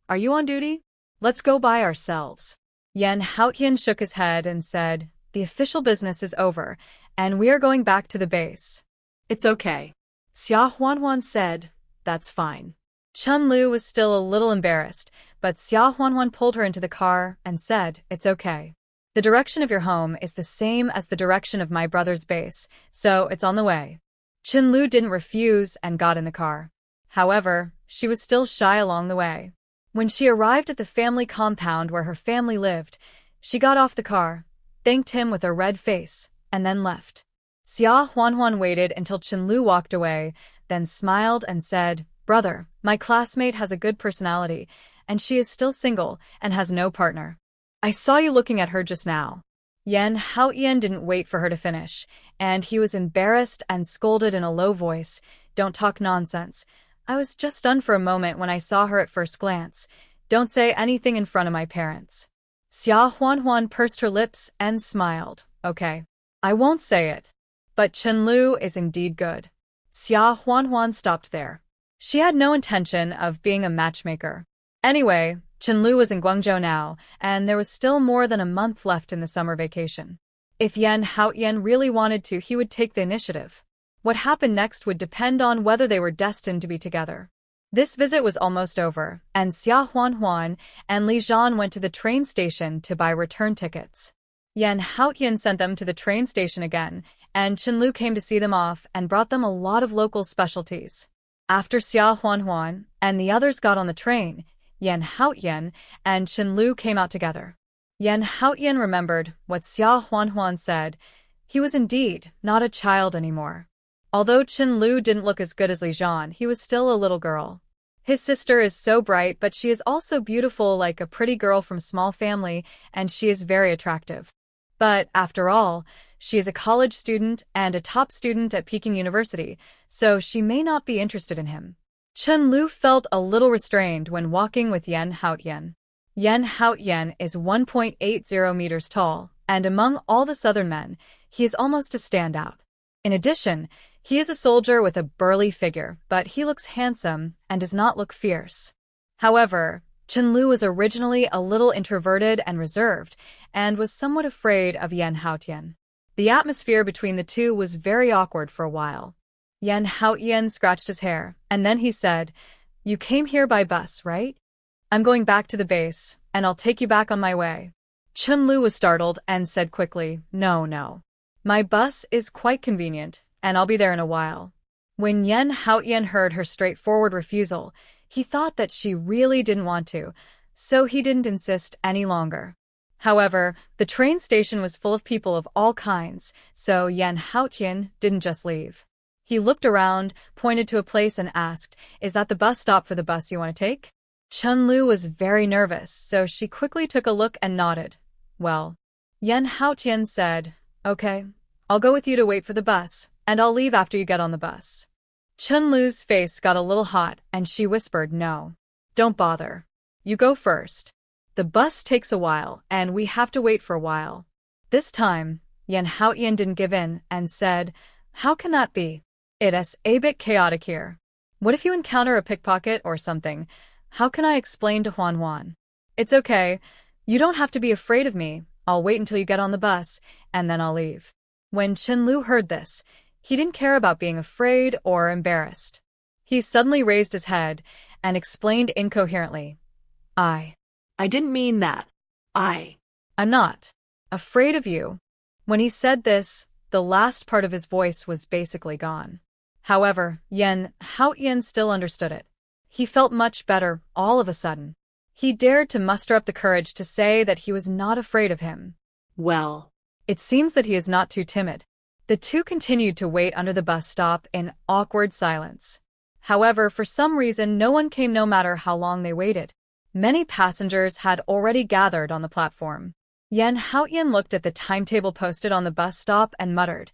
"Are you on duty? Let's go by ourselves." Yan Haotian shook his head and said, "The official business is over, and we are going back to the base." "It's okay." Xia Huanhuan said, "That's fine." Chunlu was still a little embarrassed, but Xia Huanhuan pulled her into the car and said, "It's okay. The direction of your home is the same as the direction of my brother's base, so it's on the way." Chunlu didn't refuse and got in the car. However, she was still shy along the way. When she arrived at the family compound where her family lived, she got off the car, thanked him with a red face, and then left. Xia Huanhuan waited until Chunlu walked away, then smiled and said, "Brother, my classmate has a good personality, and she is still single and has no partner. I saw you looking at her just now." Yan Haotian didn't wait for her to finish, and he was embarrassed and scolded in a low voice, "Don't talk nonsense. I was just stunned for a moment when I saw her at first glance. Don't say anything in front of my parents." Xia Huanhuan pursed her lips and smiled. "Okay. I won't say it." But Chenlu is indeed good. Xia Huanhuan stopped there. She had no intention of being a matchmaker. Anyway, Chenlu was in Guangzhou now, and there was still more than a month left in the summer vacation. If Yan Haotian really wanted to, he would take the initiative. What happened next would depend on whether they were destined to be together. This visit was almost over, and Xia Huanhuan and Li Zhan went to the train station to buy return tickets. Yan Haotian sent them to the train station again, and Chenlu came to see them off and brought them a lot of local specialties. After Xia Huanhuan and the others got on the train, Yan Haotian and Chenlu came out together. Yan Haotian remembered what Xia Huanhuan said. He was indeed not a child anymore. Although Chenlu didn't look as good as Li Zhan, he was still a little girl. His sister is so bright, but she is also beautiful like a pretty girl from small family, and she is very attractive. But, after all, she is a college student and a top student at Peking University, so she may not be interested in him. Chenlu felt a little restrained when walking with Yan Haotian. Yan Haotian is 1.80 meters tall, and among all the southern men, he is almost a standout. In addition, he is a soldier with a burly figure, but he looks handsome and does not look fierce. However, Chenlu was originally a little introverted and reserved, and was somewhat afraid of Yan Haotian. The atmosphere between the two was very awkward for a while. Yan Haotian scratched his hair, and then he said, "You came here by bus, right? I'm going back to the base, and I'll take you back on my way." Chenlu was startled and said quickly, No. My bus is quite convenient, and I'll be there in a while." When Yan Haotian heard her straightforward refusal, he thought that she really didn't want to, so he didn't insist any longer. However, the train station was full of people of all kinds, so Yan Haotian didn't just leave. He looked around, pointed to a place and asked, "Is that the bus stop for the bus you want to take?" Chenlu was very nervous, so she quickly took a look and nodded. "Well." Yan Haotian said, "Okay, I'll go with you to wait for the bus, and I'll leave after you get on the bus." Chenlu's face got a little hot, and she whispered, "No. Don't bother. You go first. The bus takes a while, and we have to wait for a while." This time, Yan Haotian didn't give in and said, "How can that be? It's a bit chaotic here. What if you encounter a pickpocket or something? How can I explain to Huanhuan?" "It's okay. You don't have to be afraid of me. I'll wait until you get on the bus, and then I'll leave." When Chenlu heard this, he didn't care about being afraid or embarrassed. He suddenly raised his head and explained incoherently, I didn't mean that. I'm not afraid of you." When he said this, the last part of his voice was basically gone. However, Yan Haotian still understood it. He felt much better all of a sudden. He dared to muster up the courage to say that he was not afraid of him. Well, it seems that he is not too timid. The two continued to wait under the bus stop in awkward silence. However, for some reason, no one came no matter how long they waited. Many passengers had already gathered on the platform. Yan Haotian looked at the timetable posted on the bus stop and muttered,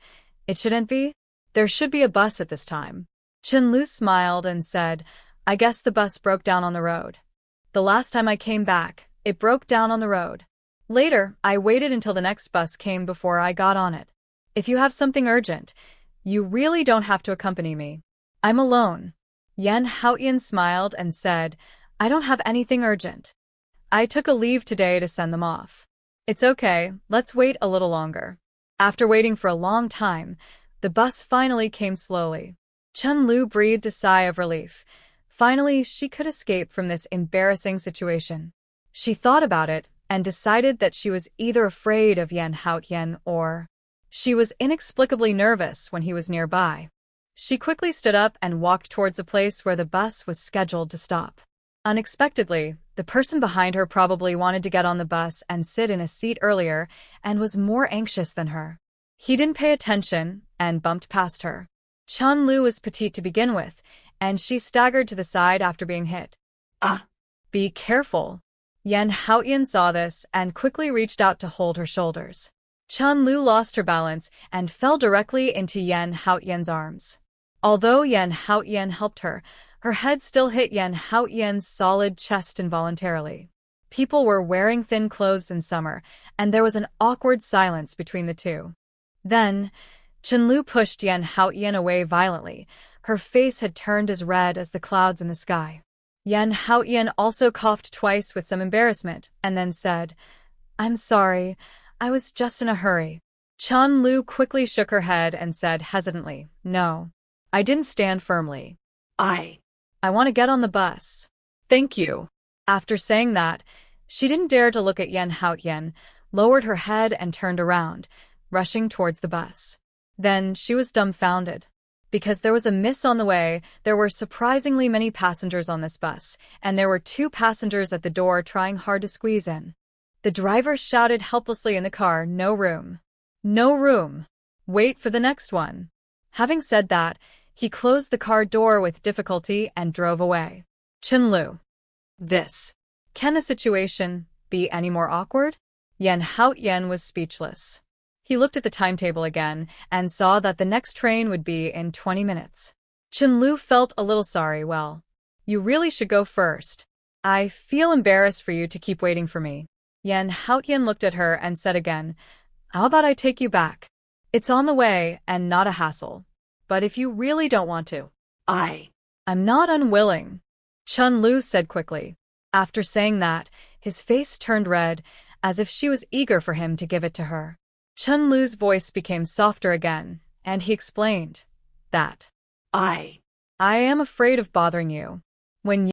"It shouldn't be. There should be a bus at this time." Chenlu smiled and said, "I guess the bus broke down on the road. The last time I came back, it broke down on the road. Later, I waited until the next bus came before I got on it. If you have something urgent, you really don't have to accompany me. I'm alone." Yan Haotian smiled and said, "I don't have anything urgent. I took a leave today to send them off." "It's okay, let's wait a little longer." After waiting for a long time, the bus finally came slowly. Chenlu breathed a sigh of relief. Finally, she could escape from this embarrassing situation. She thought about it and decided that she was either afraid of Yan Haotian or she was inexplicably nervous when he was nearby. She quickly stood up and walked towards the place where the bus was scheduled to stop. Unexpectedly, the person behind her probably wanted to get on the bus and sit in a seat earlier and was more anxious than her. He didn't pay attention and bumped past her. Chenlu was petite to begin with, and she staggered to the side after being hit. Be careful." Yan Haotian saw this and quickly reached out to hold her shoulders. Chenlu lost her balance and fell directly into Yan Haotian's arms. Although Yan Haotian helped her, her head still hit Yan Haotian's solid chest involuntarily. People were wearing thin clothes in summer, and there was an awkward silence between the two. Then, Chenlu pushed Yan Haotian away violently. Her face had turned as red as the clouds in the sky. Yan Haotian also coughed twice with some embarrassment, and then said, "I'm sorry, I was just in a hurry." Chenlu quickly shook her head and said hesitantly, "No, I didn't stand firmly. I want to get on the bus. Thank you." After saying that, she didn't dare to look at Yan Haotian, lowered her head and turned around, rushing towards the bus. Then she was dumbfounded. Because there was a miss on the way, there were surprisingly many passengers on this bus, and there were 2 passengers at the door trying hard to squeeze in. The driver shouted helplessly in the car, "No room. No room. Wait for the next one." Having said that, he closed the car door with difficulty and drove away. Chenlu. Can the situation be any more awkward? Yan Haotian was speechless. He looked at the timetable again and saw that the next train would be in 20 minutes. Chenlu felt a little sorry. "Well, you really should go first. I feel embarrassed for you to keep waiting for me." Yan Haotian looked at her and said again, "How about I take you back? It's on the way and not a hassle. But if you really don't want to, I'm not unwilling," Chenlu said quickly. After saying that, his face turned red, as if she was eager for him to give it to her. Chenlu's voice became softer again, and he explained that, I am afraid of bothering you. When